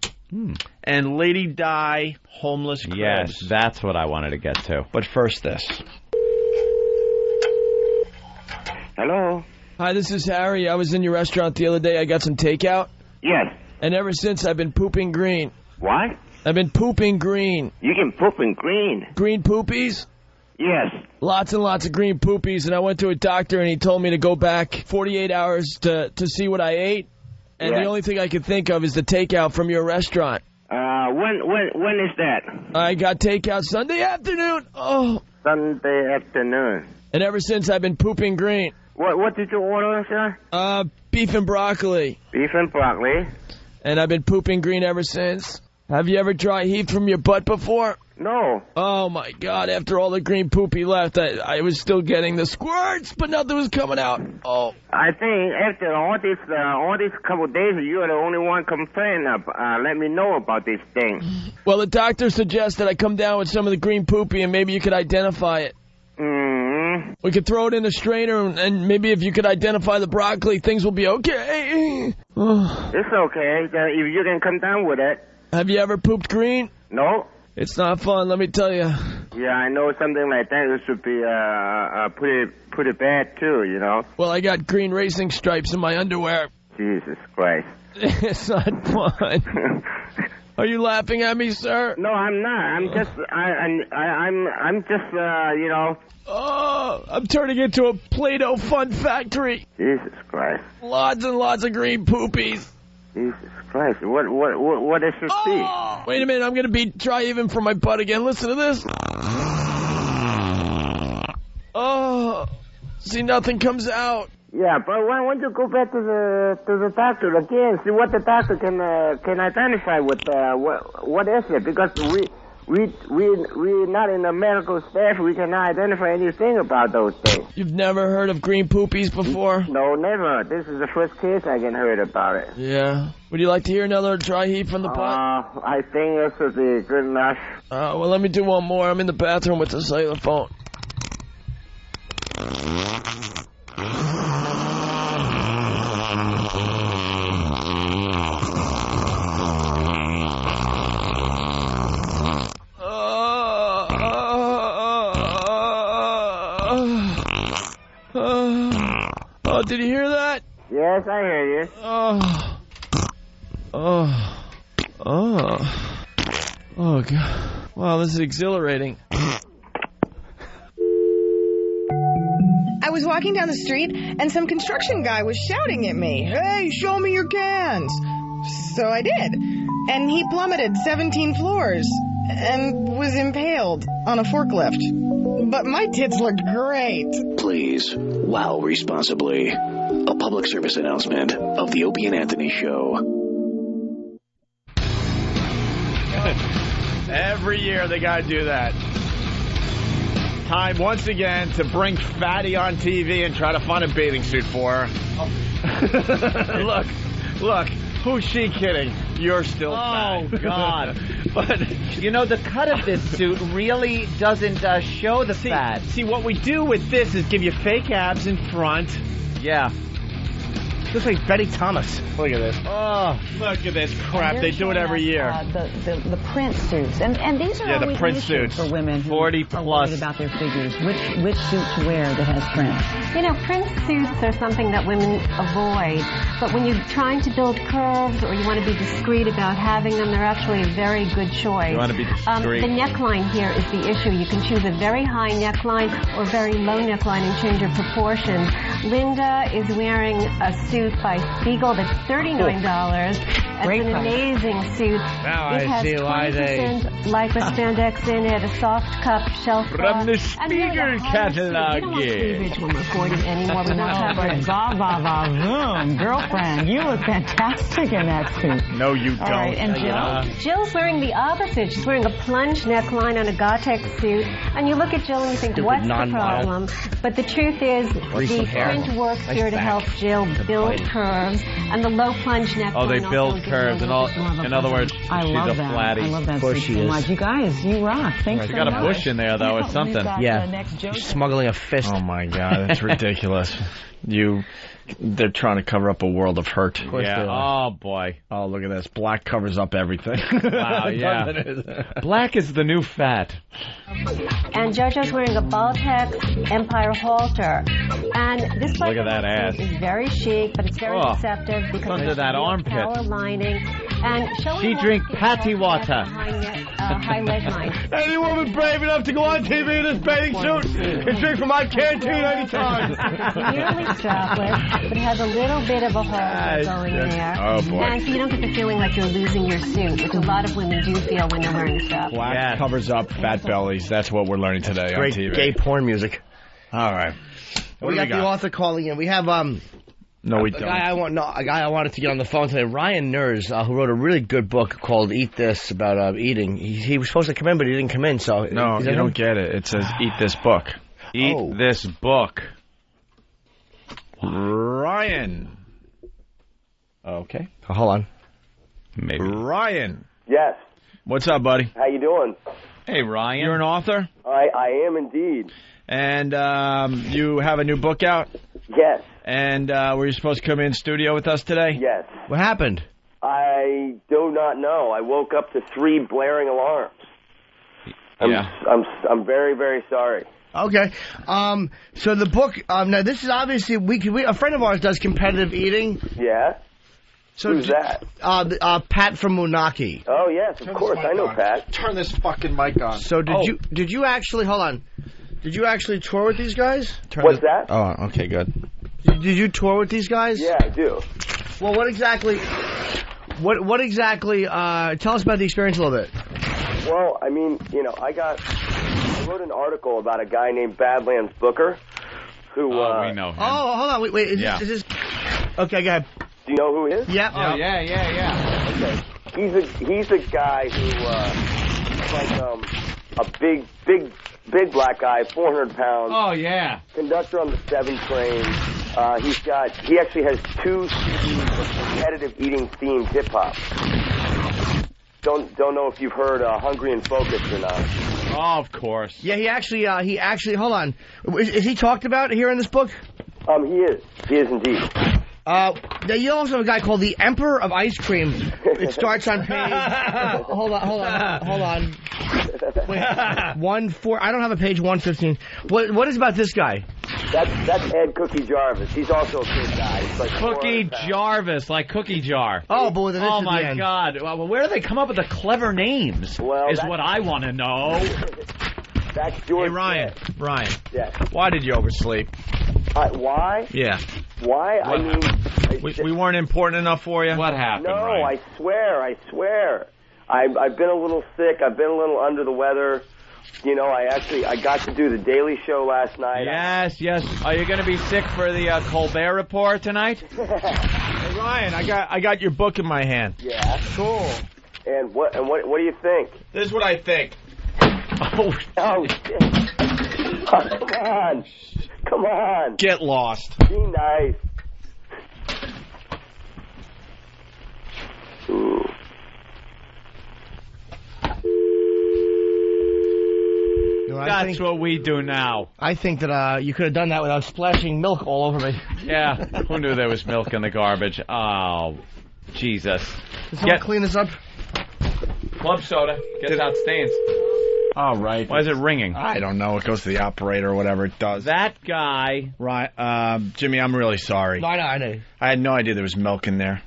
And Lady Di, homeless cribs. Yes, that's what I wanted to get to. But first this. Hello? Hi, this is Harry. I was in your restaurant the other day. I got some takeout. Yes. And ever since, I've been pooping green. What? I've been pooping green. You can poop in green? Green poopies? Yes. Lots and lots of green poopies, and I went to a doctor, and he told me to go back 48 hours to see what I ate. And the only thing I could think of is the takeout from your restaurant. When is that? I got takeout Sunday afternoon. Oh. Sunday afternoon. And ever since, I've been pooping green. What did you order, sir? Beef and broccoli. Beef and broccoli. And I've been pooping green ever since. Have you ever dry heaved from your butt before? No. Oh, my God. After all the green poop he left, I was still getting the squirts, but nothing was coming out. Oh. I think after all these couple of days, you are the only one complaining. Let me know about this thing. Well, the doctor suggested I come down with some of the green poopy, and maybe you could identify it. We could throw it in a strainer, and maybe if you could identify the broccoli, things will be okay. It's okay. If you can come down with it. Have you ever pooped green? No. It's not fun, let me tell you. Yeah, I know something like that. It should be pretty bad, too, you know. Well, I got green racing stripes in my underwear. Jesus Christ. It's not fun. Are you laughing at me, sir? No, I'm not. I'm just, you know. Oh, I'm turning into a Play-Doh fun factory. Jesus Christ. Lots and lots of green poopies. Jesus Christ. What is your speech? Wait a minute, I'm going to be dry even from my butt again. Listen to this. Oh, see, nothing comes out. Yeah, but why don't you go back to the doctor again? See what the doctor can identify with what is it? Because we're not in the medical staff. We cannot identify anything about those things. You've never heard of green poopies before? No, never. This is the first case I can heard about it. Yeah. Would you like to hear another dry heave from the butt? I think this would be good enough. Well, let me do one more. I'm in the bathroom with the cellular phone. Oh, did you hear that? Yes, I hear you. Oh, God. Wow, this is exhilarating. I was walking down the street, and some construction guy was shouting at me, "Hey, show me your cans!" So I did. And he plummeted 17 floors and was impaled on a forklift. But my tits looked great. Please, wow responsibly. A public service announcement of the Opie Anthony Show. Every year they got to do that. Time once again to bring Fatty on TV and try to find a bathing suit for her. Look, who's she kidding? You're still fat. Oh, God. But, you know, the cut of this suit really doesn't show the fat. See, what we do with this is give you fake abs in front. Yeah. Looks like Betty Thomas. Look at this. Oh, look at this crap. They do it every year. The print suits. And these are the print suits for women who 40 are plus. worried about their figures. Which suit to wear that has print? You know, print suits are something that women avoid. But when you're trying to build curves or you want to be discreet about having them, they're actually a very good choice. You want to be discreet. The neckline here is the issue. You can choose a very high neckline or very low neckline and change your proportions. Linda is wearing a suit by Spiegel that's $39. It's Great an price. amazing suit. Now it I has see why they... 20% lycra spandex in it, a soft cup, shelf From the and really Spiegel a hard suit. catalog. We don't want cleavage when we're 40 anymore. We want No, but coverage. zoom. Girlfriend, you look fantastic in that suit. No, you don't. All right, and Jill? Jill's wearing the opposite. She's wearing a plunge neckline on a Gotex suit. And you look at Jill and you think, Stupid what's the non-model. problem? But the truth is, Greasy the hair. print works Nice here to back. help Jill build curves. And the low plunge neckline Oh, they also build gives curves. you a And all, little bit more of a in other words, I she's love a that. flatty. I love that Of course suit she so is. much. You guys, you rock. Thanks She so got a much. bush in there, though, or something. We've got, Yeah. next Joe. She's smuggling a fist. Oh, my God. That's ridiculous. They're trying to cover up a world of hurt. course Yeah. they are. Oh, boy. Oh, look at this. Black covers up everything. Wow, yeah. Black is the new fat. And JoJo's wearing a Baltex Empire halter. And this Look at that ass. is very chic, but it's very Oh, deceptive because under there's that real armpit. power lining. And showing She off drink skin patty also water. has a high leg line. Any woman brave enough to go on TV in this bathing suit can drink from my canteen anytime. Nearly strapless, but it has a little bit of a hole going there. Oh, boy. And so you don't get the feeling like you're losing your suit, which a lot of women do feel when they're wearing straps. Black covers up fat bellies. That's what we're learning today on Great TV. gay porn music. All right. What We do got the author calling in. We have No, we a don't. guy I wanted to get on the phone today, Ryan Nerz, who wrote a really good book called Eat This about eating. He was supposed to come in, but he didn't come in. So No, you don't get it. It says eat this book. Eat this book. Ryan. Okay. Hold on. Maybe. Ryan. Yes. What's up, buddy? How you doing? Hey, Ryan. You're an author? I am indeed. And you have a new book out? Yes. And were you supposed to come in studio with us today? Yes. What happened? I do not know. I woke up to 3 blaring alarms. I'm very, very sorry. Okay. So the book. Now this is obviously a friend of ours does competitive eating. Yeah. So Who's that? Pat from Moonaki. Oh yes, of course I know Pat. Turn this fucking mic on. So did you actually hold on? Did you actually tour with these guys? What's that? Oh, okay, good. Did you tour with these guys? Yeah, I do. Well, what exactly? Tell us about the experience a little bit. Well, I mean, I wrote an article about a guy named Badlands Booker, who. we know him. Oh, hold on, wait. Is this? Okay, go ahead. Do you know who he is? Yeah. Oh, yeah. Okay. He's a guy who like a big black guy, 400 pounds. Oh, yeah. Conductor on the 7 train. He actually has 2 CDs of competitive eating themed hip hop. Don't know if you've heard Hungry and Focused or not. Oh, of course. Yeah, he actually. Hold on. Is he talked about here in this book? He is indeed. You also have a guy called the Emperor of Ice Cream. It starts on page. Hold on. Wait, 1-4. I don't have a page 115. What is about this guy? That's Ed Cookie Jarvis. He's also a good guy. He's like Cookie Jarvis, like Cookie Jar. Oh, but with an oh at the my end. God! Well, where do they come up with the clever names? Well, is what I want to know. That's George. Hey, Ryan. Yeah. Why did you oversleep? Why? Yeah. Why? I mean, we weren't important enough for you? What happened, no, Ryan? I swear. I've been a little sick. I've been a little under the weather. I got to do the Daily Show last night. Yes. Are you going to be sick for the Colbert Report tonight? Hey, Ryan, I got your book in my hand. Yeah. Cool. And what do you think? This is what I think. Oh shit! Oh, come on! Get lost. Be nice. You That's what we do now. I think that you could have done that without splashing milk all over me. Yeah, who knew there was milk in the garbage? Oh, Jesus. Can someone clean this up? Club soda. Gets out stains. All right. Why is it ringing? I don't know. It goes to the operator or whatever it does. That guy. Right. Jimmy, I'm really sorry. No, I know. I had no idea there was milk in there.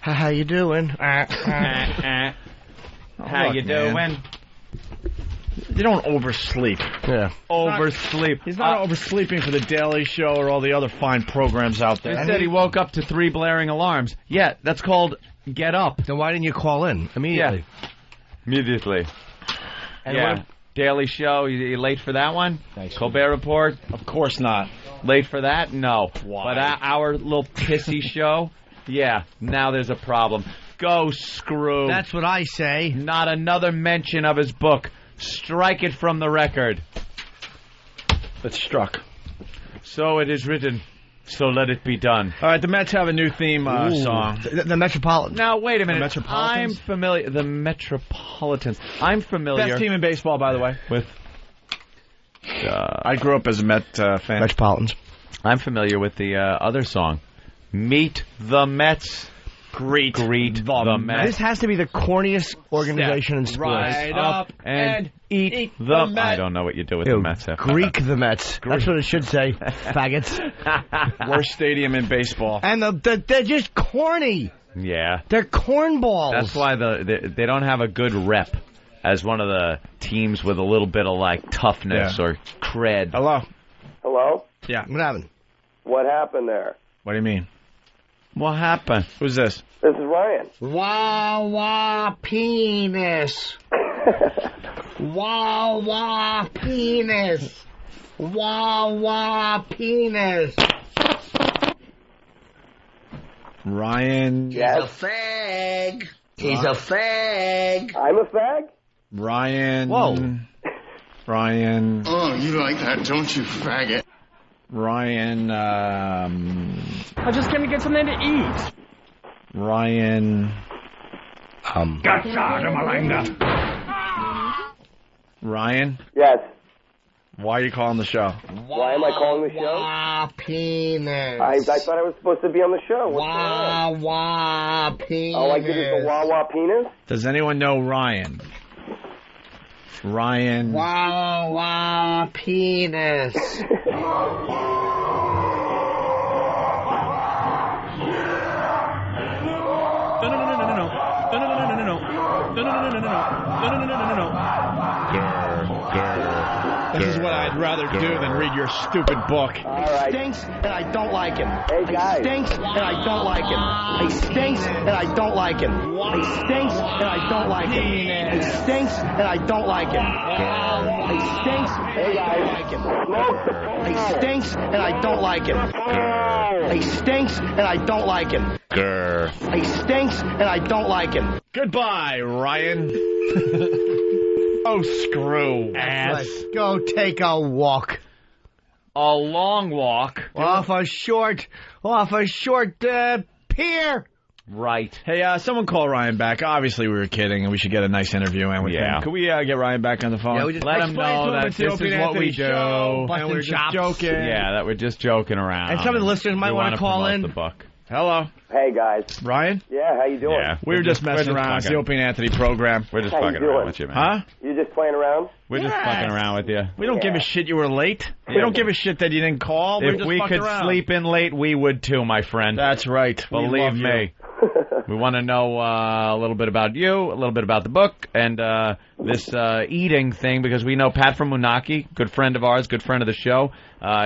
How you doing? How you doing? Man. You don't oversleep. Yeah. Oversleep. He's not oversleeping for the Daily Show or all the other fine programs out there. He said he woke up to 3 blaring alarms. Yeah, that's called get up. Then why didn't you call in immediately? Yeah. Immediately. And yeah. Daily Show, you late for that one? Thanks. Colbert Report? Of course not. Late for that? No. Why? But our little pissy show? Yeah, now there's a problem. Go screw. That's what I say. Not another mention of his book. Strike it from the record. It's struck. So it is written. So let it be done. All right, the Mets have a new theme song. The Metropolitans. Now, wait a minute. The Metropolitans? I'm familiar. The Metropolitans. I'm familiar. Best team in baseball, by the way. With. I grew up as a Met fan. Metropolitans. I'm familiar with the other song. Meet the Mets. Greet the Mets. This has to be the corniest organization in sports. Right up and eat the Mets. I don't know what you do with the Mets. Greek the Mets. That's what it should say, faggots. Worst stadium in baseball. And they're just corny. Yeah. They're cornballs. That's why they don't have a good rep as one of the teams with a little bit of, like, toughness or cred. Hello? Hello? Yeah. What happened? What happened there? What do you mean? What happened? Who's this? This is Ryan. Wah, wah, penis. Wah, wah, penis. Wah, wah, penis. Ryan. Yes. He's a fag. He's a fag. I'm a fag? Ryan. Whoa. Ryan. Oh, you like that, don't you, faggot? Ryan. I just came to get something to eat. Ryan. Ryan? Yes. Why are you calling the show? Why am I calling the show? Wah, penis. I thought I was supposed to be on the show. What's going Wah, on? wah, penis. All I get is the wah wah penis? Does anyone know Ryan? Ryan. Wah, wah, penis. This is what I'd rather do than read your stupid book. All right. He stinks, and I don't like him. Hey, guys. He stinks, and I don't like him. He stinks, and I don't like him. He stinks, and I don't like him. He stinks, and I don't like him. He stinks, Hey, guys. He stinks, and I don't like him. He stinks, and I don't like him. He stinks, and I don't like him. Goodbye, Ryan. Oh, screw. Ass. Go take a walk. A long walk. Off a short pier. Right. Hey, someone call Ryan back. Obviously, we were kidding, and we should get a nice interview in with him. Could we get Ryan back on the phone? Yeah, we just let him know that this is what we do. And we're just joking. Yeah, that we're just joking around. And some of the listeners might want to call in. The book. Hello. Hey, guys. Ryan? Yeah, how you doing? Yeah. We were just messing around. It's the Opie Anthony program. We're just How you fucking doing? around with you, man. Huh? You just playing around? We're just fucking around with you. We don't give a shit you were late. We don't give a shit that you didn't call. If we could sleep in late, we would too, my friend. That's right. Believe me. We want to know a little bit about you, a little bit about the book, and this eating thing, because we know Pat from Moonachie, good friend of ours, good friend of the show.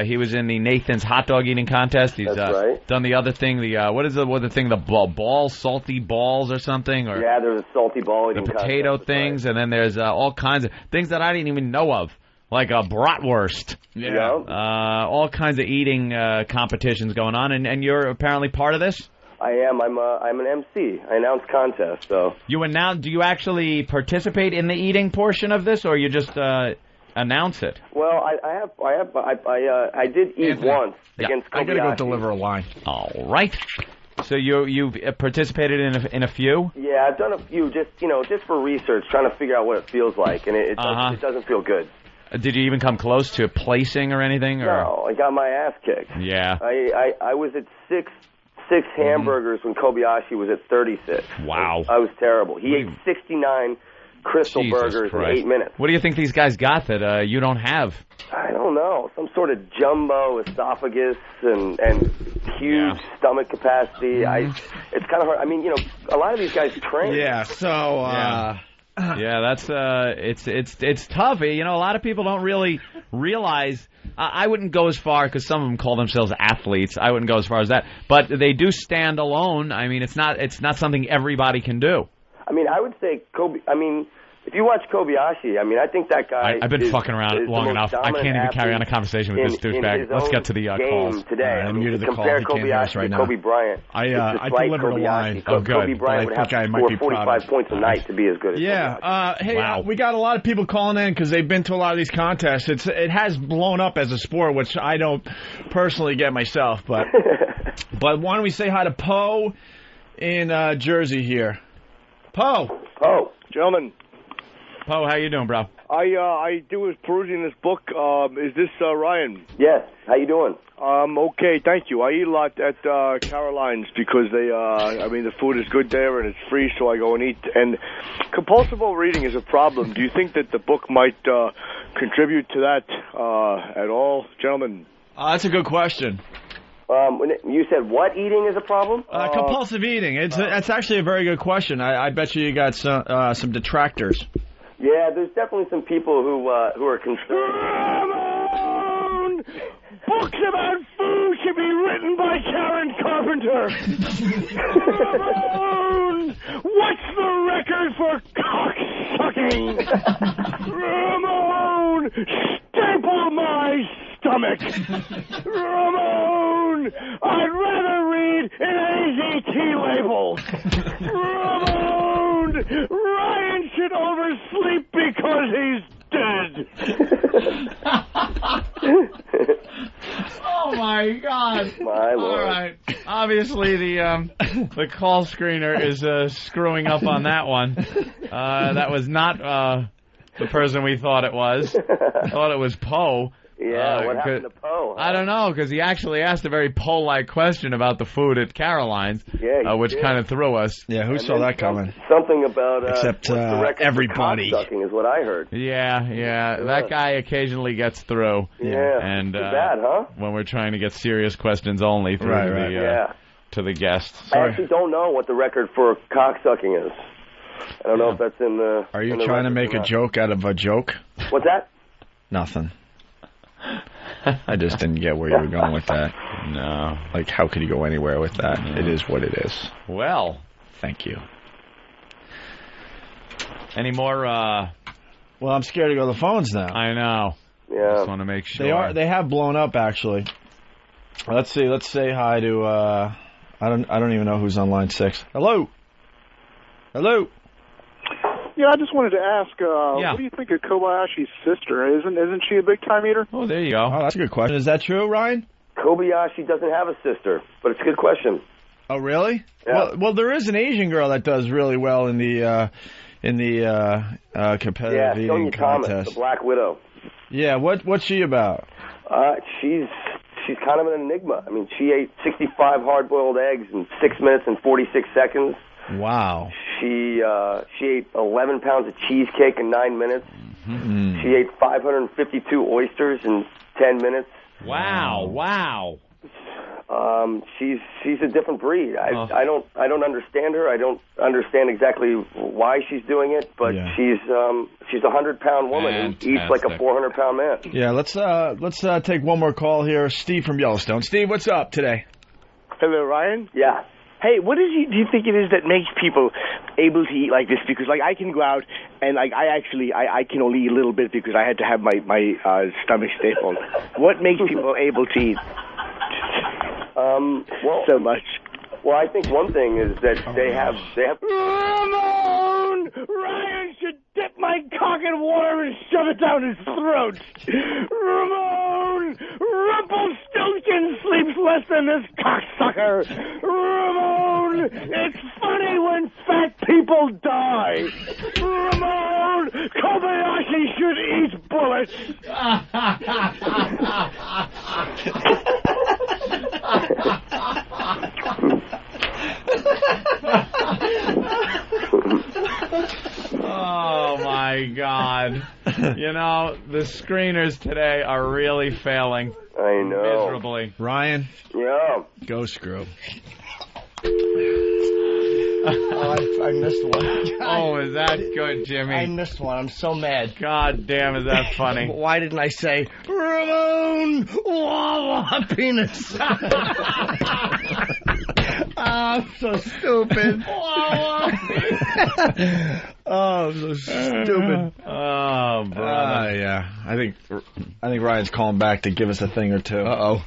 He was in the Nathan's hot dog eating contest. He's done the other thing, what is the thing, the balls, salty balls or something? Or yeah, there's a salty ball eating the potato contest, things, and then there's all kinds of things that I didn't even know of, like a bratwurst. Yeah. All kinds of eating competitions going on, and you're apparently part of this? I am. I'm an MC. I announce contests. So you announce? Do you actually participate in the eating portion of this, or you just announce it? Well, I did eat once against Kobayashi. I gotta go deliver a line. All right. So you've participated in a few? Yeah, I've done a few just for research, trying to figure out what it feels like, and it doesn't feel good. Did you even come close to placing or anything? Or? No, I got my ass kicked. Yeah. I was at six hamburgers when Kobayashi was at 36. Wow. I was terrible. He ate 69 Crystal Jesus burgers Christ. in 8 minutes. What do you think these guys got that you don't have? I don't know. Some sort of jumbo esophagus and huge stomach capacity. It's kind of hard. I mean, a lot of these guys train. Yeah. So. Yeah, that's it's tough. A lot of people don't really realize. I wouldn't go as far because some of them call themselves athletes. I wouldn't go as far as that, but they do stand alone. I mean, it's not something everybody can do. I mean, I would say if you watch Kobayashi, I think that guy. I've been fucking around long enough. I can't even carry on a conversation with this douchebag. Let's get to the calls. Today, I'm muted the call. Compare He can't hear us Kobayashi right to now. Kobe Bryant. I delivered a line. Oh, good. Kobe Bryant would have to score 45 points a night to be as good as Kobayashi. Hey, we got a lot of people calling in because they've been to a lot of these contests. It has blown up as a sport, which I don't personally get myself. But but why don't we say hi to Poe in Jersey here? Poe. Gentlemen. Poe, how you doing, bro? I was perusing this book. Is this Ryan? Yes. How you doing? Okay, thank you. I eat a lot at Caroline's because the food is good there and it's free, so I go and eat. And compulsive overeating is a problem. Do you think that the book might contribute to that at all, gentlemen? That's a good question. You said what eating is a problem? Compulsive eating. It's actually a very good question. I bet you got some detractors. Yeah, there's definitely some people who are concerned. Ramone! Books about food should be written by Karen Carpenter. Ramone! What's the record for cock-sucking? Ramone! Staple my stomach! Ramone! I'd rather read an AZT label! Ramone! Ryan should oversleep because he's dead! Oh my God! My Lord! All right. Obviously, the call screener is screwing up on that one. That was not the person we thought it was. Thought it was Poe. Yeah, what happened to Poe? I don't know, because he actually asked a very Poe-like question about the food at Caroline's, which kind of threw us. Yeah, who saw that coming? Something about except everybody. Cock-sucking is what I heard. Yeah. That guy occasionally gets through. Yeah, and too bad, huh? When we're trying to get serious questions only through to the guests. I actually don't know what the record for cock-sucking is. I don't know if that's in the... Are you trying to make a joke out of a joke? What's that? Nothing. I just didn't get where you were going with that. No. Like, how could you go anywhere with that? No. It is what it is. Well. Thank you. Any more, Well, I'm scared to go to the phones now. I know. Yeah. Just want to make sure. They have blown up, actually. Let's see. Let's say hi to, I don't even know who's on line 6. Hello? Yeah, I just wanted to ask, what do you think of Kobayashi's sister? Isn't she a big-time eater? Oh, there you go. Oh, that's a good question. Is that true, Ryan? Kobayashi doesn't have a sister, but it's a good question. Oh, really? Yeah. Well, there is an Asian girl that does really well in the competitive eating Sonia contest. Thomas, the Black Widow. Yeah, what's she about? She's kind of an enigma. I mean, she ate 65 hard-boiled eggs in 6 minutes and 46 seconds. Wow. She ate 11 pounds of cheesecake in 9 minutes. Mm-hmm. She ate 552 oysters in 10 minutes. Wow. She's a different breed. I don't understand her. I don't understand exactly why she's doing it, but she's a 100-pound woman who eats like a 400-pound man. Yeah, let's take one more call here. Steve from Yellowstone. Steve, what's up today? Hello, Ryan? Yeah. Hey, what do you think it is that makes people able to eat like this? Because I can go out and I can only eat a little bit because I had to have my stomach stapled. What makes people able to eat so much? Well, I think one thing is that they have. Ramone! Ryan should dip my cock in water and shove it down his throat. Ramone! Ramone! Rumpelstiltskin sleeps less than this cocksucker! Ramone! It's funny when fat people die! Ramone! Kobayashi should eat bullets! Oh, my God. You know, the screeners today are really failing. I know. Miserably. Ryan? Yeah. Go screw. I missed one. Oh, is that good, Jimmy? I missed one. I'm so mad. God damn, is that funny? Why didn't I say, Ramone, Wawa penis? I'm so stupid. Oh, I'm so stupid. Oh, brother. Yeah. I think Ryan's calling back to give us a thing or two. Uh-oh.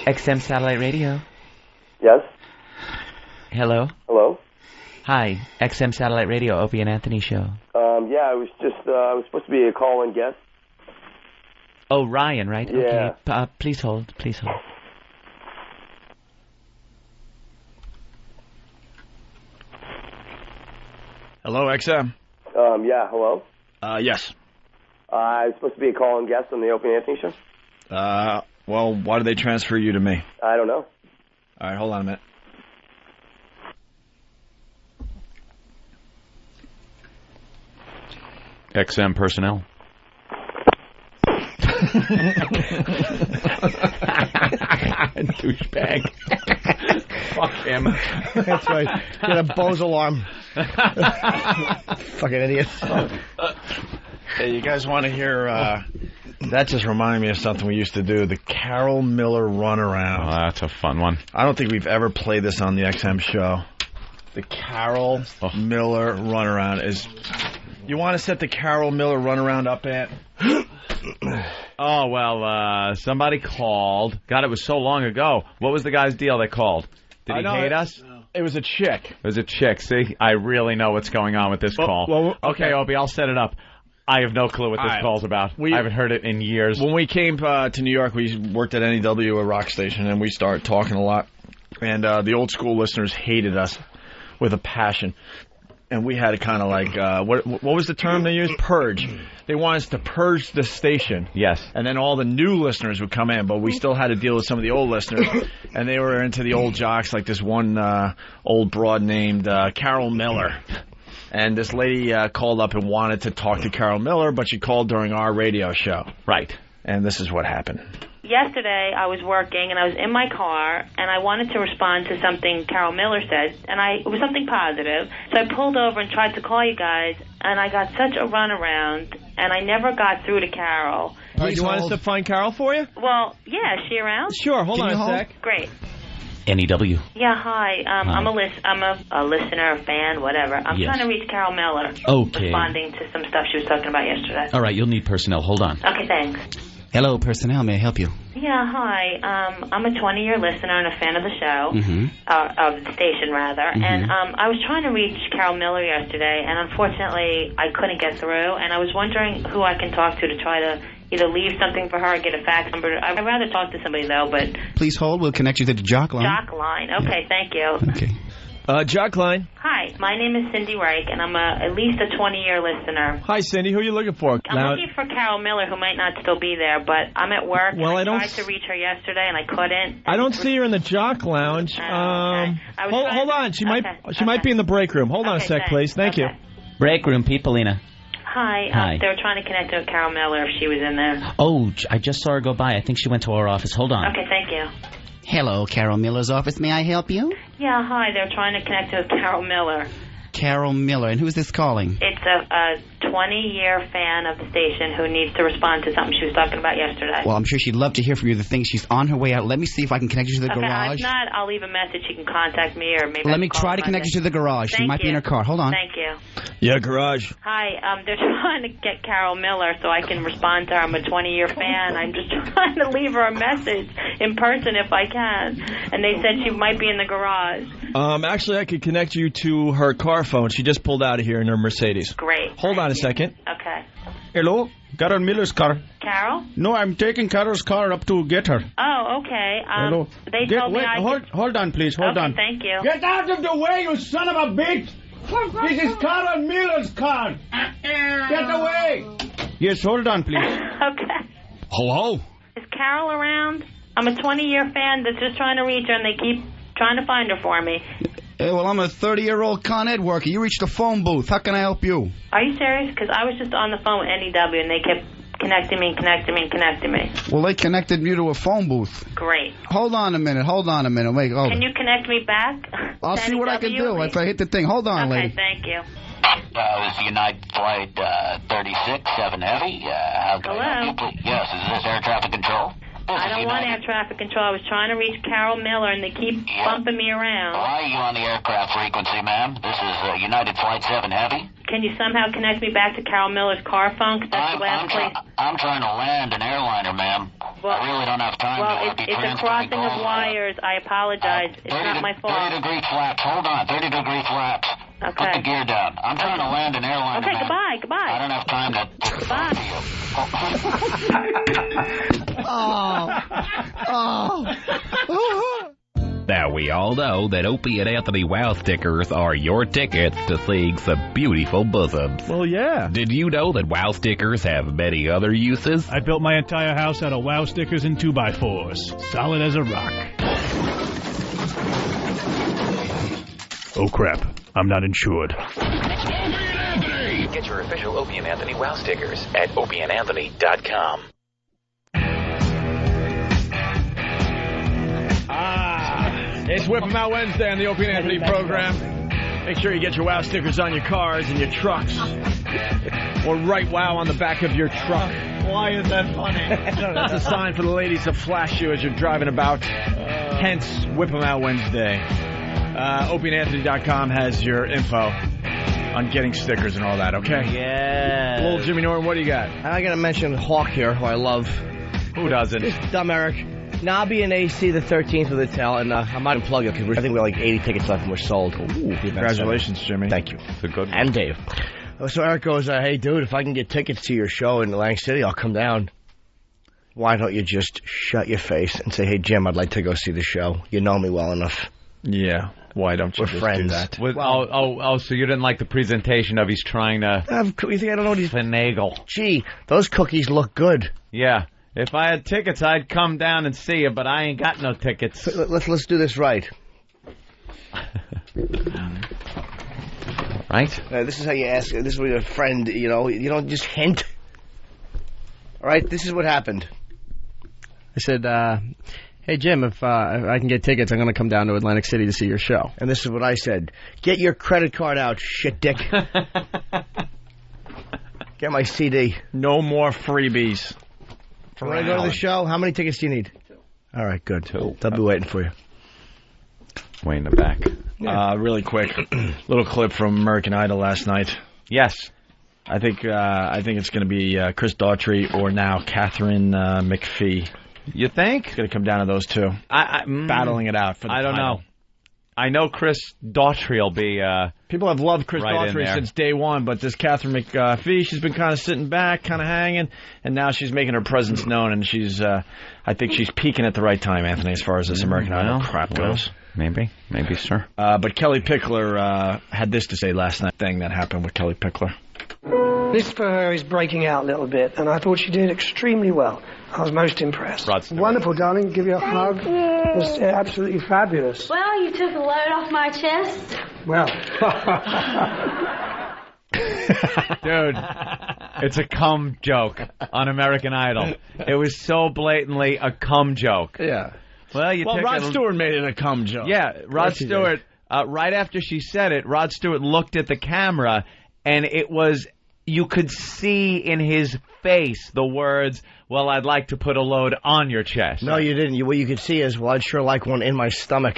XM Satellite Radio. Yes? Hello? Hello? Hi, XM Satellite Radio, Opie and Anthony Show. Yeah, I was supposed to be a call-in guest. Oh, Ryan, right? Yeah. Okay. Please hold. Please hold. Hello, XM. Yeah, hello? Yes. I was supposed to be a call-in guest on the Opie and Anthony Show. Well, why did they transfer you to me? I don't know. All right, hold on a minute. XM personnel. Douchebag. Fuck him. That's right. Get a Bose alarm. Fucking idiot. Hey, you guys want to hear... that just reminded me of something we used to do, the Carol Miller runaround. Oh, that's a fun one. I don't think we've ever played this on the XM show. The Carol Miller runaround is... You want to set the Carol Miller runaround up, Ant? Oh, well, somebody called. God, it was so long ago. What was the guy's deal that called? Did he hate us? It was a chick. It was a chick. See, I really know what's going on with this call. Okay, Opie, I'll set it up. I have no clue what this call's about. I haven't heard it in years. When we came to New York, we worked at NEW, a rock station, and we started talking a lot. And the old school listeners hated us with a passion. And we had to kind of like, what was the term they used? Purge. They wanted us to purge the station. Yes. And then all the new listeners would come in, but we still had to deal with some of the old listeners. And they were into the old jocks, like this one old broad named Carol Miller. And this lady called up and wanted to talk to Carol Miller, but she called during our radio show. Right. And this is what happened. Yesterday, I was working, and I was in my car, and I wanted to respond to something Carol Miller said, and it was something positive. So I pulled over and tried to call you guys, and I got such a runaround, and I never got through to Carol. Do you want us to find Carol for you? Well, yeah, is she around? Sure, hold on a sec. Great. NEW. Yeah, hi. I'm a listener, a fan, whatever. I'm trying to reach Carol Miller. Okay. Responding to some stuff she was talking about yesterday. All right, you'll need personnel. Hold on. Okay, thanks. Hello, personnel. May I help you? Yeah, hi. I'm a 20-year listener and a fan of the show, Mm-hmm. of the station, rather. Mhm. And I was trying to reach Carol Miller yesterday, and unfortunately, I couldn't get through. And I was wondering who I can talk to try to either leave something for her or get a fax number. I'd rather talk to somebody, though, but... Please hold. We'll connect you to the jock line. Jock line. Okay, thank you. Okay. Jock line. Hi, my name is Cindy Reich, and I'm at least a 20-year listener. Hi, Cindy. Who are you looking for? I'm looking for Carol Miller, who might not still be there, but I'm at work. Well, and I don't tried to reach her yesterday, and I couldn't. I don't see her in the jock lounge. Hold on. She might be in the break room. Hold on a sec, please. Thank you. Break room, Peoplina. Hi. Hi. They were trying to connect to Carol Miller if she was in there. Oh, I just saw her go by. I think she went to our office. Hold on. Okay, thank you. Hello, Carol Miller's office. May I help you? Yeah, hi. They're trying to connect to Carol Miller. Carol Miller. And who's this calling? It's a 20-year fan of the station who needs to respond to something she was talking about yesterday. Well, I'm sure she'd love to hear from you. The thing, she's on her way out. Let me see if I can connect you to the garage. If not, I'll leave a message. She can contact me or maybe Let me try to connect you to the garage. She might be in her car. Hold on. Thank you. Yeah, garage. Hi, they're trying to get Carol Miller so I can respond to her. I'm a 20-year fan. I'm just trying to leave her a message in person if I can. And they said she might be in the garage. Actually, I could connect you to her car phone. She just pulled out of here in her Mercedes. Great. Hold on a second. Okay. Hello? Carol Miller's car. Carol? No, I'm taking Carol's car up to get her. Oh, okay. Hello? They told me Hold on, please. Hold on. Thank you. Get out of the way, you son of a bitch! This is Carol Miller's car. Get away! Yes, hold on, please. Okay. Hello? Is Carol around? I'm a 20-year fan that's just trying to reach her, and they keep trying to find her for me. Hey, well, I'm a 30-year-old Con Ed worker. You reached the phone booth. How can I help you? Are you serious? Because I was just on the phone with NEW, and they kept connecting me. Well, they connected you to a phone booth. Great. Hold on a minute. Wait, hold on. Can you connect me back? I'll see what I can do if I hit the thing. Hold on, lady. Okay, thank you. This is United Flight 36, 7 Heavy. How can I help you, please? Yes, is this air traffic control? I don't want air traffic control. I was trying to reach Carol Miller, and they keep bumping me around. Why are you on the aircraft frequency, ma'am? This is United Flight 7 Heavy. Can you somehow connect me back to Carol Miller's car phone? 'Cause that's the last place. I'm trying to land an airliner, ma'am. I really don't have time to be it's a crossing of wires. I apologize. It's not my fault. 30-degree flaps. Hold on. 30-degree flaps. Okay. Put the gear down. I'm trying to land an airliner, Okay, ma'am. goodbye. I don't have time to... Now, we all know that Opie and Anthony Wow stickers are your tickets to seeing some beautiful bosoms. Well, yeah. Did you know that Wow stickers have many other uses? I built my entire house out of Wow stickers and 2x4s. Solid as a rock. Oh, crap. I'm not insured. Get your official Opie and Anthony Wow stickers at opieandanthony.com. It's Whip 'em Out Wednesday on the Opie and Anthony program. Make sure you get your Wow stickers on your cars and your trucks. Or write Wow on the back of your truck. Why is that funny? That's a sign for the ladies to flash you as you're driving about. Hence, Whip 'em Out Wednesday. OpieandAnthony.com has your info on getting stickers and all that, okay? Yeah. Little Jimmy Norton, what do you got? I got to mention Hawk here, who I love. Who doesn't? This dumb Eric. Nobby and AC the 13th with the tail, and I might unplug it because I think we have like 80 tickets left and we're sold. Ooh, congratulations, Jimmy. Thank you. It's a good one. And Dave. So Eric goes, hey, dude, if I can get tickets to your show in Atlantic City, I'll come down. Why don't you just shut your face and say, hey, Jim, I'd like to go see the show. You know me well enough. Yeah. Why don't you We're friends. do that? So you didn't like the presentation of he's trying to you think I don't know what he's finagle? Gee, those cookies look good. Yeah. If I had tickets, I'd come down and see you, but I ain't got no tickets. Let's do this right. Right? This is how you ask. This is with a friend, you don't just hint. All right, this is what happened. I said, hey, Jim, if I can get tickets, I'm going to come down to Atlantic City to see your show. And this is what I said. Get your credit card out, shit dick. Get my CD. No more freebies. When I go to the show, how many tickets do you need? 2. All right, good. 2. They'll be waiting for you. Way in the back. Yeah. Really quick, little clip from American Idol last night. Yes. I think it's going to be Chris Daughtry or now Catherine McPhee. You think? It's going to come down to those two. Battling it out for the title. I don't know. I know Chris Daughtry will be... People have loved Chris right Daughtry since day one, but this Catherine McPhee, she's been kind of sitting back, kind of hanging, and now she's making her presence known, and she's, I think she's peaking at the right time, Anthony, as far as this American Idol crap goes. Maybe, sir. But Kelly Pickler had this to say last night, thing that happened with Kelly Pickler. This for her is breaking out a little bit, and I thought she did extremely well. I was most impressed. Wonderful, darling. Give you a hug. It was absolutely fabulous. Well, you took a load off my chest. Well. Dude, it's a cum joke on American Idol. It was so blatantly a cum joke. Yeah. Well, Rod Stewart made it a cum joke. Yeah, Rod Stewart, right after she said it, Rod Stewart looked at the camera, and it was... You could see in his face the words, well, I'd like to put a load on your chest. No, you didn't. What you could see is, well, I'd sure like one in my stomach.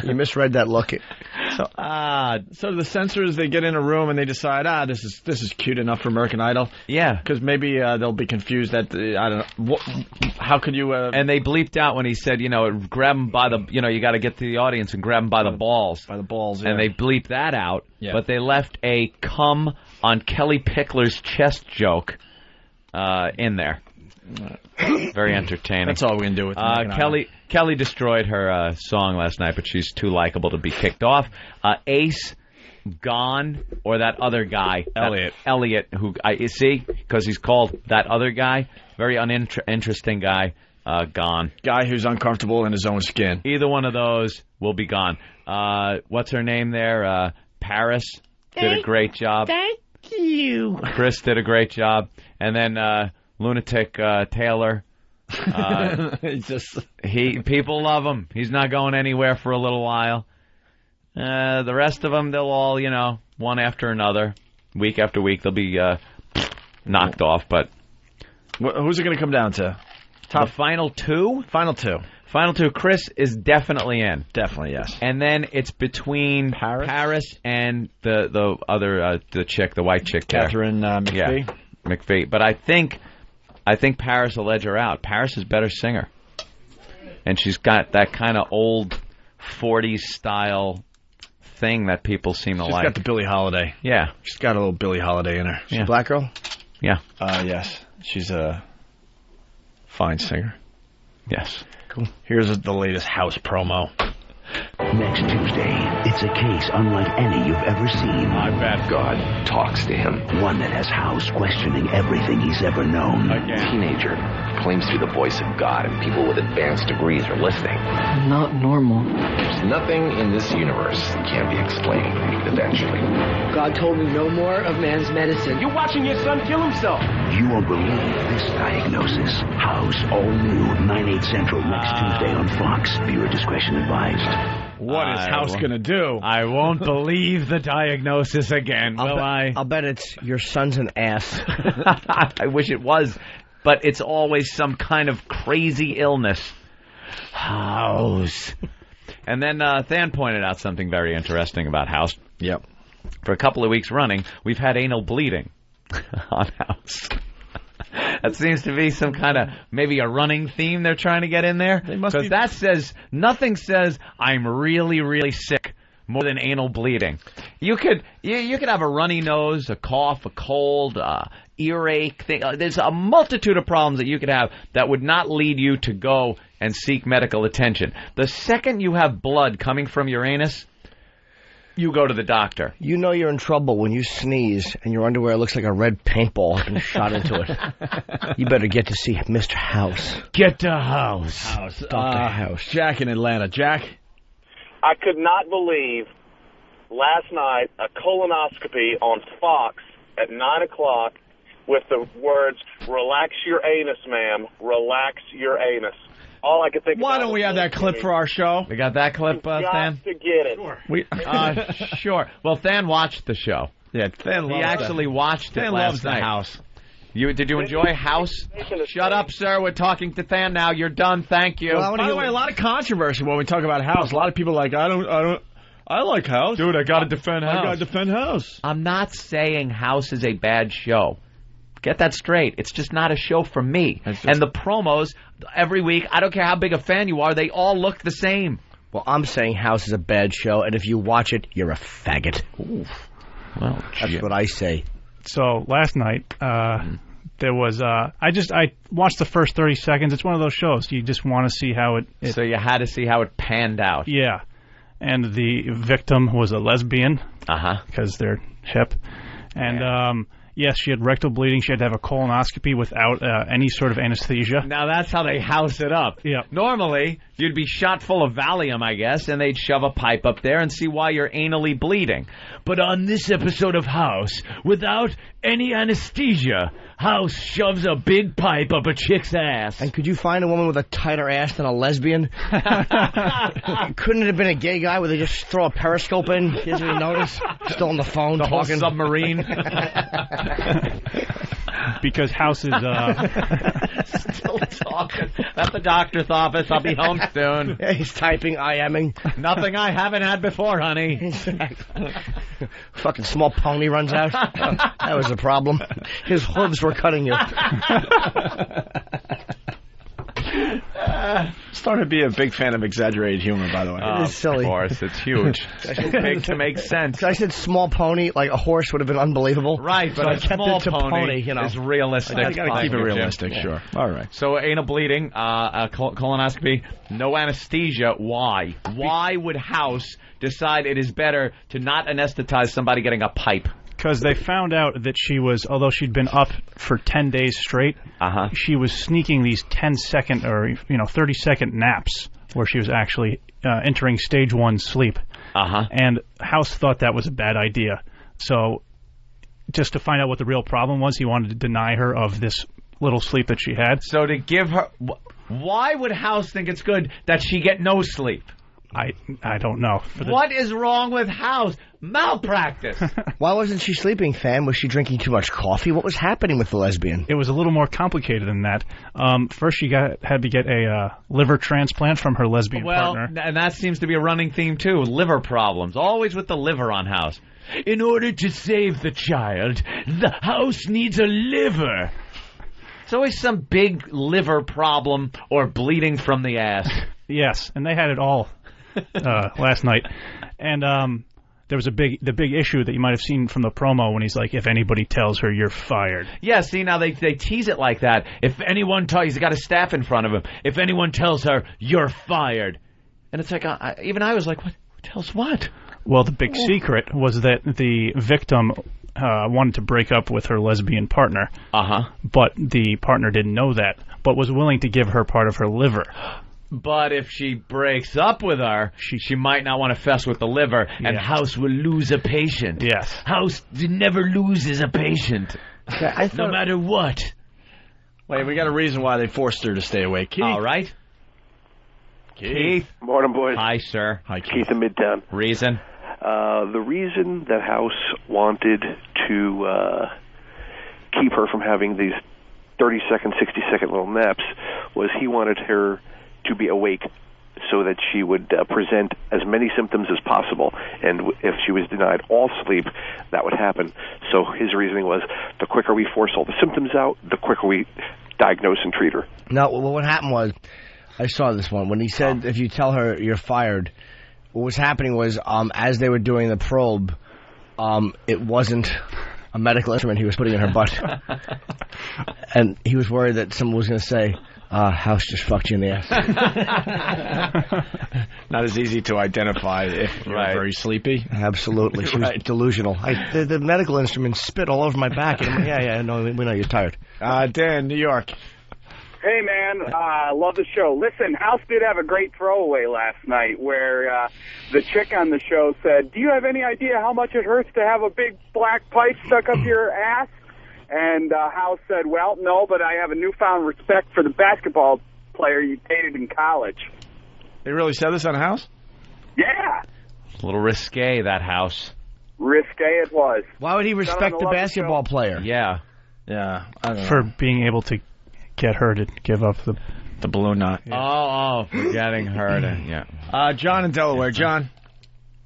You misread that look. So the censors, they get in a room and they decide, this is cute enough for American Idol. Yeah. Because maybe they'll be confused that, I don't know, how could you... and they bleeped out when he said, grab him by the, you got to get to the audience and grab him by the balls. By the balls, yeah. And they bleeped that out, but they left a cum on Kelly Pickler's chest joke in there. Very entertaining. That's all we can do with Kelly destroyed her song last night, but she's too likable to be kicked off. Ace gone, or that other guy, Elliot, who you see, because he's called that other guy. Very uninteresting guy. Gone. Guy who's uncomfortable in his own skin. Either one of those will be gone. What's her name there? Paris did a great job. Thank you. Chris did a great job, and then lunatic Taylor. People love him. He's not going anywhere for a little while. The rest of them, they'll all, one after another, week after week, they'll be knocked off. But who's it going to come down to? The final two? Final two. Final two. Chris is definitely in. Definitely, yes. And then it's between Paris and the other the chick, the white chick, Catherine McPhee. Yeah, McPhee. But I think Paris will edge her out. Paris is a better singer, and she's got that kind of old 40s style thing that people seem to like. She's got the Billie Holiday. Yeah, she's got a little Billie Holiday in her. She's a black girl. Yeah. Yes, she's a fine singer. Yes. Cool. Here's the latest House promo. Next Tuesday, it's a case unlike any you've ever seen. I bet. God talks to him. One that has House questioning everything he's ever known. Teenager claims to be the voice of God, and people with advanced degrees are listening. I'm not normal. There's nothing in this universe that can't be explained eventually. God told me no more of man's medicine. You're watching your son kill himself. You won't believe this diagnosis. House, all new, 9/8 Central, next Tuesday on Fox. Viewer discretion advised. What is House going to do? I won't believe the diagnosis again, will I? I'll bet it's your son's an ass. I wish it was, but it's always some kind of crazy illness. House. And then Than pointed out something very interesting about House. Yep. For a couple of weeks running, we've had anal bleeding on House. That seems to be some kind of maybe a running theme they're trying to get in there. Because that says, nothing says I'm really, really sick more than anal bleeding. You could have a runny nose, a cough, a cold, earache. There's a multitude of problems that you could have that would not lead you to go and seek medical attention. The second you have blood coming from your anus, you go to the doctor. You know you're in trouble when you sneeze and your underwear looks like a red paintball has been shot into it. You better get to see Mr. House. Get to House. Dr. House. Jack in Atlanta. Jack? I could not believe last night a colonoscopy on Fox at 9 o'clock with the words, "Relax your anus, ma'am. Relax your anus." All I could think Why don't we have that clip for our show? We got that clip, Than? Got to get it. Sure. Sure. Well, Than watched the show. Yeah, Than loves He actually watched it last night. the House. Did you enjoy House? Shut up, sir. We're talking to Than now. You're done. Thank you. Well, by the way, a lot of controversy when we talk about House. A lot of people are like, I like House. Dude, I got to defend House. I got to defend House. I'm not saying House is a bad show. Get that straight. It's just not a show for me. And the promos every week, I don't care how big a fan you are, they all look the same. Well, I'm saying House is a bad show, and if you watch it, you're a faggot. Oof. Well, that's what I say. So last night, there was I watched the first 30 seconds. It's one of those shows you just want to see how it. So you had to see how it panned out. Yeah, and the victim was a lesbian. Because they're hip, and yes, she had rectal bleeding. She had to have a colonoscopy without any sort of anesthesia. Now that's how they house it up. Yeah. Normally, you'd be shot full of Valium, I guess, and they'd shove a pipe up there and see why you're anally bleeding. But on this episode of House, without any anesthesia, House shoves a big pipe up a chick's ass. And could you find a woman with a tighter ass than a lesbian? Couldn't it have been a gay guy where they just throw a periscope in? He doesn't even notice. Still on the phone the talking. Whole submarine. because House is still talking at the doctor's office. I'll be home soon. Yeah, he's typing, IMing. Nothing I haven't had before, honey. Fucking small pony runs out. That was a problem. His hooves were cutting you. Starting to be a big fan of exaggerated humor, by the way. It is silly. Of course, it's huge. Too big to make sense. I said small pony, like a horse would have been unbelievable. Right, but so a I kept small it to pony, you know. is realistic. You got to keep it realistic, sure. All right. So anal bleeding, a colonoscopy, no anesthesia. Why? Why would House decide it is better to not anesthetize somebody getting a pipe? Because they found out that she was, although she'd been up for 10 days straight, she was sneaking these 10-second or 30-second naps where she was actually entering stage 1 sleep. And House thought that was a bad idea. So just to find out what the real problem was, he wanted to deny her of this little sleep that she had. So to give her... Why would House think it's good that she get no sleep? I don't know. What is wrong with House? Malpractice. Why wasn't she sleeping, fam? Was she drinking too much coffee? What was happening with the lesbian? It was a little more complicated than that. First, she had to get a liver transplant from her lesbian partner. Well, and that seems to be a running theme, too. Liver problems. Always with the liver on House. In order to save the child, the House needs a liver. It's always some big liver problem or bleeding from the ass. Yes, and they had it all last night. And there was the big issue that you might have seen from the promo when he's like, if anybody tells her, you're fired. Yeah, see, now they tease it like that. If anyone he's got a staff in front of him. If anyone tells her, you're fired. And it's like, even I was like, what tells what? Well, the big secret was that the victim wanted to break up with her lesbian partner. But the partner didn't know that, but was willing to give her part of her liver. But if she breaks up with her, she might not want to fess with the liver, and House will lose a patient. Yes. House never loses a patient, no matter what. Wait, we got a reason why they forced her to stay away. Keith. All right. Keith. Morning, boys. Hi, sir. Hi, Keith in Midtown. Reason? The reason that House wanted to keep her from having these 30-second, 60-second little naps was he wanted her to be awake so that she would present as many symptoms as possible. And if she was denied all sleep, that would happen. So his reasoning was, the quicker we force all the symptoms out, the quicker we diagnose and treat her. No, well, what happened was, I saw this one. When he said, if you tell her you're fired, what was happening was, as they were doing the probe, it wasn't a medical instrument he was putting in her butt. And he was worried that someone was going to say, House just fucked you in the ass. Not as easy to identify if you're very sleepy. Absolutely. She was delusional. The medical instrument spit all over my back. And no, we know you're tired. Dan, New York. Hey, man, I love the show. Listen, House did have a great throwaway last night where the chick on the show said, do you have any idea how much it hurts to have a big black pipe stuck up your ass? And House said, well, no, but I have a newfound respect for the basketball player you dated in college. They really said this on House? Yeah. A little risque, that House. Risque it was. Why would he respect the basketball player? Yeah. Yeah. I don't know. For being able to get her to give up the balloon knot. Yeah. For getting her to, John in Delaware. John.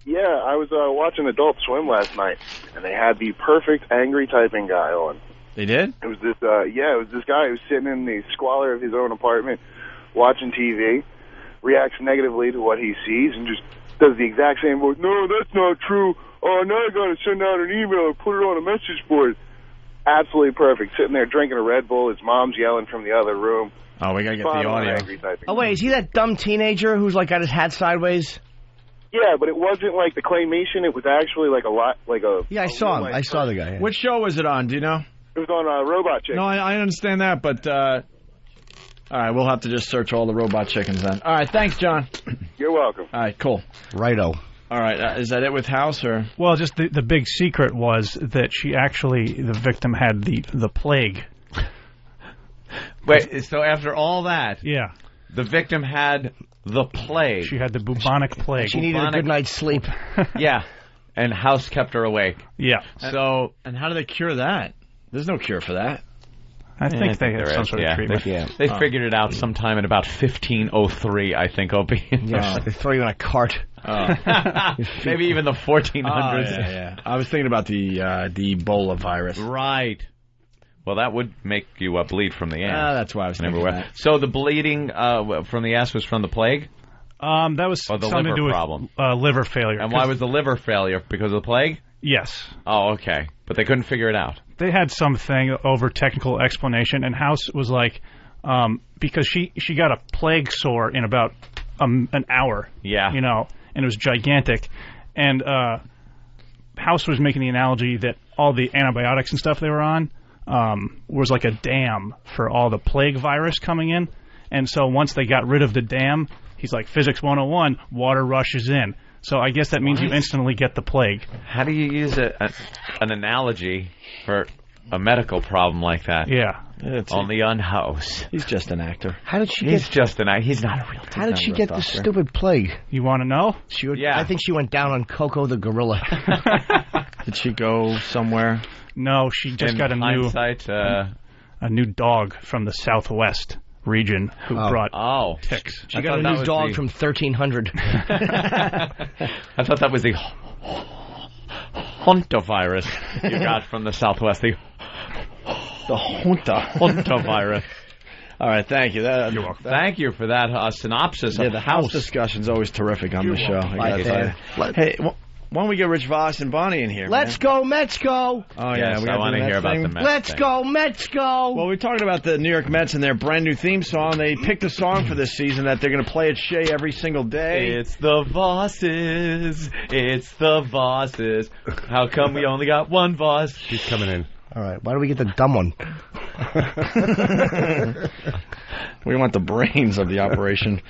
Yeah, I was watching Adult Swim last night, and they had the perfect angry typing guy on. They did? It was this guy who's sitting in the squalor of his own apartment, watching TV, reacts negatively to what he sees, and just does the exact same voice. No, that's not true. Oh, now I got to send out an email and put it on a message board. Absolutely perfect. Sitting there drinking a Red Bull. His mom's yelling from the other room. Oh, we got to get the audio. Oh, wait, is he that dumb teenager who's like got his hat sideways? Yeah, but it wasn't like the claymation. It was actually like a... Yeah, I saw him. I saw the guy. Yeah. Which show was it on? Do you know? It was on Robot Chicken. No, I understand that, but... all right, we'll have to just search all the Robot Chickens then. All right, thanks, John. You're welcome. All right, cool. Righto. All right, is that it with House, or...? Well, just the big secret was that the victim had the plague. Wait, so after all that... Yeah. The victim had the plague. She had the bubonic plague. She needed a good night's sleep. Yeah, and House kept her awake. Yeah. So, and how do they cure that? There's no cure for that. I think they had some sort of treatment. They figured it out sometime in about 1503, I think, Opie. Yes, they throw you in a cart. Maybe even the 1400s. Yeah. I was thinking about the Ebola virus. Right. Well, that would make you bleed from the ass. That's why I was thinking that. So the bleeding from the ass was from the plague? That was the something liver to do with problem. Liver failure. And why was the liver failure? Because of the plague? Yes. Oh, okay. But they couldn't figure it out. They had something over technical explanation, and House was like, because she got a plague sore in about an hour. Yeah. You know, and it was gigantic. And House was making the analogy that all the antibiotics and stuff they were on was like a dam for all the plague virus coming in. And so once they got rid of the dam, he's like, Physics 101, water rushes in. So I guess that means you instantly get the plague. How do you use an analogy for a medical problem like that? Yeah. Only on House. He's just an actor. How did she He's just an actor. He's not a real How did she get the stupid plague? You want to know? I think she went down on Coco the gorilla. Did she go somewhere? No, she just got a new dog from the Southwest region who brought ticks. She got a new dog from 1300. I thought that was the hantavirus you got from the Southwest. The hantavirus. All right, thank you. You're welcome. Thank you for that synopsis of the House discussion's always terrific on the show. Hey, why don't we get Rich Voss and Bonnie in here? Let's go, Mets go! Oh, yes, yeah. I want to hear about the Mets. Let's go, Mets go! Well, we're talking about the New York Mets and their brand new theme song. They picked a song for this season that they're going to play at Shea every single day. It's the Vosses. It's the Vosses. How come we only got one Voss? He's coming in. All right, why do we get the dumb one? We want the brains of the operation.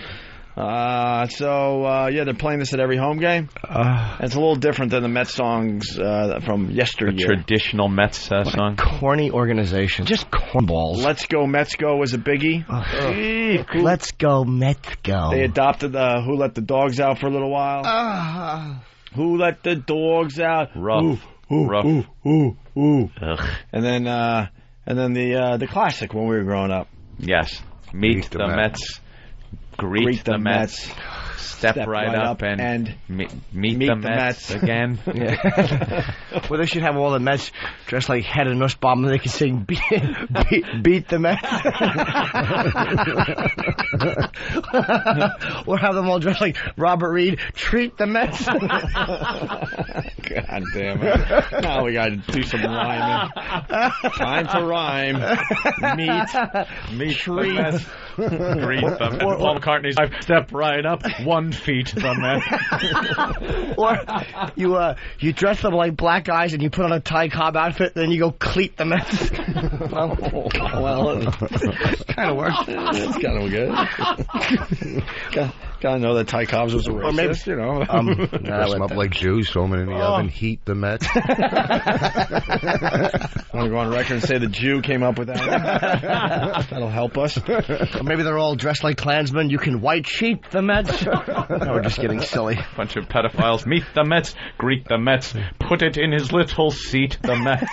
They're playing this at every home game. It's a little different than the Mets songs from yesteryear. The traditional Mets song. Corny organization. Just cornballs. Let's Go Mets Go was a biggie. Let's go Mets go. They adopted the Who Let the Dogs Out for a little while. Who Let the Dogs Out? Rough. Rough. And then the classic when we were growing up. Yes. Meet the Mets. Greet the Mets. Step right up and meet the Mets again. Yeah. Well, they should have all the Mets dressed like Head and Nussbaum and they can sing beat the Mets. Or have them all dressed like Robert Reed, treat the Mets. God damn it. Now we got to do some rhyming. Time to rhyme. Meet treat. The Mets. Greet them. Paul McCartney's step right up, 1 feet the Mets. Or you dress them like black guys and you put on a Ty Cobb outfit, then you go cleat the Mets. Well, kind of works. It's kind of good. Gotta know that Ty Cobbs was a racist, or maybe, you know. Dress them up like Jews, throw them in the oven, heat the Mets. I want to go on record and say the Jew came up with that. That'll help us. Or maybe they're all dressed like Klansmen. You can white sheet the Mets. No, we're just getting silly. Bunch of pedophiles. Meet the Mets. Greet the Mets. Put it in his little seat, the Mets.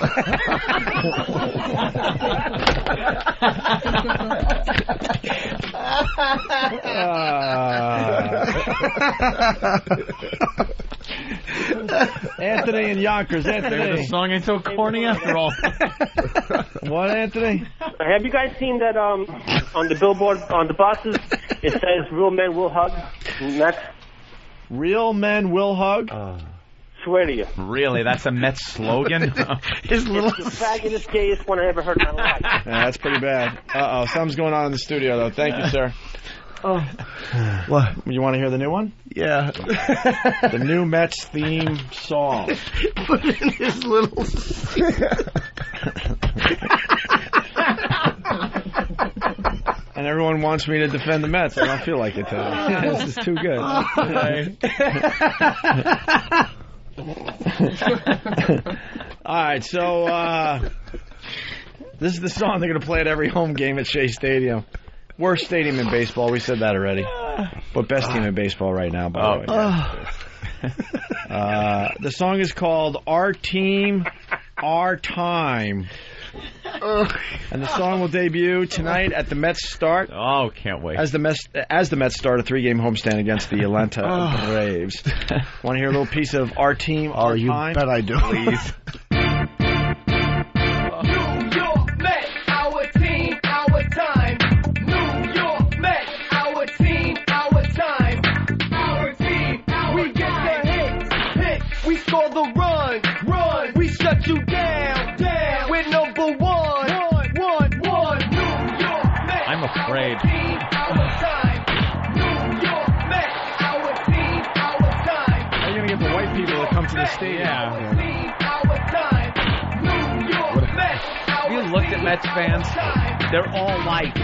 Anthony and Yonkers. Anthony. The song ain't so corny after all. What, Anthony? Have you guys seen that on the billboard on the buses? It says "Real men will hug." Mets. Real men will hug. Swear to you. Really? That's a Mets slogan? His little. It's the faggotiest, gayest one I ever heard in my life. Yeah, that's pretty bad. Uh-oh. Something's going on in the studio, though. Thank you, sir. Oh. What? You want to hear the new one? Yeah. The new Mets theme song. Put in his little... And everyone wants me to defend the Mets. I don't feel like it today. This is too good. All right, so this is the song they're going to play at every home game at Shea Stadium. Worst stadium in baseball. We said that already. But best team in baseball right now, by the way. The song is called Our Team, Our Time. And the song will debut tonight at the Mets start. Oh, can't wait. As the Mets start a 3-game homestand against the Atlanta Braves. Want to hear a little piece of Our Team, Our Time? You bet I do. Please. You down, we're number one. I'm afraid. How are you going to get the white people to come to the stadium? Yeah. You looked at Mets fans, they're all like...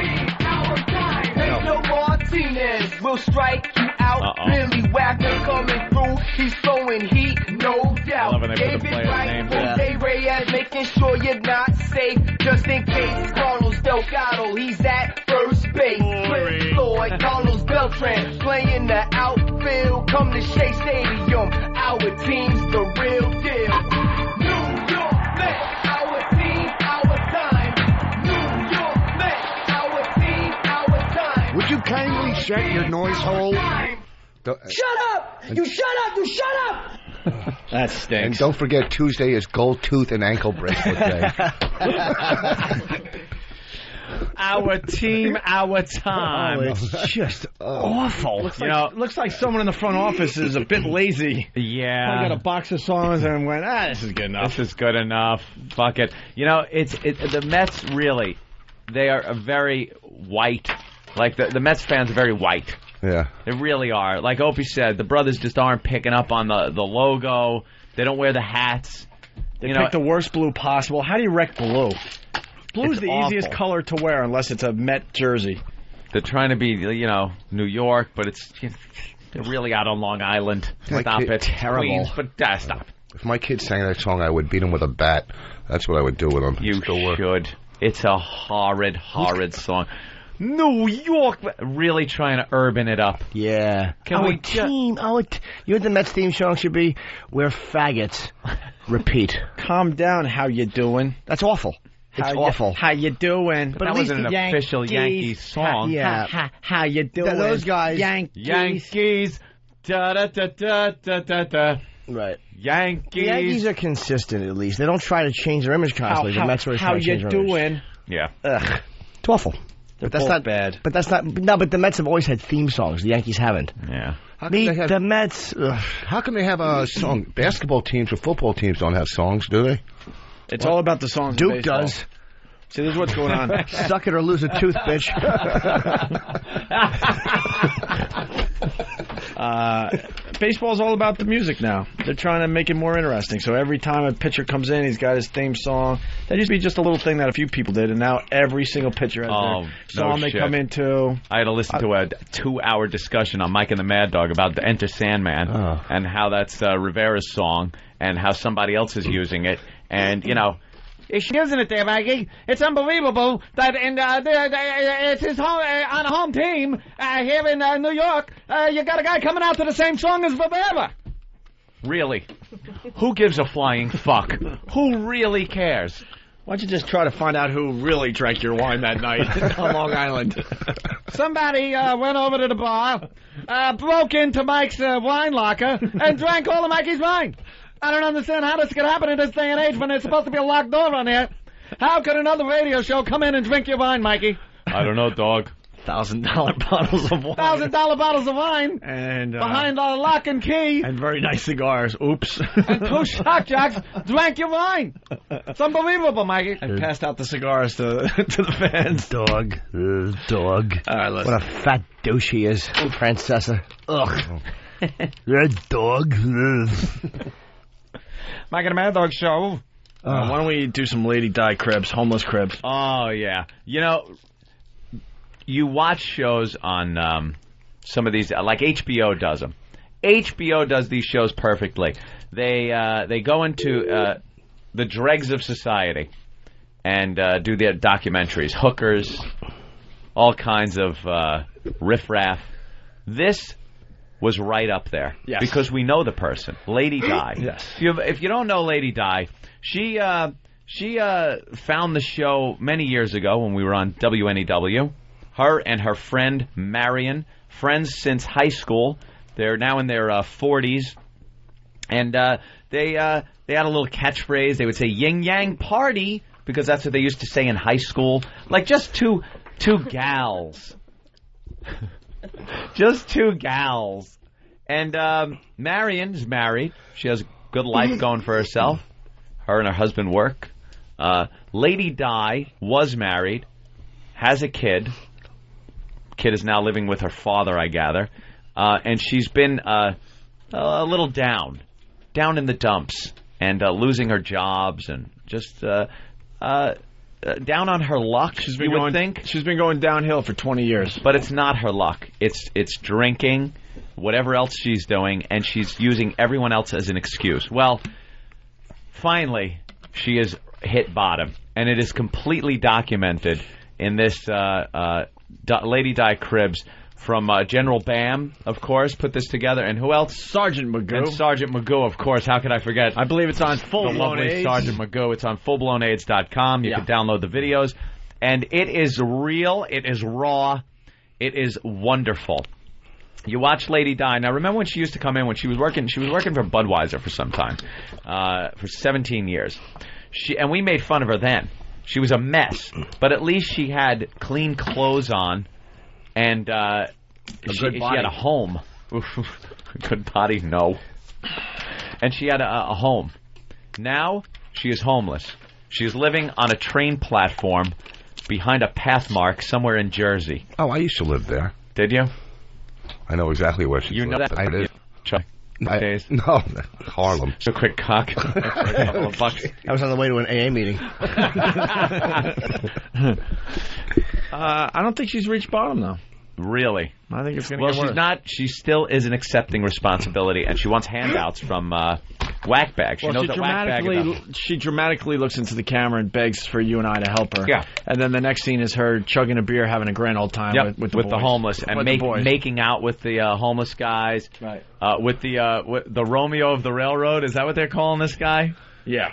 No Martinez will strike you out. Billy Wagner coming through. He's throwing heat, no doubt. I love when they put the player's name there. Jose Reyes making sure you're not safe. Just in case. Carlos Delgado, he's at first base. Chris Floyd, Carlos Beltran playing the outfield. Come to Shea Stadium. Our team's the real deal. New York Mets, our team, our time. New York Mets, our team, our time. Would you kindly shut your noise hole? Shut up! You shut up! You shut up! That stinks. And don't forget, Tuesday is gold tooth and ankle bracelet day. Our team, our time. Oh, it's just awful. Looks like someone in the front office is a bit lazy. Yeah. I got a box of songs and went, this is good enough. This is good enough. Fuck it. The Mets really, they are a very white. Like the Mets fans are very white. Yeah. They really are. Like Opie said, the brothers just aren't picking up on the logo. They don't wear the hats. They pick the worst blue possible. How do you wreck blue? Blue's the easiest color to wear unless it's a Met jersey. They're trying to be, New York, but they're really out on Long Island. Stop it. Terrible. Queens, but stop. If my kid sang that song, I would beat him with a bat. That's what I would do with him. You should. It's a horrid, horrid song. New York, really trying to urban it up. Yeah. You're the Mets theme song should be, we're faggots. Repeat. Calm down, how you doing? That's awful. It's awful. How you doing? But that wasn't an official Yankees song. How you doing? Those guys. Yankees. Da-da-da-da-da-da-da. Right. Yankees. The Yankees are consistent, at least. They don't try to change their image constantly. The Mets are trying to change their image. How you doing? Yeah. Ugh. It's awful. But that's not bad. But that's not. No, but the Mets have always had theme songs. The Yankees haven't. Yeah. The Mets. How can they have a song? Basketball teams or football teams don't have songs, do they? It's all about the songs. Duke does. See, this is what's going on. Suck it or lose a tooth, bitch. Baseball's all about the music now. They're trying to make it more interesting. So every time a pitcher comes in, he's got his theme song. That used to be just a little thing that a few people did, and now every single pitcher has their song they come into. I had to listen to a 2-hour discussion on Mike and the Mad Dog about the Enter Sandman and how that's Rivera's song and how somebody else is using it. And, isn't it there, Maggie? It's unbelievable that it's his home, on a home team here in New York. You got a guy coming out to the same song as Rivera. Really? Who gives a flying fuck? Who really cares? Why don't you just try to find out who really drank your wine that night on Long Island? Somebody went over to the bar, broke into Mike's wine locker, and drank all of Mikey's wine. I don't understand how this could happen in this day and age when there's supposed to be a locked door on here. How could another radio show come in and drink your wine, Mikey? I don't know, dog. $1,000 bottles of wine. $1,000 bottles of wine. And behind our lock and key. And very nice cigars. Oops. And 2 shock jocks drank your wine. It's unbelievable, Mikey. And passed out the cigars to the fans. Dog. Dog. All right, listen. What a fat douche he is. Francesa. Ugh. Red dog. Mike and the Mad Dog Show. Why don't we do some lady die cribs, homeless cribs? Oh, yeah. You watch shows on some of these, like HBO does them. HBO does these shows perfectly. They go into the dregs of society and do their documentaries, hookers, all kinds of riffraff. This was right up there. Yes. Because we know the person, Lady Di. Yes. If you don't know Lady Di, she She found the show many years ago when we were on WNEW. Her and her friend Marion, friends since high school. They're now in their 40s. And they had a little catchphrase. They would say yin yang party because that's what they used to say in high school. Like just two gals. Just two gals. And Marion's married. She has a good life going for herself. Her and her husband work. Lady Di was married, has a kid. Kid is now living with her father, I gather. And she's been a little down in the dumps, and losing her jobs, and just down on her luck. She's been going downhill for 20 years. But it's not her luck. It's drinking, whatever else she's doing, and she's using everyone else as an excuse. Well, finally, she has hit bottom, and it is completely documented in this Lady Di Cribs from General Bam, of course, put this together. And who else? Sergeant Magoo. And Sergeant Magoo, of course. How could I forget? I believe it's on Full Blown AIDS. Sergeant Magoo. It's on fullblownaids.com. You can download the videos. And it is real. It is raw. It is wonderful. You watch Lady Di. Now, remember when she used to come in when she was working for Budweiser for some time, for 17 years. And we made fun of her then. She was a mess, but at least she had clean clothes on, and she had a home. Good body, no. And she had a home. Now she is homeless. She is living on a train platform behind a path mark somewhere in Jersey. Oh, I used to live there. Did you? I know exactly where she lived. You know that? I did. Chuck. No, Harlem. So quick cock. That was on the way to an AA meeting. I don't think she's reached bottom, though. Really? I think it's going to get worse. Well, she's not. She still isn't accepting responsibility, and she wants handouts from Whackbag. She knows that Whackbag. She dramatically looks into the camera and begs for you and I to help her. Yeah. And then the next scene is her chugging a beer, having a grand old time with the homeless, and making out with the homeless guys. Right. With the Romeo of the Railroad. Is that what they're calling this guy? Yeah.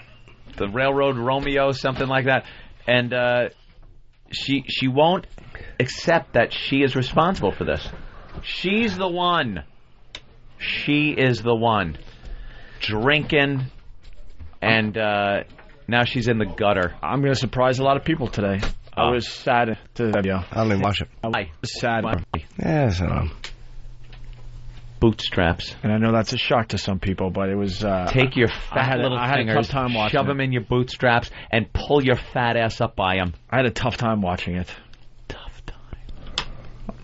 The Railroad Romeo, something like that. And she won't accept that she is responsible for this. She's the one. She is the one. Drinking, and now she's in the gutter. I'm going to surprise a lot of people today. I was sad to video. I don't even watch it. I was sad. Yes, bootstraps. And I know that's a shock to some people, but it was... Take your fat little fingers, shove them in your bootstraps, and pull your fat ass up by them. I had a tough time watching it.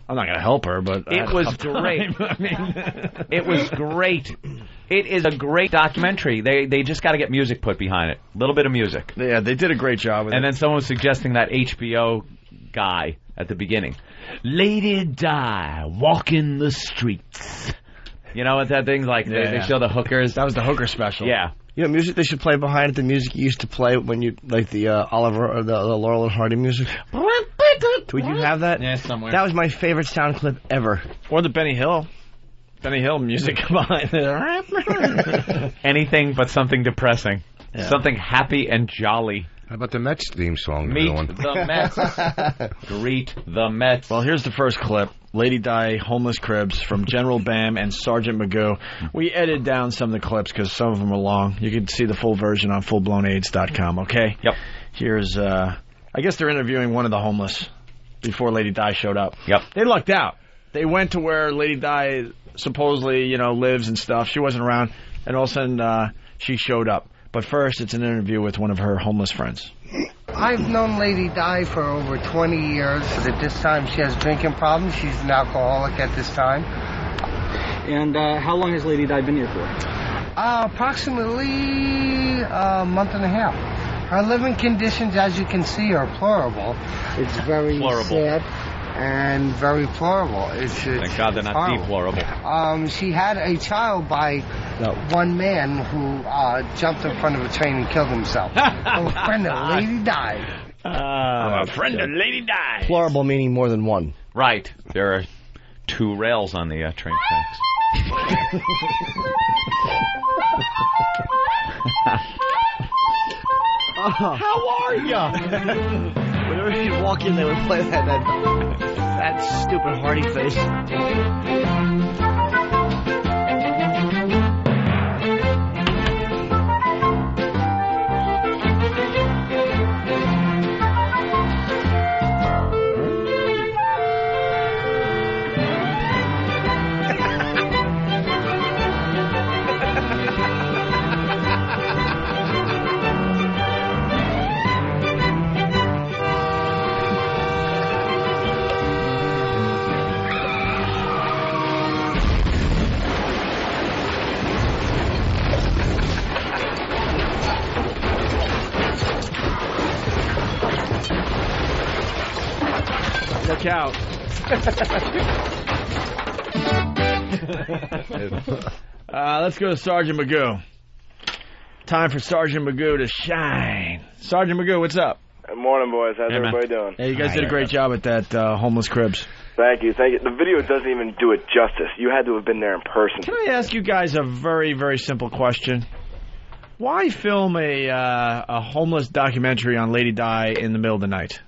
I'm not going to help her, but it was great. I mean, it was great. It is a great documentary. They just got to get music put behind it. A little bit of music. Yeah, they did a great job with it. And then someone was suggesting that HBO guy at the beginning. Lady Di walking the streets. You know what that thing like? They show the hookers. That was the hooker special. Yeah. You know, music they should play behind it. The music you used to play when you like the Oliver or the Laurel and Hardy music. Would you have that? Yeah, somewhere. That was my favorite sound clip ever. Or the Benny Hill music behind it. Anything but something depressing. Yeah. Something happy and jolly. How about the Mets theme song? Meet the Mets. Greet the Mets. Well, here's the first clip. Lady Di, Homeless Cribs from General Bam and Sergeant Magoo. We edited down some of the clips because some of them are long. You can see the full version on fullblownaids.com, okay? Yep. Here's, I guess they're interviewing one of the homeless before Lady Di showed up. Yep. They lucked out. They went to where Lady Di supposedly, lives and stuff. She wasn't around, and all of a sudden she showed up. But first, it's an interview with one of her homeless friends. I've known Lady Di for over 20 years. At this time, she has drinking problems. She's an alcoholic at this time. And how long has Lady Di been here for? Approximately a month and a half. Her living conditions, as you can see, are deplorable. It's very sad and very deplorable. Thank God they're not deplorable. She had a child by one man who jumped in front of a train and killed himself. I'm a friend of Lady Di. I'm a friend of Lady Di. Deplorable meaning more than one. Right. There are two rails on the train tracks. How are ya? Whenever you walk in, they would play that stupid Hardy face. Look out. Let's go to Sergeant Magoo. Time for Sergeant Magoo to shine. Sergeant Magoo, what's up? Good morning, boys. How's everybody doing? Hey, you guys did a great job at that homeless cribs. Thank you. The video doesn't even do it justice. You had to have been there in person. Can I ask you guys a very, very simple question? Why film a homeless documentary on Lady Di in the middle of the night?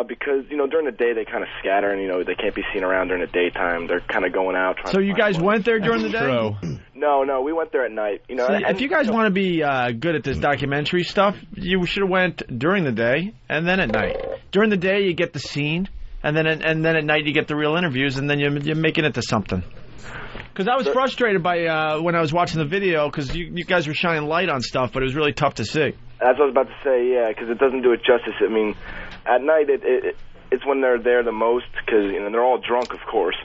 Because, during the day they kind of scatter and, they can't be seen around during the daytime. They're kind of going out. So you guys went there during the day? True. No, we went there at night. See, if you guys want to be good at this documentary stuff, you should have went during the day and then at night. During the day you get the scene, and then at night you get the real interviews, and then you're making it to something. Because I was frustrated by when I was watching the video, because you guys were shining light on stuff, but it was really tough to see. That's what I was about to say, yeah, because it doesn't do it justice. I mean, at night it's when they're there the most, because they're all drunk, of course.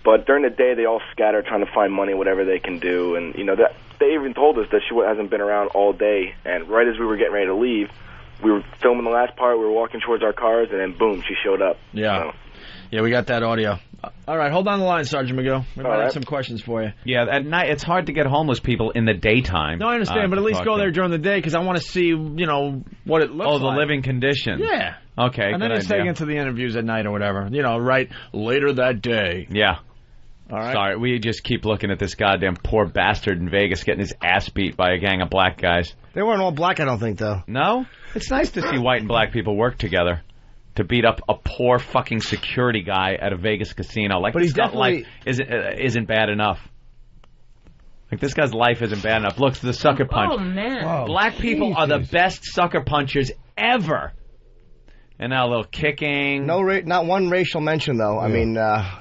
But during the day, they all scatter trying to find money, whatever they can do. And, that they even told us that she hasn't been around all day. And right as we were getting ready to leave, we were filming the last part, we were walking towards our cars, and then boom, she showed up. Yeah. Yeah, we got that audio. All right, hold on the line, Sergeant Magoo. We might have some questions for you. Yeah, at night, it's hard to get homeless people in the daytime. No, I understand, but at least go there during the day, because I want to see, what it looks like. Oh, the living conditions. Yeah. Okay, and then it's taken to the interviews at night or whatever. Right later that day. Yeah. All right. Sorry, we just keep looking at this goddamn poor bastard in Vegas getting his ass beat by a gang of black guys. They weren't all black, I don't think, though. No? It's nice to see white and black people work together to beat up a poor fucking security guy at a Vegas casino. Like, but he's definitely... life isn't bad enough. Like, this guy's life isn't bad enough. Look, the sucker punch. Oh, man. Whoa, black people are the best sucker punchers ever. And now a little kicking. Not one racial mention, though. Yeah. I mean,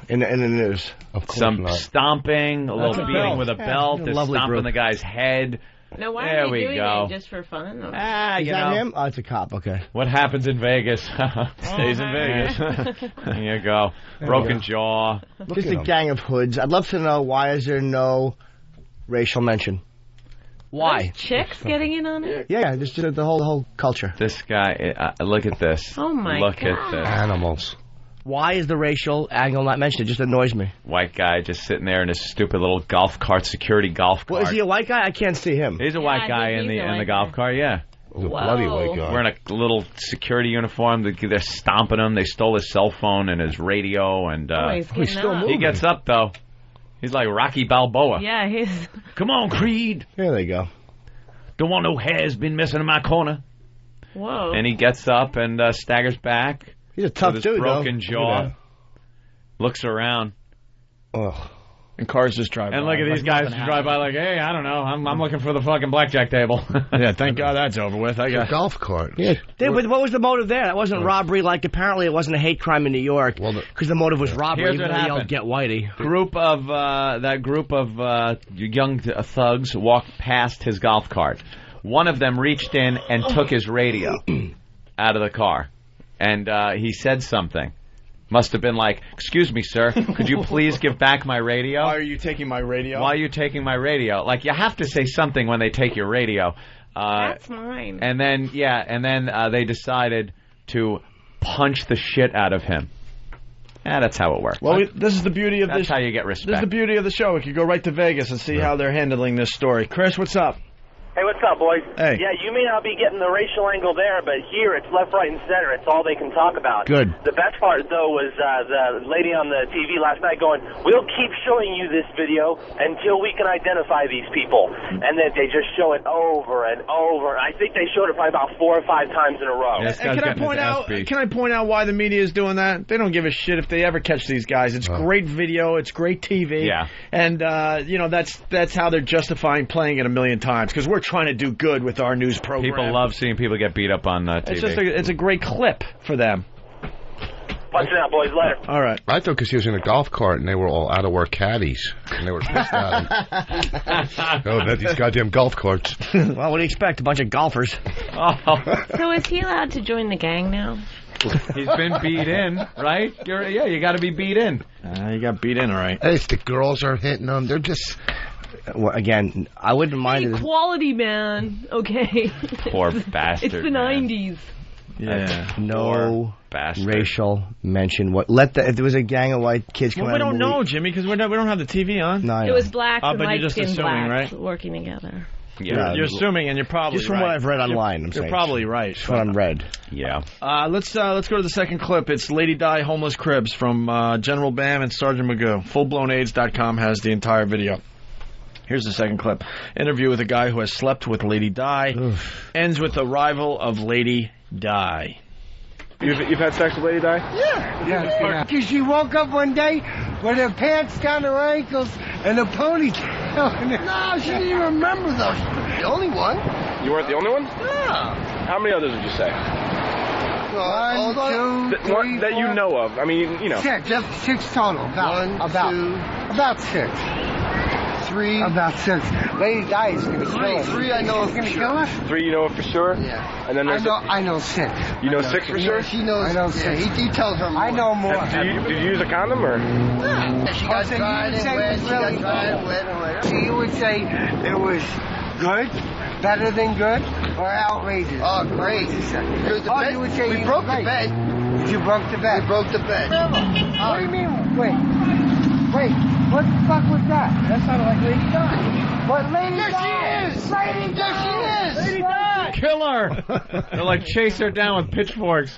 in the news. Of course some not. Stomping, a little beating with a belt. They're stomping the guy's head. Now, why are they doing it? Just for fun? Is that him? Oh, it's a cop. Okay. What happens in Vegas stays in Vegas. There you go. Broken jaw. Just a gang of hoods. I'd love to know, why is there no racial mention? Why? Those chicks getting in on it? Yeah, just the whole culture. This guy, look at this. Oh, my God. Look at this. Animals. Why is the racial angle not mentioned? It just annoys me. White guy just sitting there in his stupid little golf cart, security golf cart. Well, is he a white guy? I can't see him. He's a white guy in the golf cart, yeah. He's a bloody white guy. Wearing a little security uniform. They're stomping him. They stole his cell phone and his radio. And he's still moving. He gets up, though. He's like Rocky Balboa. Yeah, he's... Come on, Creed. Here they go. Don't want no hair's been missing in my corner. Whoa. And he gets up and staggers back. He's a tough dude, broken jaw. Looks around. Ugh. And cars just drive by. And look at these guys who drive by like, hey, I don't know. I'm looking for the fucking blackjack table. Yeah, thank God that's over with. I got a golf cart. Yeah. But what was the motive there? That wasn't robbery. Like, apparently it wasn't a hate crime in New York. Because the motive was robbery. Here's what happened. Get Whitey. That group of young thugs walked past his golf cart. One of them reached in and took his radio out of the car. And he said something. Must have been like, excuse me, sir, could you please give back my radio? Why are you taking my radio? Why are you taking my radio? Like, you have to say something when they take your radio. That's mine. And then, they decided to punch the shit out of him. Yeah, that's how it works. Well, this is the beauty of this. That's how you get respect. This is the beauty of the show. We could go right to Vegas and see how they're handling this story. Chris, what's up? Hey, what's up, boys? Hey. Yeah, you may not be getting the racial angle there, but here it's left, right, and center. It's all they can talk about. Good. The best part, though, was the lady on the TV last night going, we'll keep showing you this video until we can identify these people. And then they just show it over and over. I think they showed it probably about 4 or 5 times in a row. And can I point out why the media is doing that? They don't give a shit if they ever catch these guys. It's great video. It's great TV. Yeah. And, that's how they're justifying playing it a million times, because we're trying to do good with our news program. People love seeing people get beat up on TV. It's a great clip for them. Watch it out, boys. Later. All right. I thought because he was in a golf cart and they were all out of work caddies and they were pissed at him. Oh, these goddamn golf carts. Well, what do you expect? A bunch of golfers. So is he allowed to join the gang now? He's been beat in, right? You got to be beat in. You got beat in, all right. It's the girls are hitting them. They're just... Well, again, I wouldn't mind it. Equality, man. Okay. Poor bastard. It's the 90s. Yeah. No racial mention. If there was a gang of white kids coming we out of don't the movie, know, Jimmy, because we don't have the TV on. No, I It know. was blacks and but you're just light-skinned assuming, blacks right? working together. Yeah, you're assuming, and you're probably just from right. what I've read online. You're probably right. Just what I've read. Yeah. Let's go to the second clip. It's Lady Di Homeless Cribs from General Bam and Sergeant Magoo. FullBlownAIDS.com has the entire video. Here's the second clip. Interview with a guy who has slept with Lady Di. Ends with the arrival of Lady Di. You've had sex with Lady Di? Yeah. Because she woke up one day with her pants down her ankles and a ponytail. No, she didn't even remember those. The only one. You weren't the only one? Yeah. How many others would you say? One, two, three, that you know of. I mean, you know. Six total. About six. Three. About six. Lady Di is going to kill us. Three I know of for sure. 3 you know of for sure? Yeah. And then there's I know six. You know 6 for sure? She knows. I know six. He tells her more. I know more. Did you use a condom or? Yeah. She got dried and wet. She got dried and wet and wet. So you would say it was good, better than good, or outrageous? Oh, great. You would say we broke the bed. You broke the bed? We broke the bed. What do you mean? Wait. What the fuck was that? That sounded like Lady Di. What, Lady Di? There she is. Lady There she is. Lady Di. Kill her! They're like, chase her down with pitchforks.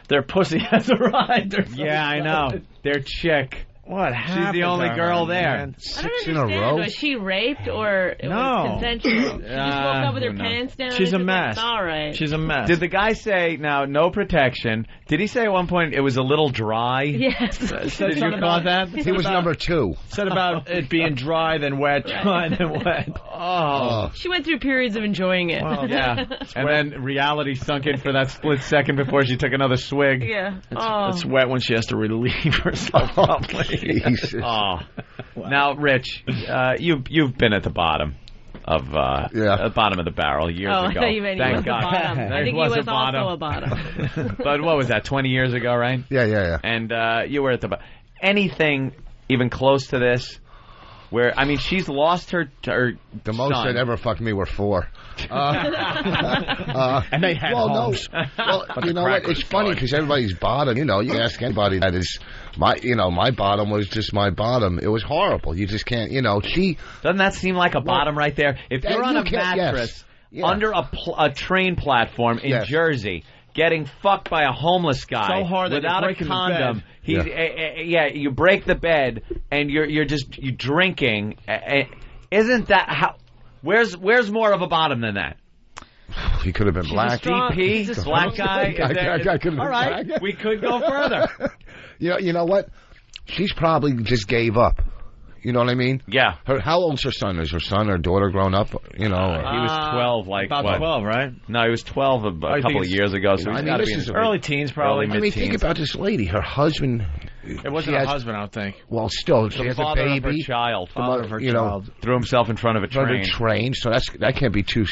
Their pussy has arrived. Yeah, I know. Their chick. What happened? She's the only to girl her, there. man? I don't understand. Was she raped or it was consensual? She just woke up with her pants down. She's a mess. All right. She's a mess. Did the guy say, now, no protection? Did he say at one point it was a little dry? Yes. Did you call that? He was number 2. Said about it being dry then wet, dry then wet. Oh. She went through periods of enjoying it. Well, yeah. And then reality sunk in for that split second before she took another swig. Yeah. It's wet when she has to relieve herself. Probably. Jesus. Oh. Now, Rich, you've been at the bottom of the bottom of the barrel years ago. I thought you meant he was God. the bottom. I think he was also a bottom. But what was that? 20 years ago, right? Yeah. And you were at the bottom. Anything even close to this? Where she's lost her the most son. that ever fucked me were 4. And they had homes. No. Well, you know what? It's funny because everybody's bottom. You know, you ask anybody that is my bottom was just my bottom. It was horrible. You just can't. You know, doesn't that seem like a bottom right there? If you're on a mattress under a train platform in Jersey, getting fucked by a homeless guy so hard without a condom. You break the bed and you're drinking. Isn't that how? Where's more of a bottom than that? He could have been black. DP, black guy. I could have all right, black. we could go further. You know what? She's probably just gave up. You know what I mean? Yeah. How old's her son? Is her son or daughter grown up? You know, he was 12. About 12, right? No, he was 12 a couple of years ago. So he's got to be in his early teens, probably. Think about this lady. Her husband. It wasn't a husband, I don't think. Well, still, she has a baby. Of her child. Father of her child. Threw himself in front of a train. So that can't be too.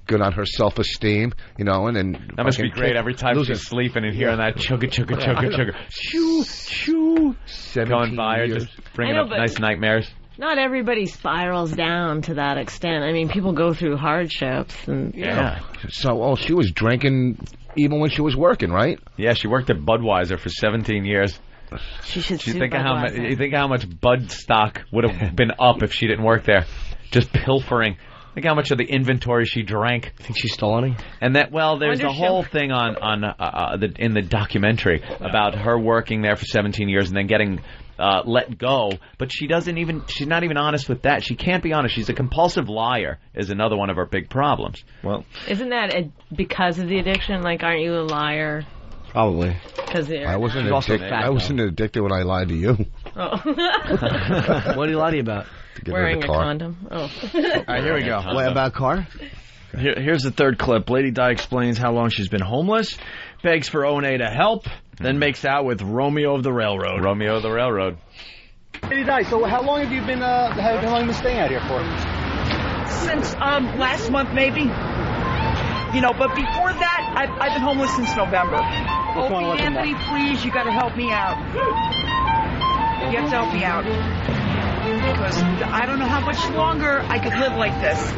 Good on her self-esteem, and then that must be great every time she's sleeping and hearing that chugga shoo shoo going by her, just bringing up nice nightmares. Not everybody spirals down to that extent. People go through hardships and So, she was drinking even when she was working, right? Yeah, she worked at Budweiser for 17 years. She should. You think how much Bud stock would have been up if she didn't work there? Just pilfering. Think how much of the inventory she drank. Think she stole any? And that, well, there's a whole thing in the documentary about her working there for 17 years and then getting let go. But she's not even honest with that. She can't be honest. She's a compulsive liar is another one of her big problems. Well, isn't that because of the addiction? Like, aren't you a liar? Probably. Because I wasn't addicted when I lied to you. Oh. What do you lie to you about? Wearing a condom. Oh. All right, here we go. What about car? Here's the third clip. Lady Di explains how long she's been homeless, begs for O&A to help, then makes out with Romeo of the Railroad. Romeo of the Railroad. Lady Di, so how long have you been staying out here for? Since last month, maybe. You know, but before that, I've been homeless since November. Opie Anthony, please, you got to help me out. You have to help me out. Because I don't know how much longer I could live like this.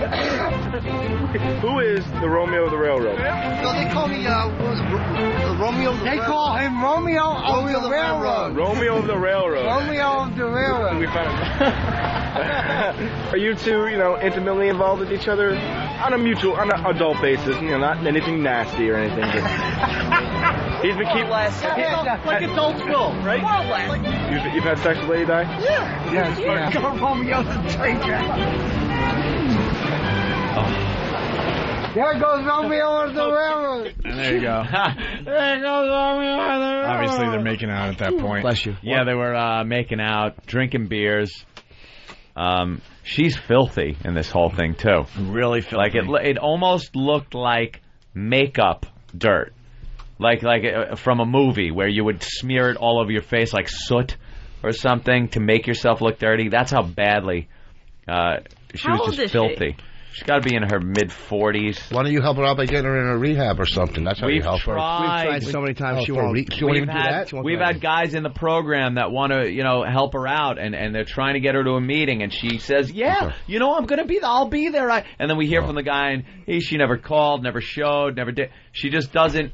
Who is the Romeo of the Railroad? So they call me, Romeo of the Railroad. They call him Romeo of the Railroad. Romeo of the Railroad. Romeo of the Railroad. We found Are you two, intimately involved with each other on an adult basis? Not anything nasty or anything. Just... He's been keeping... Like adults will, right? More or less. You've had sex with Lady Di? Yeah. Yes, yeah. Go Romeo the train track. There goes Romeo of the Railroad. And there you go. There goes Romeo of the Railroad. Obviously, they're making out at that point. Bless you. Yeah, they were making out, drinking beers. She's filthy in this whole thing, too. Really filthy. Like, it almost looked like makeup dirt. Like from a movie where you would smear it all over your face like soot or something to make yourself look dirty. That's how badly she was just filthy. She's got to be in her mid-40s. Why don't you help her out by getting her in a rehab or something? That's how you help her. We've tried so many times. She won't even do that. We've had guys in the program that want to, help her out, and they're trying to get her to a meeting, and she says, "Yeah, I'll be there." And then we hear from the guy, and she never called, never showed, never did. She just doesn't.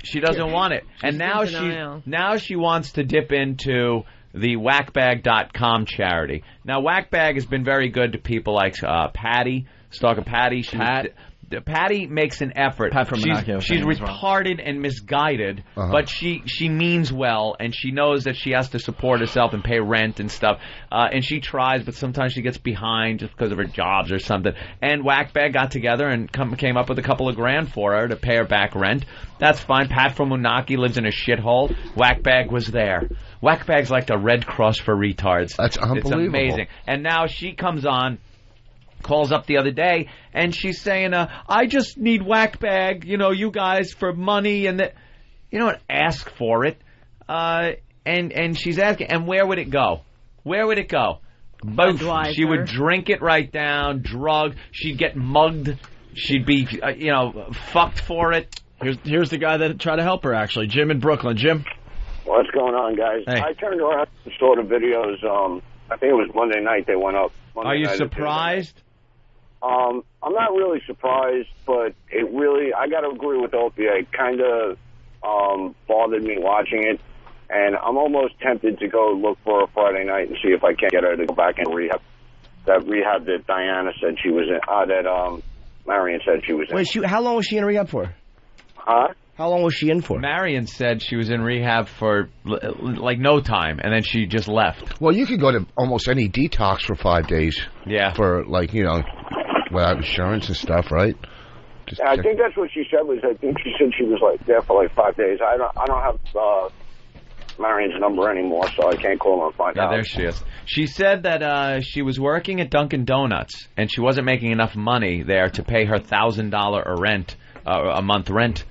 She doesn't want it. And now she wants to dip into the whackbag.com charity. Now, Whackbag has been very good to people like Patty, Stalker Patty. Patty makes an effort. She's retarded and misguided, but she means well, and she knows that she has to support herself and pay rent and stuff. And she tries, but sometimes she gets behind just because of her jobs or something. And Whackbag got together and came up with a couple of grand for her to pay her back rent. That's fine. Pat from Unaki lives in a shithole. Whackbag was there. Whackbag's like the Red Cross for retards. That's unbelievable. It's amazing. And now she comes on, calls up the other day, and she's saying, I just need Whackbag, you guys, for money, and ask for it. And she's asking, and where would it go? Where would it go? Both. She would drink it right down, drug. She'd get mugged. She'd be, fucked for it. Here's the guy that tried to help her, actually. Jim in Brooklyn. Jim? What's going on, guys? Hey. I turned around and saw the videos. I think it was Monday night they went up. Are you surprised? I'm not really surprised, but I got to agree with Opie. It kind of bothered me watching it, and I'm almost tempted to go look for a Friday night and see if I can't get her to go back in rehab. That rehab that Diana said she was in, that Marion said she was in. Wait, how long was she in rehab for? Huh? How long was she in for? Marion said she was in rehab for like no time, and then she just left. Well, you could go to almost any detox for 5 days. Yeah. For without insurance and stuff, right? I think that's what she said. I think she said she was there for 5 days. I don't have Marion's number anymore, so I can't call her and find out. There she is. She said that she was working at Dunkin' Donuts, and she wasn't making enough money there to pay her $1,000 a month rent.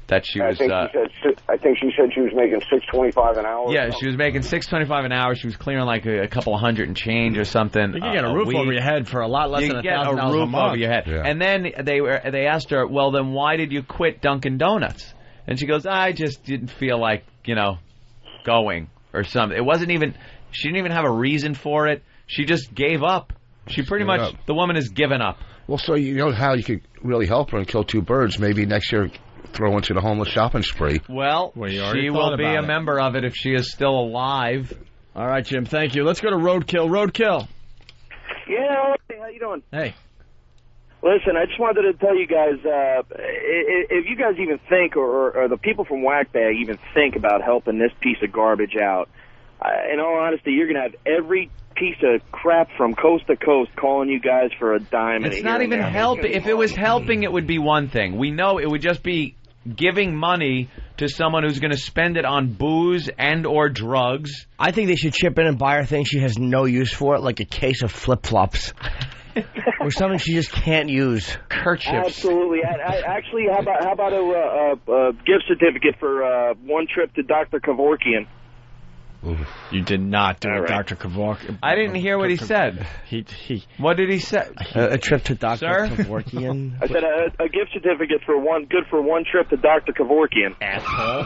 That she was. I think she said she was making $6.25 an hour. Yeah, she was making $6.25 an hour. She was clearing like a couple of $100 and change or something. You can get a roof over your head for a lot less than $1,000 a month. You get a roof over your head. Yeah. And then they asked her, well, then why did you quit Dunkin' Donuts? And she goes, I just didn't feel like going or something. It wasn't even. She didn't even have a reason for it. She just gave up. She pretty much. The woman has given up. Well, so you know how you could really help her and kill two birds. Maybe next year. Throw into the homeless shopping spree. Well, she will be a member of it if she is still alive. All right, Jim, thank you. Let's go to Roadkill. Roadkill. Yeah, how you doing? Hey. Listen, I just wanted to tell you guys, if you guys even think, or the people from Whackbag even think about helping this piece of garbage out, in all honesty, you're going to have every piece of crap from coast to coast calling you guys for a dime. It's not even helping. If it was helping, it would be one thing. We know it would just be giving money to someone who's going to spend it on booze and or drugs. I think they should chip in and buy her things she has no use for, like a case of flip-flops. Or something she just can't use. Kerchiefs. Absolutely. Actually, how about a gift certificate for one trip to Dr. Kevorkian? You did not do it, Dr. Kevorkian. I didn't hear what he said. What did he say? A trip to Dr. Kevorkian. I said a gift certificate for one trip to Dr. Kevorkian. Asshole.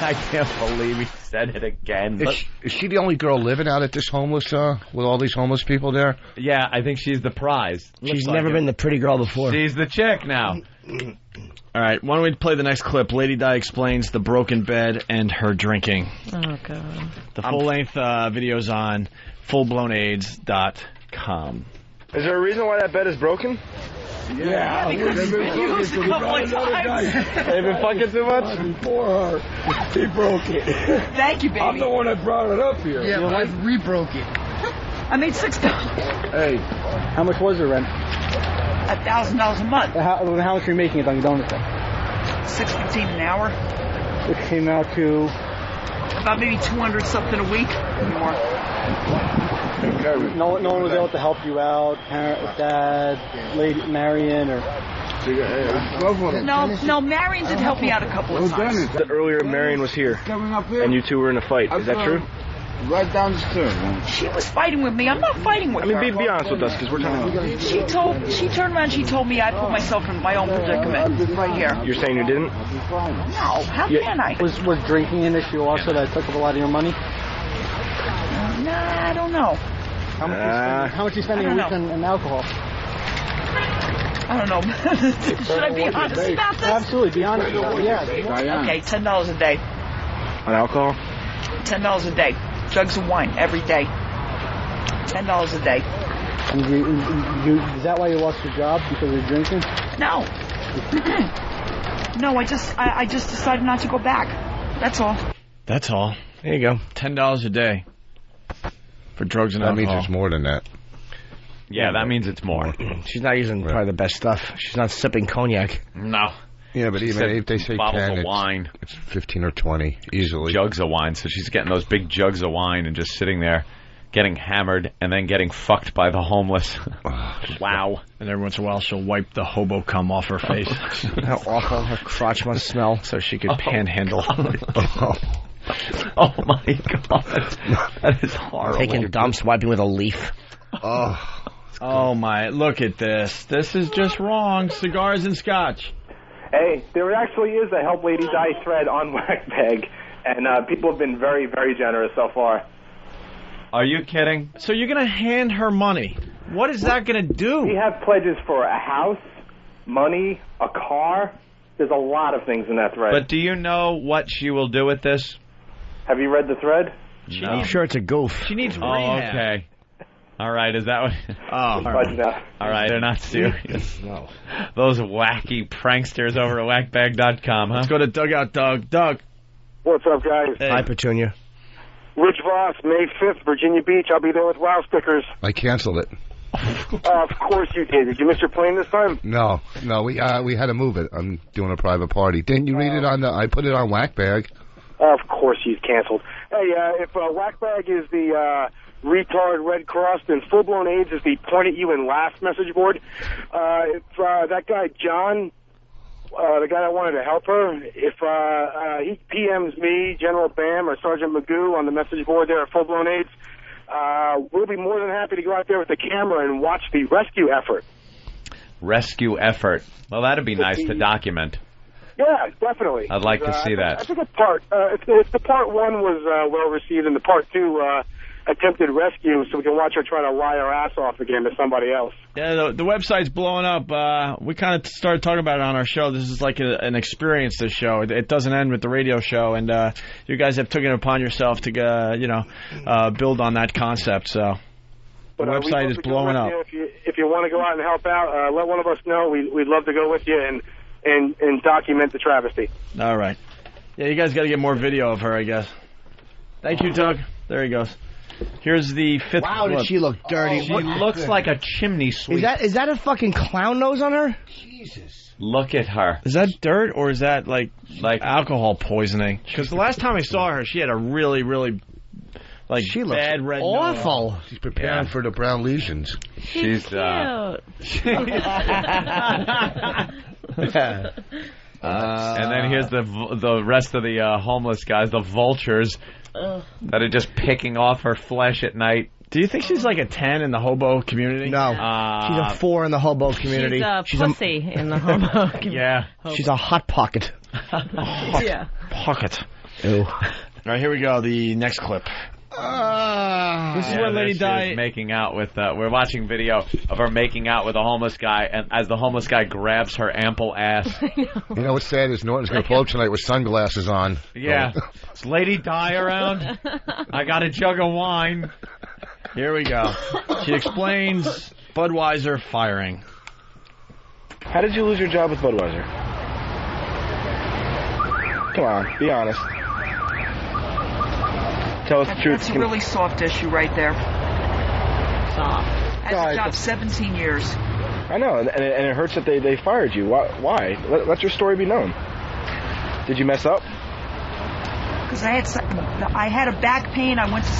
I can't believe he said it again. Is she the only girl living out at this homeless, with all these homeless people there? Yeah, I think she's the prize. She's never been the pretty girl before. She's the chick now. All right, why don't we play the next clip? Lady Di explains the broken bed and her drinking. Oh, God. The full-length video's on fullblownaids.com. Is there a reason why that bed is broken? Yeah, because he's been used a couple of times. They've been fucking too much? Before her, he broke it. Thank you, baby. I'm the one that brought it up here. Yeah, but I re-broke it. I made $6. Hey, how much was the rent? $1,000 a month. How much are you making at Dunkin' Donuts? $6.15 an hour. Which came out to about maybe 200 something a week. More. No one was able to help you out. Parent, dad, lady, Marion, or. No, Marion did help me out a couple of times. Earlier, Marion was here, and you two were in a fight. Is that true? Right down the stairs. She was fighting with me. I'm not fighting with her. I mean, be honest with us, because we're trying to... She turned around and she told me I put myself in my own predicament right here. You're saying you didn't? No, how can I? Was drinking an issue also that took up a lot of your money? Nah, I don't know. How much are you spending a week on alcohol? I don't know. Should I be honest about this? Absolutely, be honest. Yeah. Okay, $10 a day. On alcohol? $10 a day. Jugs of wine every day. $10 a day. And is that why you lost your job, because of drinking? No. No, I just decided not to go back. That's all. That's all. There you go. $10 a day for drugs and That alcohol. means it's more than that. Yeah, that means it's more. She's not using probably the best stuff. She's not sipping cognac. No. Yeah, but even if they say bottles 10, of wine, it's 15 or 20 easily. Jugs of wine. So she's getting those big jugs of wine and just sitting there, getting hammered and then getting fucked by the homeless. Wow. And every once in a while, she'll wipe the hobo cum off her face. How awful her crotch must smell. So she could panhandle. Oh my God, that is horrible. Taking dumps, wiping with a leaf. Oh my! Look at this. This is just wrong. Cigars and scotch. Hey, there actually is a Help Lady Die thread on Whackbag, and people have been very, very generous so far. Are you kidding? So you're going to hand her money. What is that going to do? We have pledges for a house, money, a car. There's a lot of things in that thread. But do you know what she will do with this? Have you read the thread? No. I'm sure it's a goof. She needs rehab. Oh, okay. All right, is that what... all right, they're not serious. No. Those wacky pranksters over at whackbag.com, huh? Let's go to Dugout Doug. Doug. What's up, guys? Hey. Hi, Petunia. Rich Voss, May 5th, Virginia Beach. I'll be there with WOW stickers. I canceled it. Of course you did. Did you miss your plane this time? No, we had to move it. I'm doing a private party. Didn't you read it on the... I put it on Whackbag. Of course he's canceled. Hey, if Whackbag is the retard Red Cross, then Full Blown AIDS is the point at you and laugh message board. If that guy John, the guy that wanted to help her, if he PMs me, General Bam, or Sergeant Magoo on the message board there at Full Blown AIDS, we'll be more than happy to go out there with the camera and watch the rescue effort. Rescue effort. Well, that'd be nice to document. Yeah, definitely. I'd like to see that. I think if the part one was well received, and the part two attempted rescue, so we can watch her try to lie her ass off again to somebody else. Yeah, the website's blowing up. We kind of started talking about it on our show. This is like an experience, this show. It doesn't end with the radio show, and you guys have taken it upon yourself to build on that concept. So. The website is blowing up. If you want to go out and help out, let one of us know. We'd love to go with you and document the travesty. All right. Yeah, you guys got to get more video of her, I guess. Thank you, Doug. There he goes. Here's the fifth. Wow, clip. did she look dirty? She looks like a chimney sweep. Is that a fucking clown nose on her? Jesus. Look at her. Is that dirt or is that like alcohol poisoning? Because the last time I saw her, she had a really, really she looks bad red awful. nose. She's preparing for the brown lesions. She's cute. and then here's the rest of the homeless guys, the vultures, that are just picking off her flesh at night. Do you think she's like a 10 in the hobo community? No. She's a 4 in the hobo community. She's a pussy in the hobo community. Yeah. She's a hot pocket. Yeah. Pocket. Ew. All right, here we go. The next clip. This is where Lady Di is making out with. We're watching video of her making out with a homeless guy, and as the homeless guy grabs her ample ass. You know what's sad is Norton's going to pull up tonight with sunglasses on. Yeah. Is Lady Di around? I got a jug of wine. Here we go. She explains Budweiser firing. How did you lose your job with Budweiser? Come on, be honest. Tell us the truth. That's a really soft issue right there. Soft. As a job, 17 years. I know, and it hurts that they fired you. Why? Let your story be known. Did you mess up? Because I had a back pain. I went to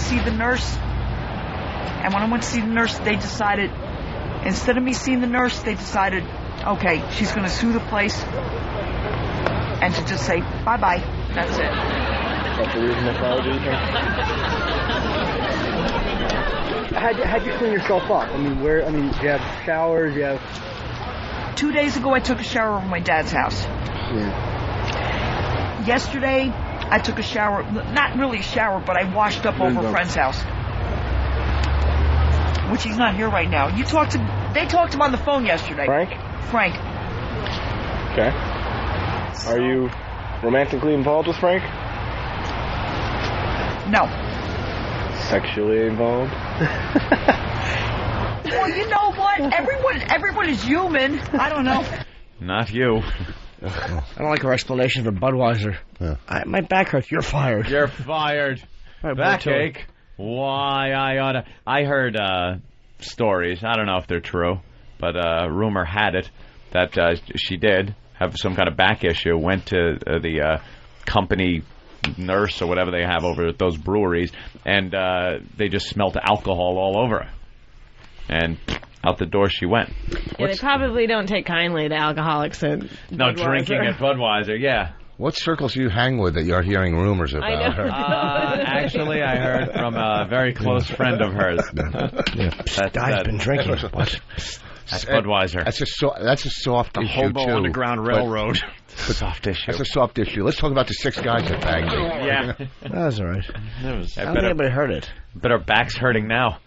see the nurse, and when I went to see the nurse, they decided, instead of me seeing the nurse, they decided, okay, she's going to sue the place, and to just say bye-bye. That's it. That's the reason they fired you, How'd you clean yourself up? Do you have showers? You have... 2 days ago, I took a shower over my dad's house. Yeah. Yesterday, I took a shower. Not really a shower, but I washed up over a friend's house. Which he's not here right now. They talked to him on the phone yesterday. Frank. Okay. Are you romantically involved with Frank? No. Sexually involved? Well, you know what? Everyone is human. I don't know. Not you. I don't like her explanation for Budweiser. Yeah. My back hurts. You're fired. You're fired. Backache. Why I oughta. I heard stories. I don't know if they're true, but rumor had it that she did have some kind of back issue. Went to the company nurse or whatever they have over at those breweries, and they just smelled alcohol all over her. And out the door she went. Yeah, they probably don't take kindly to alcoholics at No, Budweiser. drinking at Budweiser, yeah. What circles do you hang with that you're hearing rumors about? I know. Actually, I heard from a very close friend of hers. I've been drinking. What? That's Budweiser. That's a soft issue, Hobo too. Underground Railroad. Soft issue. That's a soft issue. Let's talk about the 6 guys that banged me. Yeah. That was all right. I don't think anybody heard it. But her back's hurting now.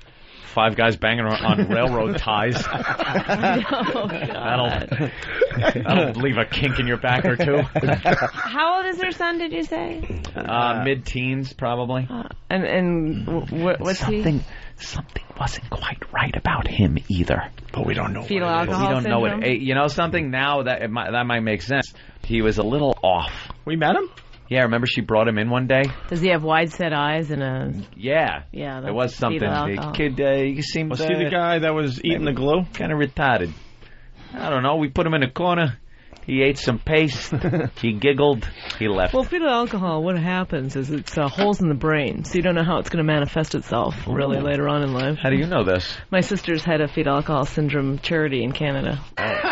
5 guys banging on railroad ties. Oh, That'll leave a kink in your back or two. How old is her son, did you say? Mid-teens, probably. And what's he? Something wasn't quite right about him either. But we don't know. Fetal alcohol We don't syndrome? know it. You know something? Now that might make sense. He was a little off. We met him? Yeah, remember she brought him in one day? Does he have wide-set eyes and a... Yeah. Yeah, There was something. fetal The alcohol. kid, he seemed... Was he the guy that was eating the glue? Kind of retarded. I don't know. We put him in a corner. He ate some paste. He giggled. He left. Well, fetal alcohol, what happens is it's holes in the brain, so you don't know how it's going to manifest itself really later on in life. How do you know this? My sister's head of fetal alcohol syndrome charity in Canada. That's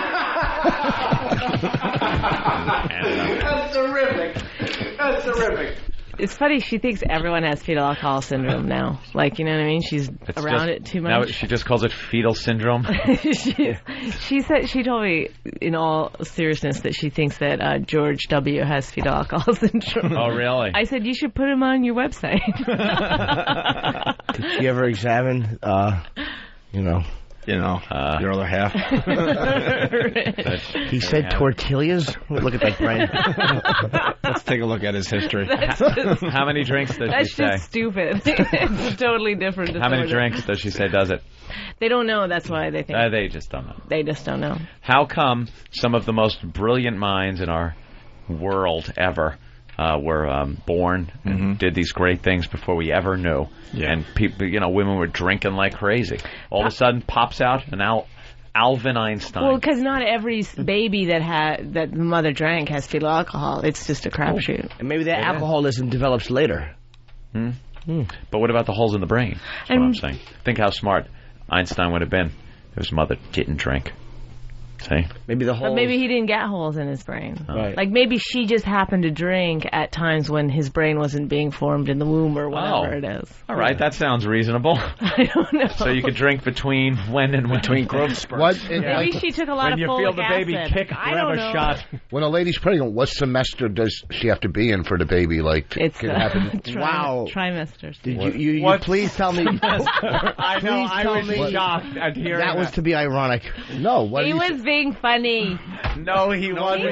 terrific. That's terrific. It's funny, she thinks everyone has fetal alcohol syndrome now. Like, you know what I mean? She's around it too much. Now she just calls it fetal syndrome. She told me, in all seriousness, that she thinks that George W. has fetal alcohol syndrome. Oh, really? I said, you should put him on your website. Did she ever examine, your other half. He said tortillas? Look at that brain. Let's take a look at his history. How many drinks does she say? That's just stupid. It's totally different. How many drinks does she say does it? They don't know. That's why they think. They just don't know. They just don't know. How come some of the most brilliant minds in our world ever were born and did these great things before we ever knew? Yeah. And people, women were drinking like crazy. All of a sudden, pops out an Alvin Einstein. Well, because not every baby that the mother drank has fetal alcohol. It's just a crapshoot. And maybe that alcoholism develops later. But what about the holes in the brain? That's what I'm saying. Think how smart Einstein would have been if his mother didn't drink. See? Maybe the holes. But maybe he didn't get holes in his brain. Right. Like maybe she just happened to drink at times when his brain wasn't being formed in the womb or whatever it is. All right, that sounds reasonable. I don't know. So you could drink between growth spurts. Maybe she took a lot of folic acid. When you feel the baby kick, grab a shot. When a lady's pregnant, what semester does she have to be in for the baby? It's happen? Wow. Trimesters. Did you please tell me? I know. I was shocked at hearing that. Was to be ironic. No. He was being funny. No, he wasn't.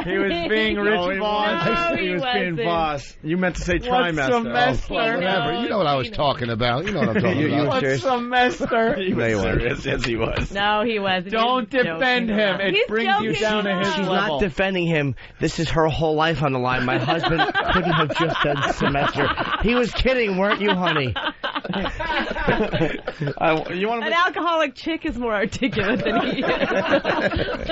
He was being Rich Voss. He was being Voss. You meant to say trimester. Semester? Whatever. You know what I was talking about. You know what I'm talking about. What semester? He was serious. Yes, he was. No, he wasn't. Don't defend him. It brings you down to his level. She's not defending him. This is her whole life on the line. My husband couldn't have just said semester. He was kidding, weren't you, honey? An alcoholic chick is more articulate than he is.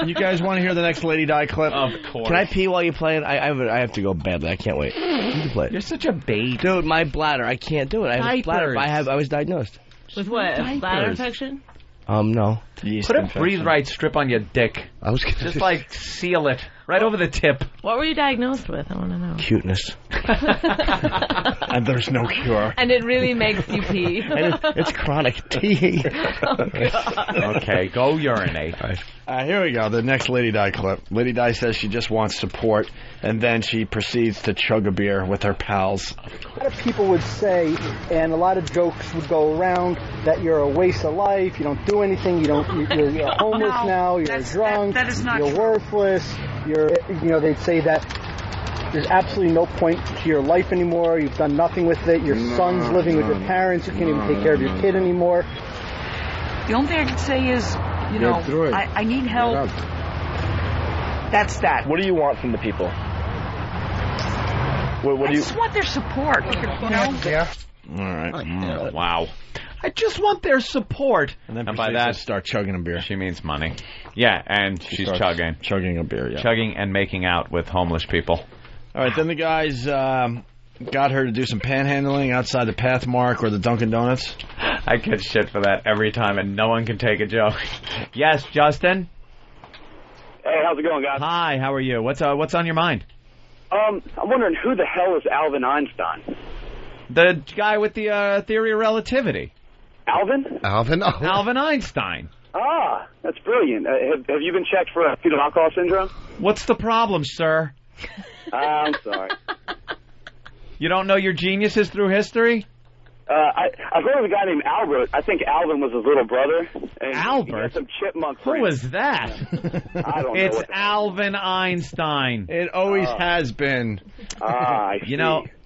You guys want to hear the next Lady Di clip? Of course. Can I pee while you play it? I have to go badly. I can't wait. You can play it. You're such a baby. Dude, my bladder. I can't do it. I have bladder. I was diagnosed. With what? Bladder infection? No. Put a Breathe Right strip on your dick. I was gonna just seal it right over the tip. What were you diagnosed with? I want to know. Cuteness. And there's no cure. And it really makes you pee. It's chronic tea. Okay, go urinate. Here we go. The next Lady Di clip. Lady Di says she just wants support, and then she proceeds to chug a beer with her pals. A lot of people would say, and a lot of jokes would go around, that you're a waste of life. You don't do anything. You're homeless now. You're drunk. That is not you're true. Worthless. They'd say that there's absolutely no point to your life anymore. You've done nothing with it. Your son's living with your parents. You can't even take care of your kid anymore. The only thing I can say is, I need help. That's that. What do you want from the people? What I just want their support. Yeah. All right. Wow. I just want their support. And then by that, start chugging a beer. She means money. Yeah, and she's chugging. Chugging a beer, yeah. Chugging and making out with homeless people. All right, then the guys got her to do some panhandling outside the Pathmark or the Dunkin' Donuts. I get shit for that every time, and no one can take a joke. Yes, Justin? Hey, how's it going, guys? Hi, how are you? What's on your mind? I'm wondering who the hell is Alvin Einstein? The guy with the theory of relativity. Alvin? Alvin Einstein. Ah, that's brilliant. Have you been checked for fetal alcohol syndrome? What's the problem, sir? I'm sorry. You don't know your geniuses through history? I've heard of a guy named Albert. I think Alvin was his little brother. And Albert? Some chipmunk Who was that? I don't know. It's Alvin Einstein. It always has been. I see.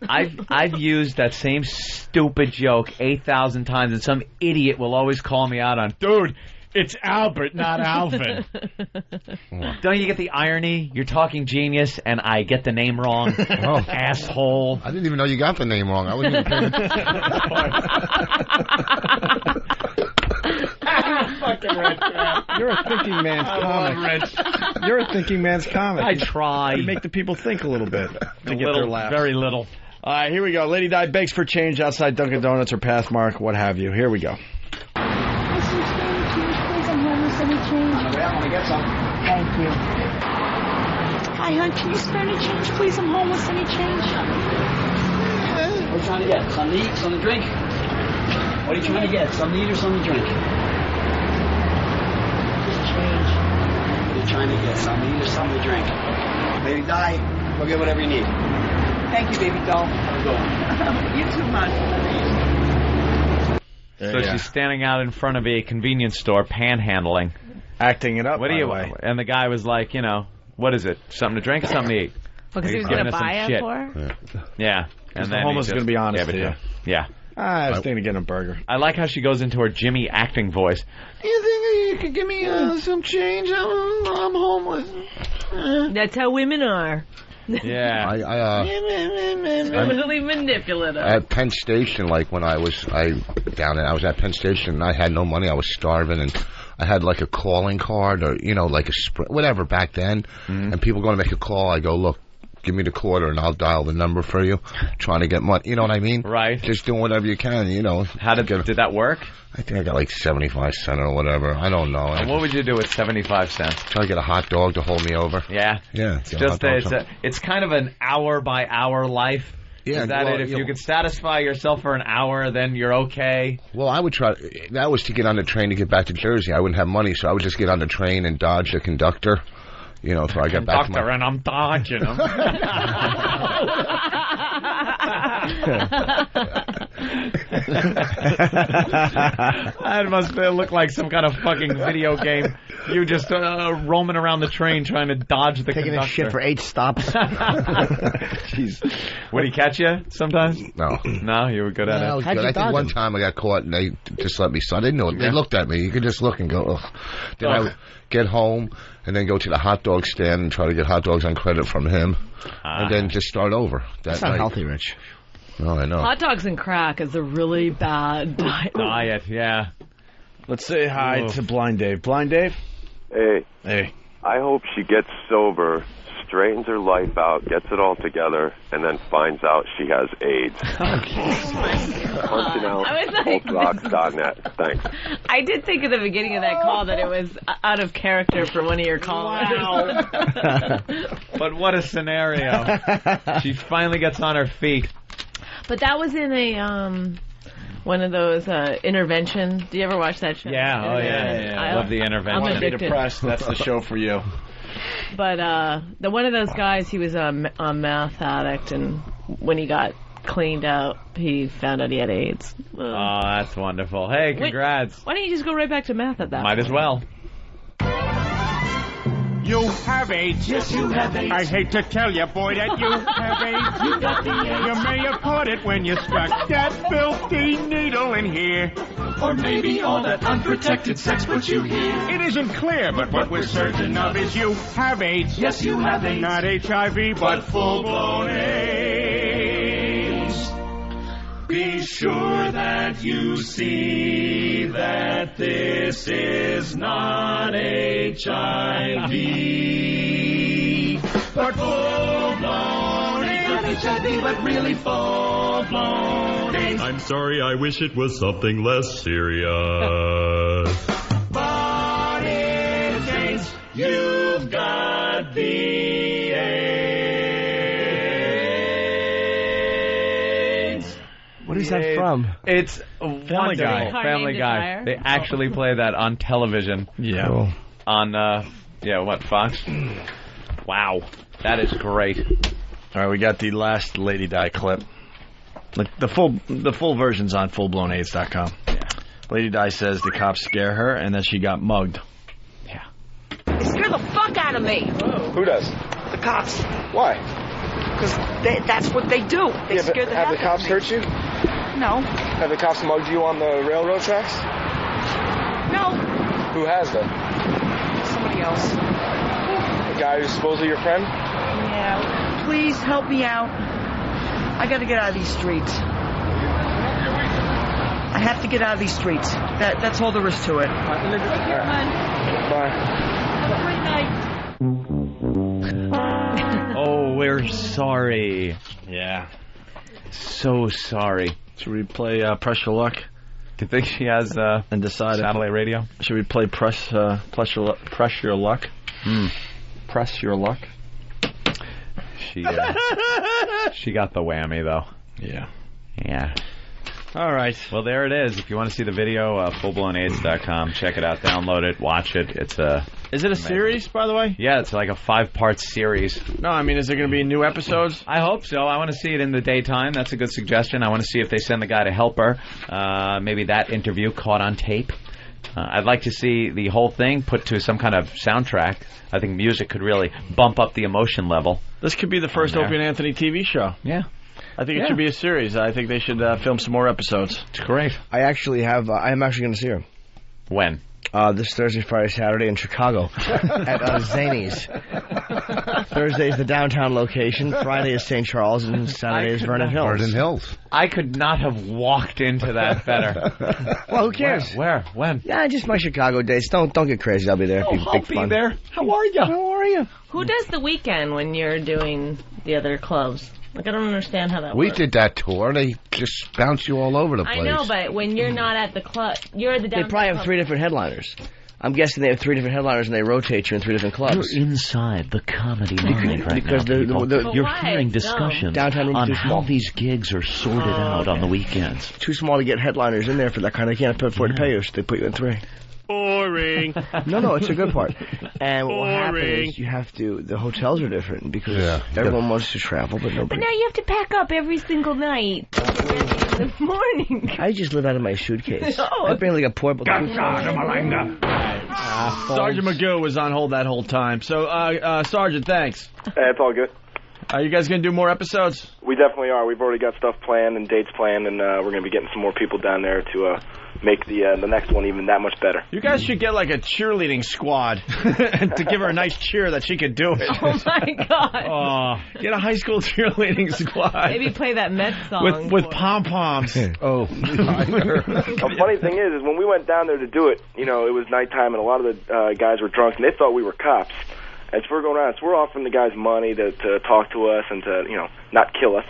I've used that same stupid joke 8,000 times, and some idiot will always call me out on, dude, it's Albert, not Alvin. Don't you get the irony? You're talking genius, and I get the name wrong. Oh. Asshole. I didn't even know you got the name wrong. I wasn't even paying You're a thinking man's comic. You're a thinking man's comic. I try. You make the people think a little bit to get their laughs. Very little. All right, here we go. Lady Di begs for change outside Dunkin' Donuts or Pathmark, what have you. Here we go. I want to get some. Thank you. Hi, hon. Can you spare any change, please? I'm homeless. Any change? What are you trying to get? Something to eat? Something to drink? What are you trying to get? Something to eat or something to drink? Just change. What are you trying to get? Something to eat or something to drink? Baby Di, go get whatever you need. Thank you, baby doll. Have a good one. You too much. So she's standing out in front of a convenience store, panhandling, acting it up. What do you? And the guy was like, you know, what is it? Something to drink, something to eat? Because he was going to buy it for her? Yeah. And then the homeless is going to be honest with you. Yeah. I was thinking of getting a burger. I like how she goes into her Jimmy acting voice. You think you could give me some change? I'm homeless. That's how women are. Yeah. Really manipulative. At Penn Station, like when I was at Penn Station and I had no money, I was starving, and I had like a calling card or, you know, like whatever back then, and people going to make a call, I go, look, give me the quarter and I'll dial the number for you, trying to get money, you know what I mean? Right. Just doing whatever you can, you know. Did that work? I think I got like 75 cents or whatever. I don't know. And what would you do with 75 cents? Try to get a hot dog to hold me over. Yeah. Yeah. It's kind of an hour by hour life. Yeah, Is that it? If you could satisfy yourself for an hour, then you're okay? Well, I would try. That was to get on the train to get back to Jersey. I wouldn't have money, so I would just get on the train and dodge the conductor. You know, so I get back to my... and I'm dodging him. That must look like some kind of fucking video game. You just roaming around the train trying to dodge the Taking conductor. a shit for 8 stops. Jeez. Would he catch you sometimes? No. No, you were good at it. I think one time I got caught and they just let me. So I didn't know. They looked at me. You could just look and go, ugh. Then I would get home and then go to the hot dog stand and try to get hot dogs on credit from him, and then just start over. That's not healthy, Rich. No, I know. Hot dogs and crack is a really bad diet. Yeah. Let's say hi to Blind Dave. Blind Dave? Hey. Hey. I hope she gets sober, straightens her life out, gets it all together, and then finds out she has AIDS. Punching out folkrocks.net. Thanks. I did think at the beginning of that call that it was out of character for one of your callers. Wow. But what a scenario. She finally gets on her feet. But that was in a one of those intervention. Do you ever watch that show? Yeah, I love the intervention. I'm addicted. Depressed. That's the show for you. But the one of those guys, he was a meth addict, and when he got cleaned out, he found out he had AIDS. Oh, that's wonderful. Hey, congrats. Why don't you just go right back to meth at that Might point? as well. You have AIDS. Yes, you have AIDS. I hate to tell you, boy, that you have AIDS. You got the AIDS. You may have caught it when you stuck that filthy needle in here. Or maybe all that unprotected sex put you here. It isn't clear, but what we're certain of is you have AIDS. Yes, you have AIDS. Not HIV, but full-blown AIDS. Be sure that you see that this is not HIV, but full-blown AIDS. Not HIV, but really full-blown AIDS. I'm sorry, I wish it was something less serious. But it's AIDS. You've got the AIDS. What is that from? It's Family Guy. Family Guy. They actually play that on television. Yeah. Cool. On, Fox? Wow. That is great. All right, we got the last Lady Di clip. The full version's on fullblownaids.com. Yeah. Lady Di says the cops scare her, and then she got mugged. They scare the fuck out of me. Who does? The cops. Why? Because that's what they do. They scare the have the hell out cops of me. hurt you? No. Have the cops mugged you on the railroad tracks? No. Who has them? Somebody else. The guy who's supposedly your friend? Yeah. Please help me out. I got to get out of these streets. I have to get out of these streets. That's all there is to it. Bye. Have a great night. Oh, we're sorry. Yeah. So sorry. Should we play Press Your Luck? Do you think she has and decide satellite radio? Should we play Press Your Luck? Press Your Luck? She got the whammy, though. Yeah. Yeah. All right. Well, there it is. If you want to see the video, fullblownaids.com. Check it out. Download it. Watch it. It's a... Is it a series, by the way? Yeah, it's like a 5-part series. No, I mean, is there going to be new episodes? I hope so. I want to see it in the daytime. That's a good suggestion. I want to see if they send the guy to help her. Maybe that interview caught on tape. I'd like to see the whole thing put to some kind of soundtrack. I think music could really bump up the emotion level. This could be the first Opie and Anthony TV show. Yeah. I think it should be a series. I think they should film some more episodes. It's great. I actually have. I am actually going to see her. When? This Thursday, Friday, Saturday in Chicago at Zany's. Thursday is the downtown location. Friday is St. Charles, and Saturday is Vernon Hills. Vernon Hills. I could not have walked into that better. Well, who cares? Where? When? Yeah, just my Chicago dates. Don't get crazy. I'll be there. I'll be there. How are you? How are you? Who does the weekend when you're doing the other clubs? Like, I don't understand how that We works. did that tour. They just bounce you all over the place. I know, but when you're not at the club, you're at the downtown They probably have club. 3 different headliners. I'm guessing they have 3 different headliners and they rotate you in 3 different clubs. You're inside the comedy mind right because now, people. You're why? hearing No. discussions Downtown room's on too how small. these gigs are sorted out on the weekends. Too small to get headliners in there for that kind of. They can't afford to pay you, so they put you in 3. Boring. No, it's a good part. And what will happen Boring. is you have to. The hotels are different because Yeah. everyone wants to travel, but But nobody. now you have to pack up every single night. Ready in the morning. I just live out of my suitcase. No. I bring like a portable. Sergeant Magoo was on hold that whole time. So, Sergeant, thanks. It's all good. Are you guys going to do more episodes? We definitely are. We've already got stuff planned and dates planned, and we're going to be getting some more people down there to make the next one even that much better. You guys should get like a cheerleading squad to give her a nice cheer that she could do it. Oh, my God. Get a high school cheerleading squad. Maybe play that Met song. With pom-poms. Oh. The funny thing is when we went down there to do it, you know, it was nighttime, and a lot of the guys were drunk, and they thought we were cops. As we're going around, so we're offering the guys money to talk to us and to, you know, not kill us.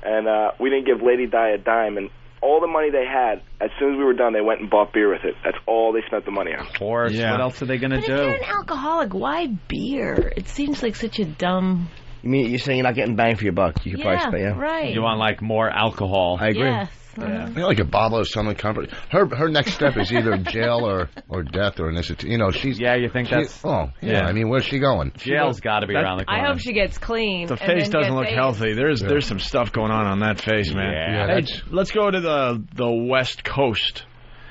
And we didn't give Lady Di a dime. And all the money they had, as soon as we were done, they went and bought beer with it. That's all they spent the money on. Of course. Yeah. What else are they going to But do? if you're an alcoholic, why beer? It seems like such a dumb... You mean you're saying you're not getting bang for your buck? You could probably spend, yeah. right. You want like more alcohol. I agree. Yes. Yeah. You know, like a bottle of Southern Comfort. Her next step is either jail or death or an institute. You know, she's. Yeah, you think that's. Oh, yeah. I mean, where's she going? Jail's got to be around the corner. I hope she gets clean. The and face then doesn't gets look AIDS. healthy. There's some stuff going on that face, man. Yeah. Hey, let's go to the West Coast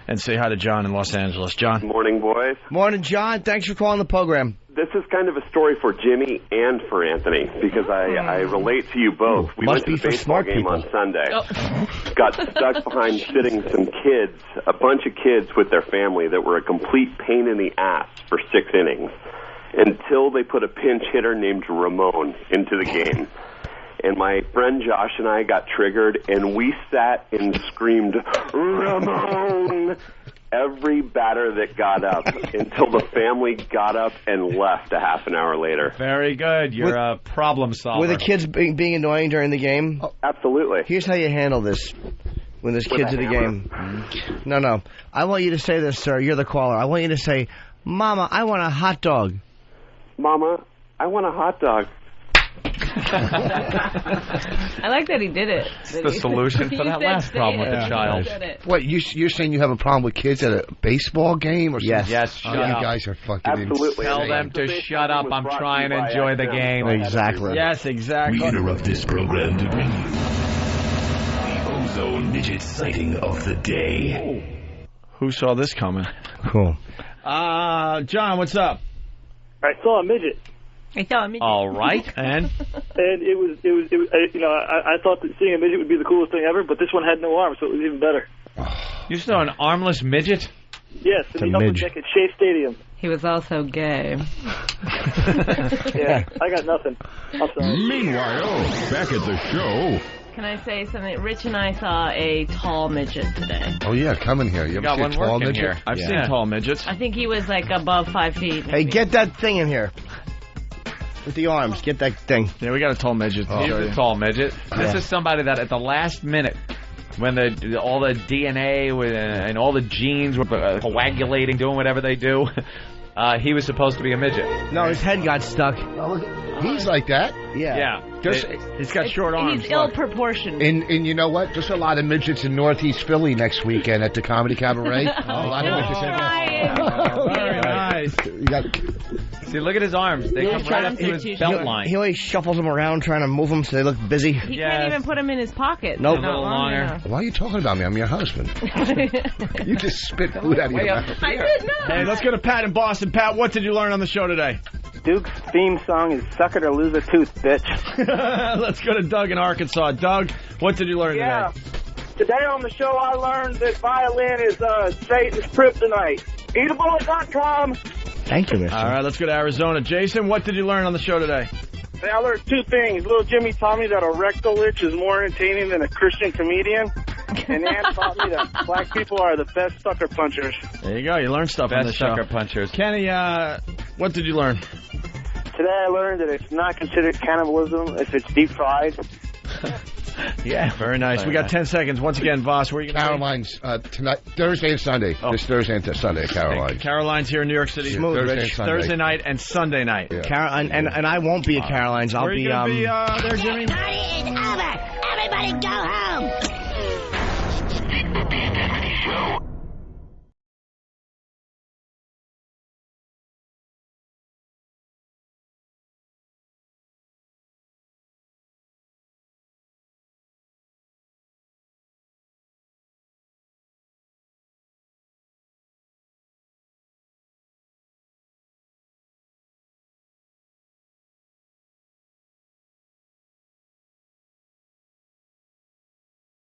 and say hi to John in Los Angeles. John. Morning, boys. Morning, John. Thanks for calling the program. This is kind of a story for Jimmy and for Anthony because I relate to you both. We Must went to be the for baseball smart game people. on Sunday. Got stuck behind sitting some kids, a bunch of kids with their family that were a complete pain in the ass for 6 innings until they put a pinch hitter named Ramone into the game. And my friend Josh and I got triggered, and we sat and screamed, Ramone! Every batter that got up until the family got up and left a half an hour later. Very good. You're a problem solver. Were the kids being annoying during the game? Oh, absolutely. Here's how you handle this when there's kids at the game. No. I want you to say this, sir. You're the caller. I want you to say, Mama, I want a hot dog. Mama, I want a hot dog. I like that he did it. It's the solution for that last problem with the child. What, you're saying you have a problem with kids at a baseball game or something? Yes. Yes, shut You up. guys are fucking Absolutely. Tell insane. them to shut up. I'm trying to enjoy the game. Exactly. Yes, exactly. We interrupt this program to bring you the Ozone Midget sighting of the day. Who saw this coming? Cool. John, what's up? I saw a midget. I saw a midget. All right. And And it was you know, I thought that seeing a midget would be the coolest thing ever, but this one had no arms, so it was even better. you saw an armless midget? Yes, It's a in the upper midge. deck at Shea Stadium. He was also gay. Yeah, I got nothing. I'm sorry. Meanwhile, back at the show. Can I say something? Rich and I saw a tall midget today. Oh, yeah, come in here. You ever got see a one tall working midget? here. I've seen tall midgets. I think he was like above 5 feet. Hey, get that thing in here. With the arms. Get that thing. Yeah, we got a tall midget. He's a tall midget. This is somebody that at the last minute, when all the DNA and all the genes were coagulating, doing whatever they do, he was supposed to be a midget. No, his head got stuck. He's like that. Yeah. He's got short arms. He's ill-proportioned. And you know what? There's a lot of midgets in Northeast Philly next weekend at the Comedy Cabaret. A lot of midgets. Very nice. You got. See, look at his arms. They come right up to his belt line. He always shuffles them around trying to move them so they look busy. He can't even put them in his pocket. Nope. They're not long enough. Why are you talking about me? I'm your husband. You just spit food out of your mouth. I did not. Hey, let's go to Pat in Boston. Pat, what did you learn on the show today? Duke's theme song is "Suck It or Lose a Tooth, Bitch." Let's go to Doug in Arkansas. Doug, what did you learn today? Today on the show, I learned that violin is Satan's kryptonite. Eatable.com. Thank you, mister. All right, let's go to Arizona. Jason, what did you learn on the show today? I learned two things. Little Jimmy taught me that a rectal itch is more entertaining than a Christian comedian. And Ann taught me that black people are the best sucker punchers. There you go. You learned stuff on the Best show. sucker punchers. Kenny, what did you learn? Today I learned that it's not considered cannibalism if it's deep fried. Yeah, very nice. We got 10 seconds. Once again, Voss, where are you going to Caroline's tonight, Thursday and Sunday. This Thursday and Sunday at Caroline's. Caroline's here in New York City. Smooth, Thursday and Sunday. Thursday night and Sunday night. Yeah. And I won't be at Caroline's. I'll Where are you be gonna be there, Jimmy? Party is over. Everybody go home.